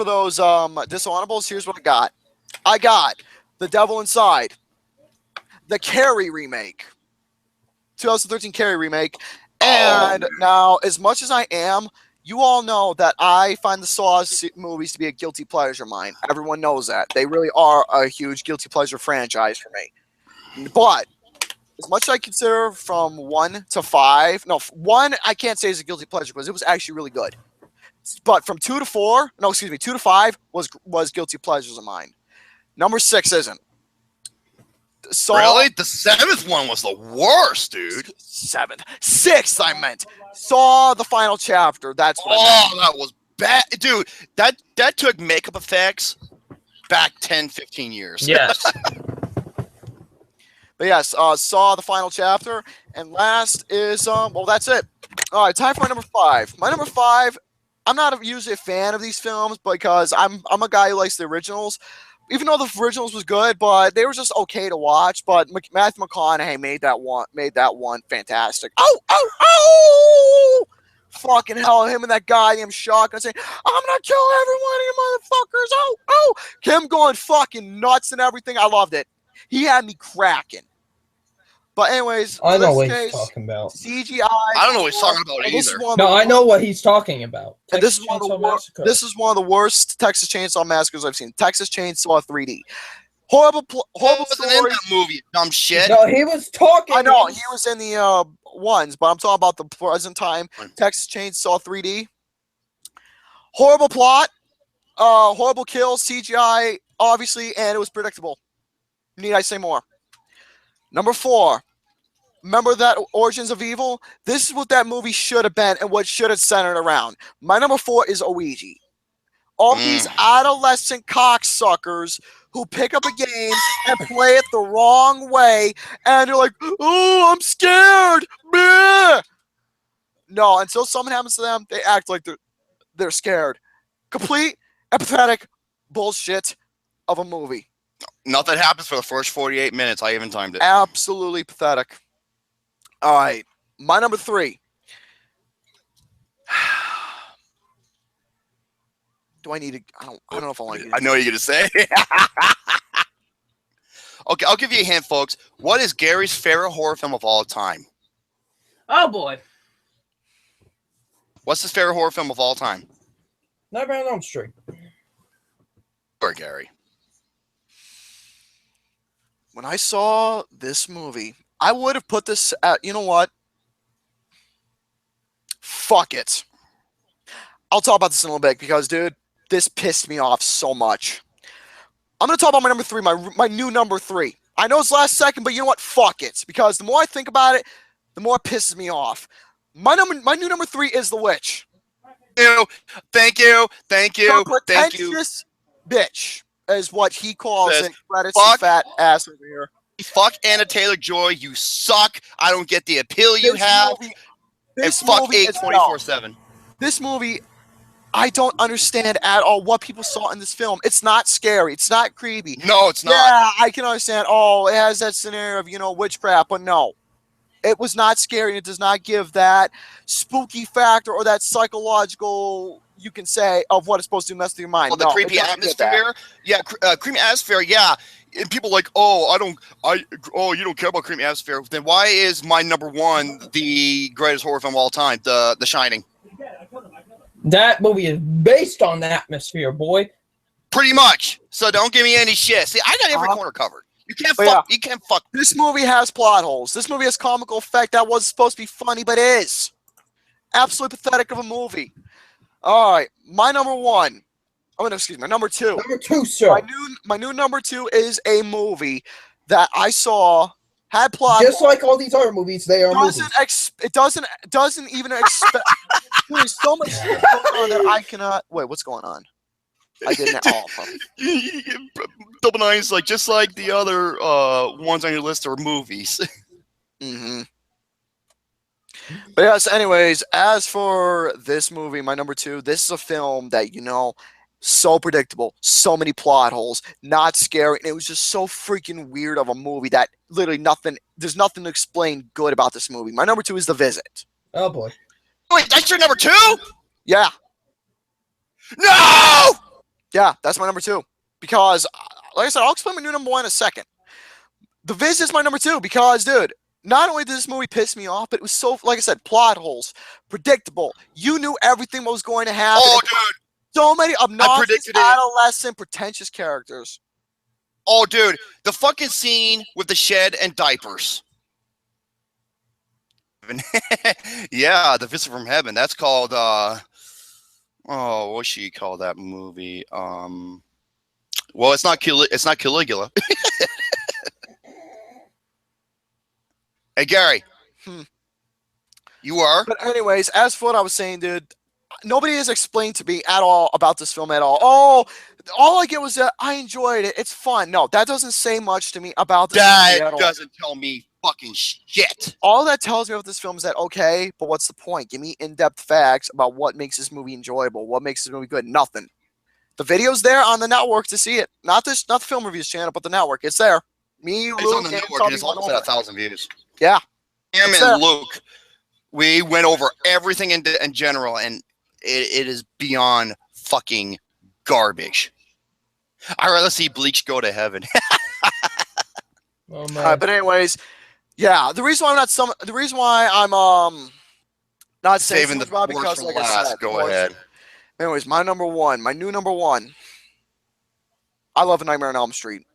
those dishonorables, here's what I got. I got The Devil Inside, the Carrie remake, 2013 Carrie remake, and now as much as I am, you all know that I find the Saw movies to be a guilty pleasure of mine. Everyone knows that. They really are a huge guilty pleasure franchise for me. But as much as I consider from 1 to 5, no, 1 I can't say is a guilty pleasure because it was actually really good. But from 2 to 5 was guilty pleasures of mine. Number 6 isn't. Saw, really? The 7th one was the worst, dude. 7th. 6th, I meant. Saw the final chapter. That's what I meant. That was bad. Dude, that took makeup effects back 10, 15 years. Yes. But yes, saw the final chapter. And last is, well, that's it. All right, time for my number 5. My number 5, I'm not usually a fan of these films because I'm a guy who likes the originals. Even though the originals was good, but they were just okay to watch. But Matthew McConaughey made that one fantastic. Oh! Fucking hell, him and that goddamn shotgun saying, "I'm gonna kill every one of you motherfuckers!" Oh! Him going fucking nuts and everything. I loved it. He had me cracking. But anyways, I know what he's talking about. CGI. I don't know what he's talking about either. No, I know what he's talking about. And this is one of the worst Texas Chainsaw Massacres I've seen. Texas Chainsaw 3D. Horrible Wasn't in story. that movie, dumb shit. No, he was talking. I know he was in the ones, but I'm talking about the present time Texas Chainsaw 3D. Horrible plot, horrible kills, CGI, obviously, and it was predictable. Need I say more? Number 4. Remember that Origins of Evil? This is what that movie should have been and what should have centered around. My number 4 is Ouija. All these adolescent cocksuckers who pick up a game and play it the wrong way, and they're like, "Oh, I'm scared." Bleh. No, until something happens to them, they act like they're scared. Complete empathetic bullshit of a movie. Nothing happens for the first 48 minutes. I even timed it. Absolutely pathetic. All right, my number 3. Do I need to? I don't know if I want to. I know what you're gonna say. Okay, I'll give you a hint, folks. What is Gary's favorite horror film of all time? Oh boy. What's his favorite horror film of all time? Nightmare on Elm Street. Or Gary. When I saw this movie, I would have put this at, you know what? Fuck it. I'll talk about this in a little bit because, dude, this pissed me off so much. I'm going to talk about my number 3, my new number 3. I know it's last second, but you know what? Fuck it. Because the more I think about it, the more it pisses me off. My new number 3 is The Witch. Thank you. The pretentious bitch is what he calls Says, it. Credits the fat ass over here. Fuck Anna Taylor-Joy. You suck. I don't get the appeal you have. And fuck 8/24/7. This movie, I don't understand at all what people saw in this film. It's not scary. It's not creepy. No, it's not. Yeah, I can understand. Oh, it has that scenario of, witchcraft, but no. It was not scary, and it does not give that spooky factor or that psychological, you can say, of what it's supposed to mess with your mind. Well, the creepy atmosphere. Yeah, creepy atmosphere, yeah. And people like, you don't care about creepy atmosphere. Then why is my number 1 the greatest horror film of all time, The Shining? That movie is based on the atmosphere, boy. Pretty much. So don't give me any shit. See, I got every corner covered. You can't fuck. This movie has plot holes. This movie has comical effect that was supposed to be funny, but is absolutely pathetic of a movie. All right, my number 1. My number 2. Number 2, sir. My new number 2 is a movie that I saw had plot. Just like all these other movies, they are movies. It doesn't even expect. There's so much shit going on that I cannot. Wait, what's going on? I didn't. Double Nine's just like the other ones on your list are movies. Mm-hmm. But yes, anyways, as for this movie, my number 2, this is a film that, so predictable, so many plot holes, not scary, and it was just so freaking weird of a movie that literally there's nothing to explain good about this movie. My number 2 is The Visit. Oh, boy. Wait, that's your number 2? Yeah. No! Yeah, that's my number 2. Because, like I said, I'll explain my new number 1 in a second. The Visit is my number 2 because, dude, not only did this movie piss me off, but it was so, like I said, plot holes, predictable. You knew everything was going to happen. Oh, dude. So many obnoxious, adolescent, pretentious characters. Oh, dude. The fucking scene with the shed and diapers. Yeah, The Visit from Heaven. That's called, what's she called that movie? Well, it's not Caligula. Hey, Gary. You are? But anyways, as for what I was saying, dude, nobody has explained to me at all about this film at all. Oh, all I get was that I enjoyed it. It's fun. No, that doesn't say much to me about this movie at all. That doesn't tell me fucking shit. All that tells me about this film is that, okay, but what's the point? Give me in-depth facts about what makes this movie enjoyable, what makes this movie good. Nothing. The video's there on the network to see it. Not the Film Reviews channel, but the network. It's there. It's on the network, and it's almost at 1,000 views. Yeah. Him and Luke, we went over everything in general, and it is beyond fucking garbage. I'd rather see Bleach go to heaven. Oh, man. But anyways, yeah, the reason why I'm not saying saving so the much worst because, for like last. I said, Go ahead. Anyways, my new number 1. I love A Nightmare on Elm Street.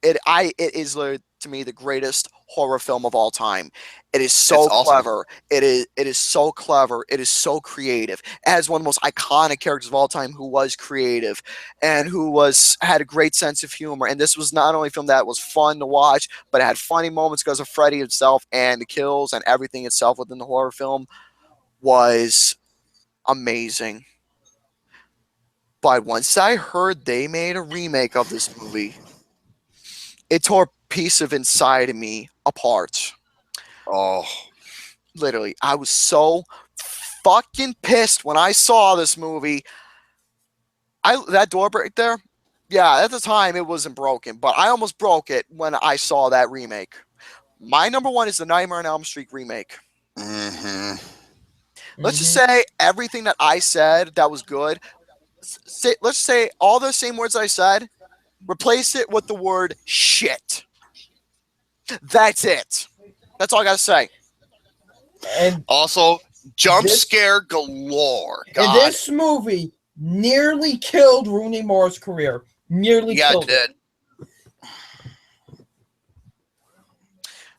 It is to me the greatest horror film of all time. It is so clever. It is so clever. It is so creative. It has one of the most iconic characters of all time who was creative and who had a great sense of humor. And this was not only a film that was fun to watch, but it had funny moments because of Freddy itself, and the kills and everything itself within the horror film was amazing. But once I heard they made a remake of this movie, it tore a piece of inside of me apart. Oh. Literally, I was so fucking pissed when I saw this movie. That door right there, yeah, at the time it wasn't broken, but I almost broke it when I saw that remake. My number 1 is the Nightmare on Elm Street remake. Mm-hmm. Let's just say everything that I said that was good. Let's say all the same words I said. Replace it with the word shit. That's it. That's all I gotta say. And also, jump scare galore. God. And this movie nearly killed Rooney Mara's career. Nearly killed it.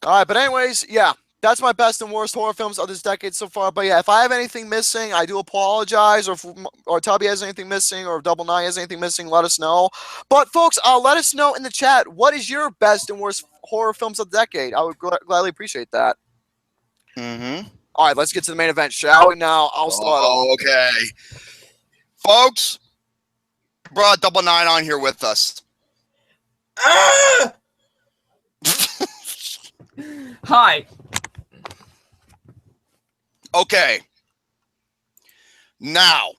All right, but anyways, yeah. that's my best and worst horror films of this decade so far. But yeah, if I have anything missing, I do apologize. Or Tubby has anything missing, or Double Nine has anything missing, let us know. But folks, let us know in the chat, what is your best and worst horror films of the decade? I would gladly appreciate that. Mm-hmm. All right, let's get to the main event, shall we? Now, I'll start off. Okay. Folks, brought Double Nine on here with us. Ah! Hi. Okay. Now,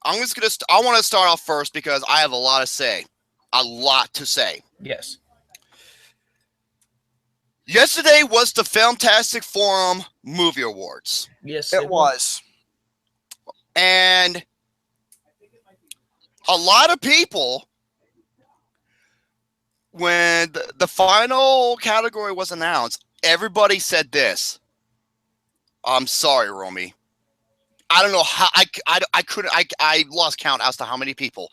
I want to start off first because I have a lot to say. A lot to say. Yes. Yesterday was the Filmtastic Forum Movie Awards. Yes, It was. And a lot of people, when the final category was announced, everybody said this. I'm sorry, Romy. I don't know how I lost count as to how many people.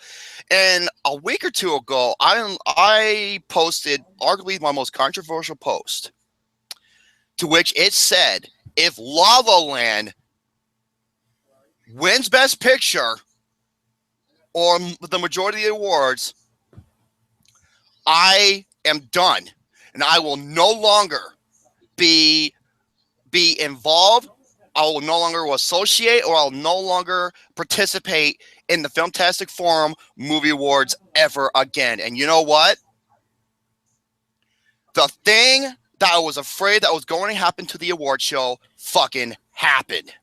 And a week or two ago, I posted arguably my most controversial post, to which it said, if La La Land wins Best Picture or the majority of the awards, I am done, and I will no longer be involved. I will no longer associate, or I'll no longer participate in the Filmtastic Forum Movie Awards ever again. And you know what? The thing that I was afraid that was going to happen to the award show fucking happened.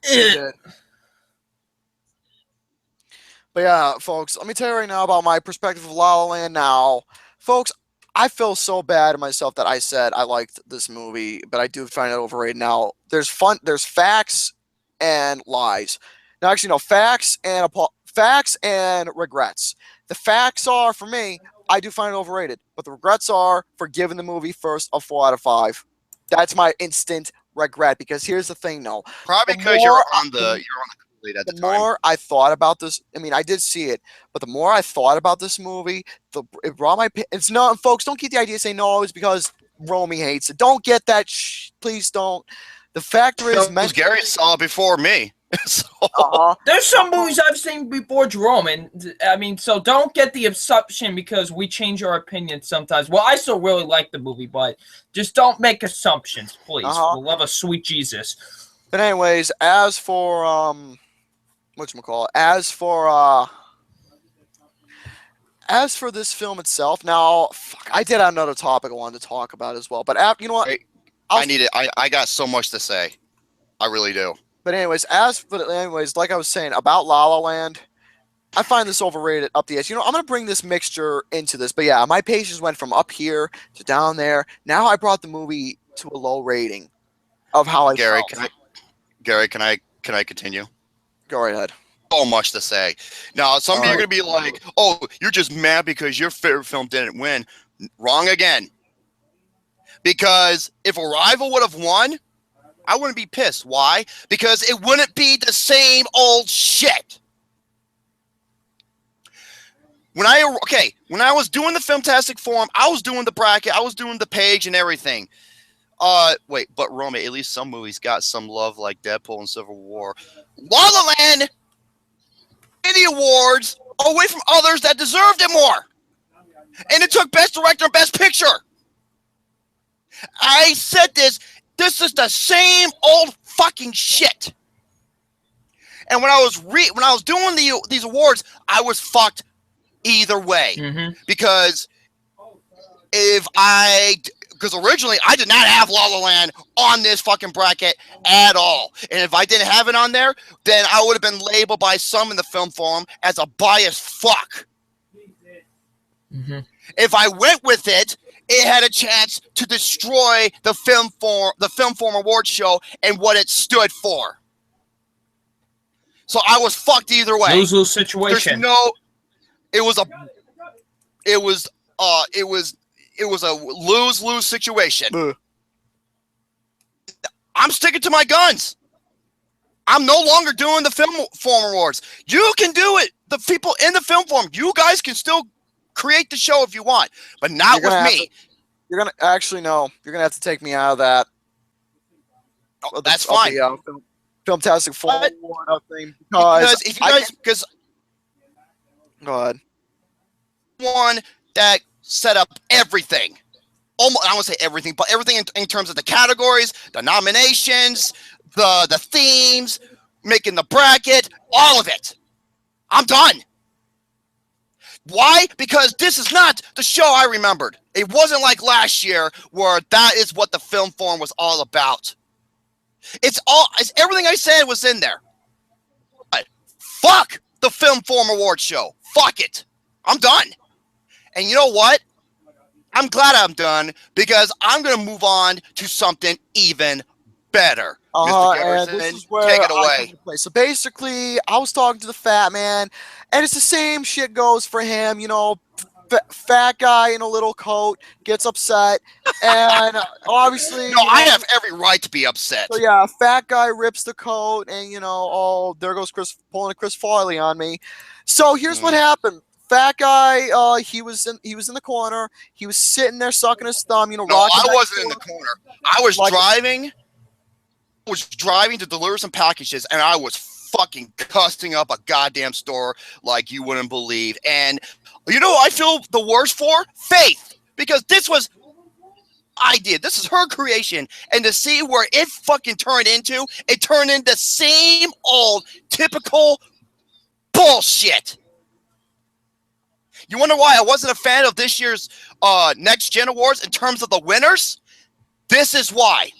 But yeah, folks, let me tell you right now about my perspective of La La Land now. Folks, I feel so bad at myself that I said I liked this movie, but I do find it overrated now. There's facts and lies. Now, actually, no, facts and regrets. The facts are, for me, I do find it overrated, but the regrets are for giving the movie first a 4 out of 5. That's my instant regret, because here's the thing, though. Probably because you're on the Kool-Aid at the time. The more I thought about this, I mean, I did see it, but the more I thought about this movie, it brought my. It's not, folks. Don't get the idea saying no, it's because Romy hates it. Don't get that. Please don't. The factor is, Gary saw it before me. So. There's some movies I've seen before Jerome, and I mean, so don't get the assumption because we change our opinion sometimes. Well, I still really like the movie, but just don't make assumptions, please. For the love of sweet Jesus. But anyways, as for whatchamacallit, as for this film itself, now I did have another topic I wanted to talk about as well. But you know what? I need it. I got so much to say. I really do. But anyways, like I was saying about La La Land, I find this overrated up the edge. You know, I'm going to bring this mixture into this. But yeah, my patience went from up here to down there. Now I brought the movie to a low rating of how I felt. Gary, can I continue? Go right ahead. So much to say. Now, some of you are going to be like, oh, you're just mad because your favorite film didn't win. Wrong again. Because if Arrival would have won, I wouldn't be pissed. Why? Because it wouldn't be the same old shit. When I was doing the Filmtastic Forum, I was doing the bracket, I was doing the page and everything. Wait, but Romy, at least some movies got some love, like Deadpool and Civil War. La La Land won the awards away from others that deserved it more. And it took Best Director and Best Picture. I said this is the same old fucking shit. And when I was doing these awards, I was fucked either way. Because originally I did not have La La Land on this fucking bracket at all. And if I didn't have it on there, then I would have been labeled by some in the film forum as a biased fuck. If I went with it, it had a chance to destroy the Film Forum Award show and what it stood for. So I was fucked either way. Lose-lose situation. It was a lose-lose situation. I'm sticking to my guns. I'm no longer doing the Film Forum Awards. You can do it. The people in the Film Forum, you guys can still create the show if you want, but not with me. You're gonna have to take me out of that. That's fine. Filmtastic Film But- Award thing because Because if you guys, because go ahead. one that set up everything. Almost, I don't want to say everything, but everything in terms of the categories, the nominations, the themes, making the bracket, all of it. I'm done. Why? Because this is not the show I remembered. It wasn't like last year where that is what the film forum was all about. It's everything I said was in there. But fuck the film forum award show. Fuck it. I'm done. And you know what? I'm glad I'm done because I'm going to move on to something even better. Mr. Garrison, this is where take it I away. come into play. So basically, I was talking to the fat man, and it's the same shit goes for him. You know, fat guy in a little coat gets upset, and obviously, No, I have every right to be upset. So yeah, fat guy rips the coat, and you know, oh, there goes Chris pulling a Chris Farley on me. So here's what happened. Fat guy, he was in the corner. He was sitting there sucking his thumb. You know, No, rocking I back wasn't and in the forth. corner. I was Like- driving. I was driving to deliver some packages, and I was fucking cussing up a goddamn store like you wouldn't believe. And you know what I feel the worst for? Faith. Because this was this is her creation. And to see where it fucking turned into same old typical bullshit. You wonder why I wasn't a fan of this year's Next Gen Awards in terms of the winners? This is why.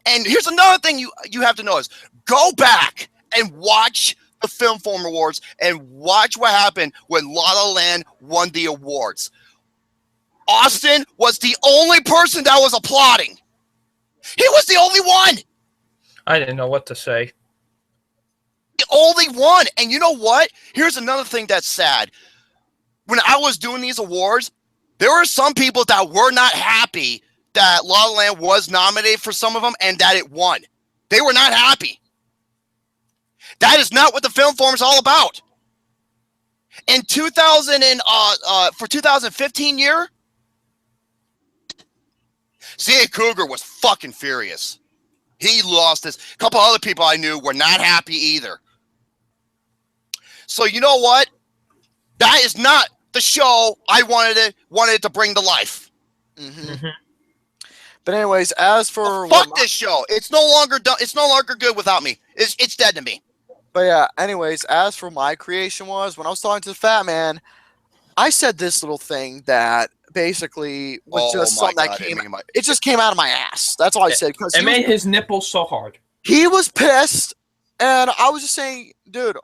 And here's another thing you have to know is go back and watch the Film Forum Awards and watch what happened when La La Land won the awards. Austin was the only person that was applauding. He was the only one. I didn't know what to say. The only one. And you know what? Here's another thing that's sad. When I was doing these awards, there were some people that were not happy that La La Land was nominated for some of them and that it won. They were not happy. That is not what the Film Forum is all about. In 2015 year, C.A. Cougar was fucking furious. He lost this. A couple other people I knew were not happy either. So you know what? That is not the show I wanted it to bring to life. Mm-hmm. But anyways, as for fuck this show, it's no longer done. It's no longer good without me. It's dead to me. But yeah, anyways, as for my creation was when I was talking to the fat man, I said this little thing that basically was just something that came. It just came out of my ass. That's all I said because it made his nipples so hard. He was pissed, and I was just saying, dude.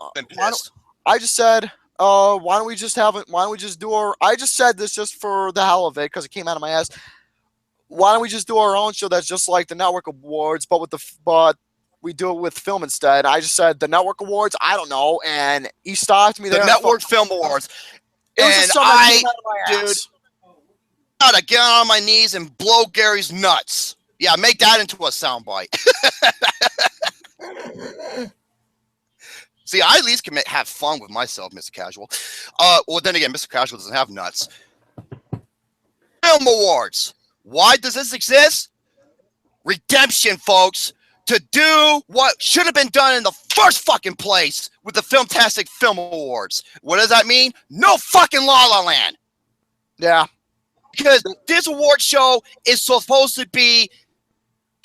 I just said, why don't we just do our? I just said this just for the hell of it because it came out of my ass. Why don't we just do our own show that's just like the Network Awards, but we do it with film instead? I just said the Network Awards. I don't know, and he stopped me there. The Network Film Awards. It was just something that came out of my ass. Gotta get on my knees and blow Gary's nuts. Yeah, make that into a soundbite. See, I at least can have fun with myself, Mr. Casual. Well, then again, Mr. Casual doesn't have nuts. Film Awards. Why does this exist? Redemption, folks. To do what should have been done in the first fucking place with the Filmtastic Film Awards. What does that mean? No fucking La La Land. Yeah. Because this award show is supposed to be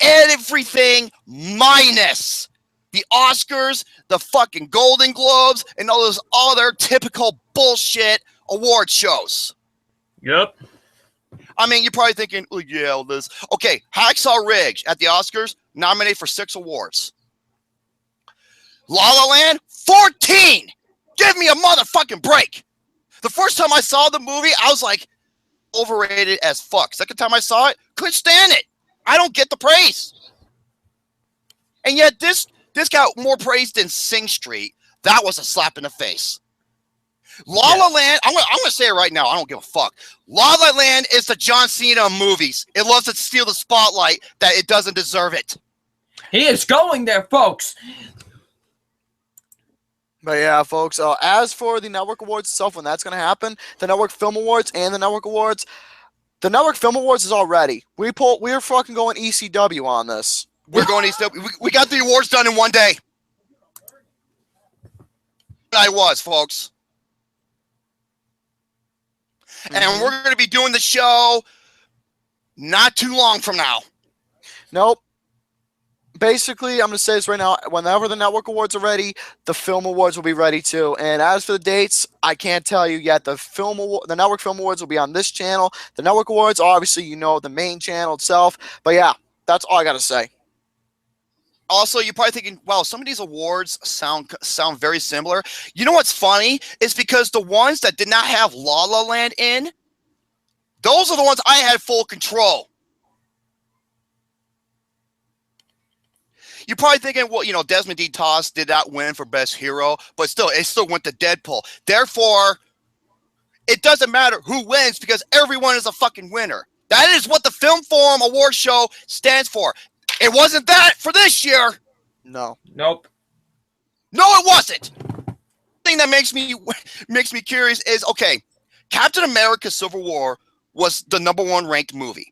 everything minus the Oscars, the fucking Golden Globes, and all those other typical bullshit award shows. Yep. I mean, you're probably thinking, oh, yeah, this. Okay, Hacksaw Ridge at the Oscars, nominated for 6 awards. La La Land, 14! Give me a motherfucking break! The first time I saw the movie, I was like, overrated as fuck. Second time I saw it, couldn't stand it. I don't get the praise. And yet this got more praise than Sing Street. That was a slap in the face. La La Land, I'm gonna say it right now. I don't give a fuck. La La Land is the John Cena of movies. It loves to steal the spotlight that it doesn't deserve it. He is going there, folks. But yeah, folks, as for the Network Awards itself, when that's going to happen, the Network Film Awards and the Network Awards, the Network Film Awards is all ready. We're fucking going ECW on this. We're going to we got the awards done in one day. I was, folks. And we're going to be doing the show not too long from now. Nope. Basically, I'm going to say this right now. Whenever the network awards are ready, the film awards will be ready too. And as for the dates, I can't tell you yet. The network film awards will be on this channel. The network awards, obviously, the main channel itself. But yeah, that's all I got to say. Also, you're probably thinking, wow, some of these awards sound very similar. You know what's funny? It's because the ones that did not have La La Land in, those are the ones I had full control. You're probably thinking, well, Desmond D. Toss did not win for Best Hero, but still, it still went to Deadpool. Therefore, it doesn't matter who wins because everyone is a fucking winner. That is what the Film Forum Award Show stands for. It wasn't that for this year. No. Nope. No, it wasn't. The thing that makes me curious is, okay, Captain America Civil War was the #1 ranked movie.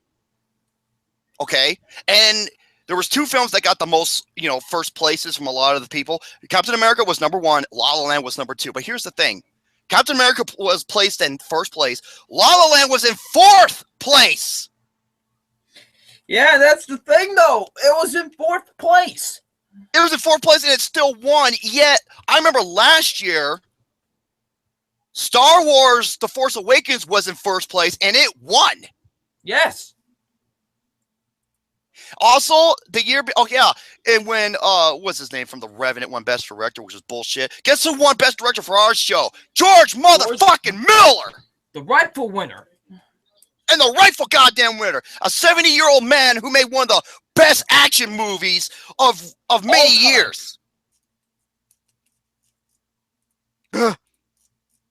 Okay? And there was 2 films that got the most, first places from a lot of the people. Captain America was #1, La La Land was #2. But here's the thing. Captain America was placed in first place. La La Land was in 4th place. Yeah, that's the thing, though. It was in 4th place. It was in 4th place, and it still won. Yet, I remember last year, Star Wars The Force Awakens was in 1st place, and it won. Yes. Also, the year... Oh, yeah. And when... what's his name from The Revenant won Best Director, which was bullshit. Guess who won Best Director for our show? George motherfucking Miller! The rightful winner. And the rightful goddamn winner, a 70-year-old man who made one of the best action movies of many years. La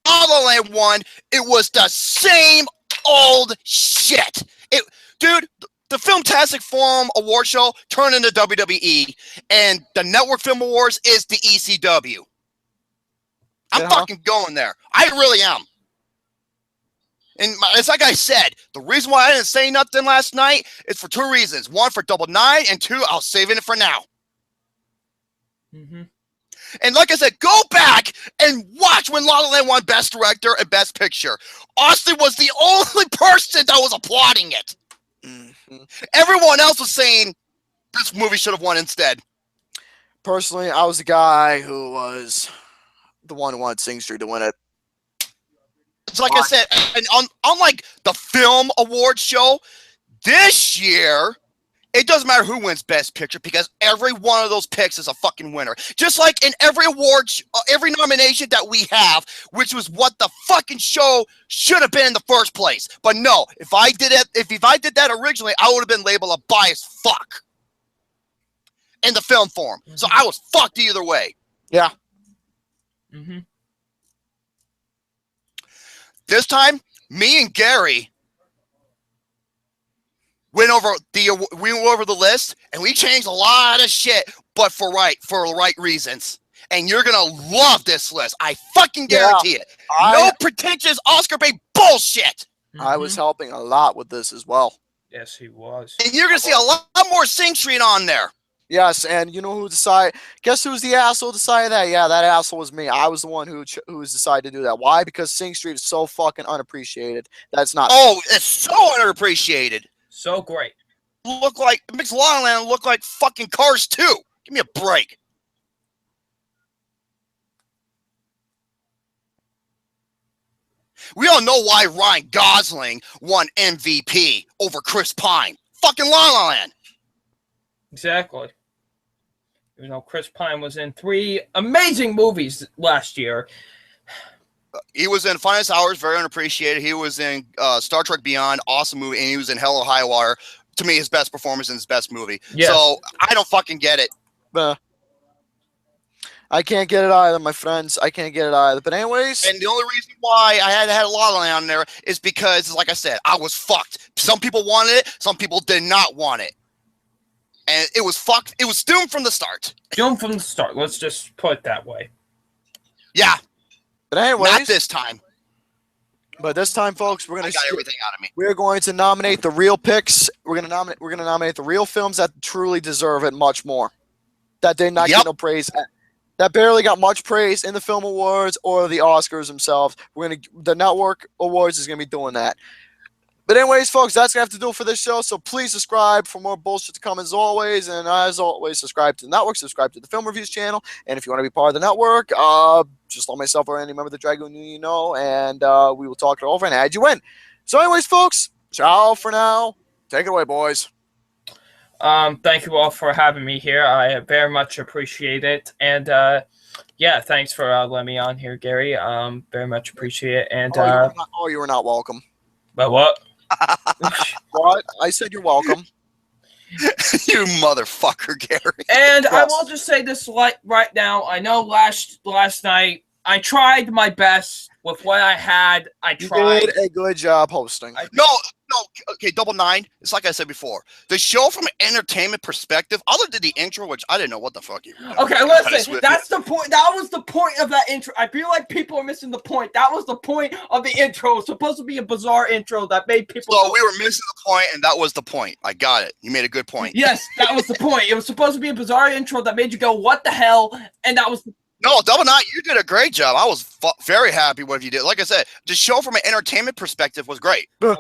La Land won. It was the same old shit. Dude, the Filmtastic Forum Award Show turned into WWE, and the Network Film Awards is the ECW. I'm fucking going there. I really am. And it's like I said, the reason why I didn't say nothing last night is for 2 reasons. 1, for Double 9, and 2, I'll save it for now. Mm-hmm. And like I said, go back and watch when La La Land won Best Director and Best Picture. Austin was the only person that was applauding it. Mm-hmm. Everyone else was saying this movie should have won instead. Personally, I was the guy who was the one who wanted Sing Street to win it. It's like I said, and unlike the film award show, this year, it doesn't matter who wins Best Picture because every one of those picks is a fucking winner. Just like in every award, every nomination that we have, which was what the fucking show should have been in the first place. But no, if I did that originally, I would have been labeled a biased fuck in the film form. So I was fucked either way. Yeah. Mm-hmm. This time, me and Gary went over the list, and we changed a lot of shit, but for the right reasons. And you're gonna love this list. I fucking guarantee it. No pretentious Oscar bait bullshit. I was helping a lot with this as well. Yes, he was. And you're gonna see a lot more Sing Street on there. Yes, and you know who decided? Guess who's the asshole decided that? Yeah, that asshole was me. I was the one who was decided to do that. Why? Because Sing Street is so fucking unappreciated. That's not. Oh, it's so underappreciated. So great. It makes La La Land look like fucking Cars 2. Give me a break. We all know why Ryan Gosling won MVP over Chris Pine. Fucking La La Land. Exactly. Even though Chris Pine was in 3 amazing movies last year. He was in Finest Hours, very unappreciated. He was in Star Trek Beyond, awesome movie, and he was in Hell or High Water. To me, his best performance and his best movie. Yes. So I don't fucking get it. I can't get it either, my friends. I can't get it either. But anyways. And the only reason why I had La La Land on there is because, like I said, I was fucked. Some people wanted it. Some people did not want it. And it was fucked. It was doomed from the start. Doomed from the start. Let's just put it that way. Yeah. But anyways. Not this time. But this time, folks, I got everything out of me. we're going to nominate the real picks. We're going to nominate the real films that truly deserve it much more. That did not get no praise. That barely got much praise in the film awards or the Oscars themselves. The network awards is gonna be doing that. But anyways, folks, that's gonna have to do it for this show. So please subscribe for more bullshit to come as always. And as always, subscribe to the network, subscribe to the Film Reviews channel. And if you want to be part of the network, just let myself or any member of the Dragoon you know, and we will talk it over and add you in. So anyways, folks, ciao for now. Take it away, boys. Thank you all for having me here. I very much appreciate it. And yeah, thanks for letting me on here, Gary. Very much appreciate it. And you were not welcome. But what? What? I said you're welcome. You motherfucker, Gary. And Yes. I will just say this right now. I know last night I tried my best with what I had. I tried. You did a good job hosting. No, okay, Double Nine. It's like I said before. The show from an entertainment perspective, other than the intro, which I didn't know what the fuck you were doing. Okay, listen, that's the point. That was the point of that intro. I feel like people are missing the point. That was the point of the intro. It was supposed to be a bizarre intro that made people. So we were missing the point, and that was the point. I got it. You made a good point. Yes, that was the point. It was supposed to be a bizarre intro that made you go, "What the hell?" And that was. No, Double Nine, you did a great job. I was very happy with what you did. Like I said, the show from an entertainment perspective was great. Okay.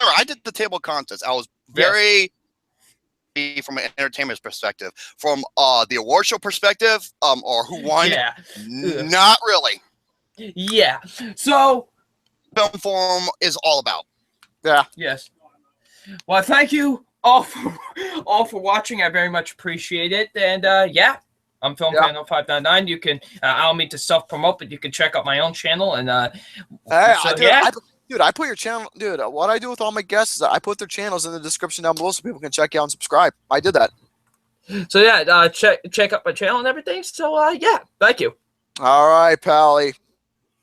I did the table contest. I was very from an entertainment perspective. From the award show perspective, or who won? Yeah. Not really. Yeah. So. Film forum is all about. Yeah. Yes. Well, thank you all for watching. I very much appreciate it. And yeah. I'm Film Fan 0599. You can allow me to self-promote, but you can check out my own channel. And I put your channel, dude. What I do with all my guests is I put their channels in the description down below so people can check you out and subscribe. I did that. So yeah, check out my channel and everything. So yeah, thank you. All right, Pally.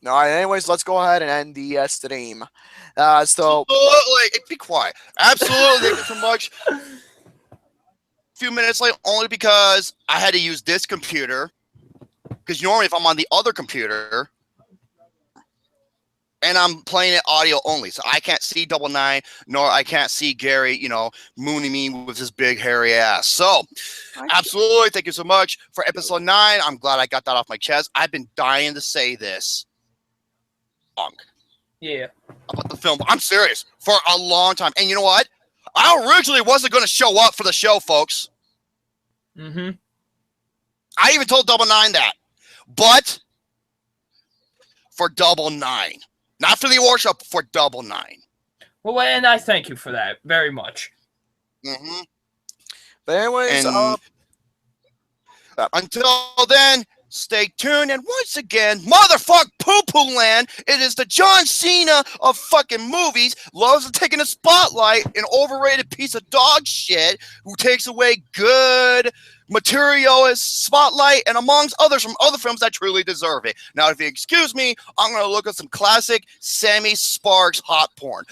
All right. Anyways, let's go ahead and end the stream. Absolutely, be quiet. Absolutely, thank you so much. Few minutes late only because I had to use this computer, because normally if I'm on the other computer and I'm playing it audio only, so I can't see Double Nine nor I can't see Gary, mooning me with his big hairy ass. So absolutely, thank you so much for episode 9. I'm glad I got that off my chest. I've been dying to say this Yeah. about the film. I'm serious, for a long time. And you know what? I originally wasn't going to show up for the show, folks. Mm-hmm. I even told Double Nine that. But for Double Nine. Not for the award show, but for Double Nine. Well, and I thank you for that very much. Mm-hmm. But anyways, until then, stay tuned. And once again, motherfuck poo-poo land, it is the John Cena of fucking movies, loves taking a spotlight, an overrated piece of dog shit who takes away good material as spotlight, and amongst others from other films that truly deserve it. Now, if you excuse me, I'm going to look at some classic Sammy Sparks hot porn.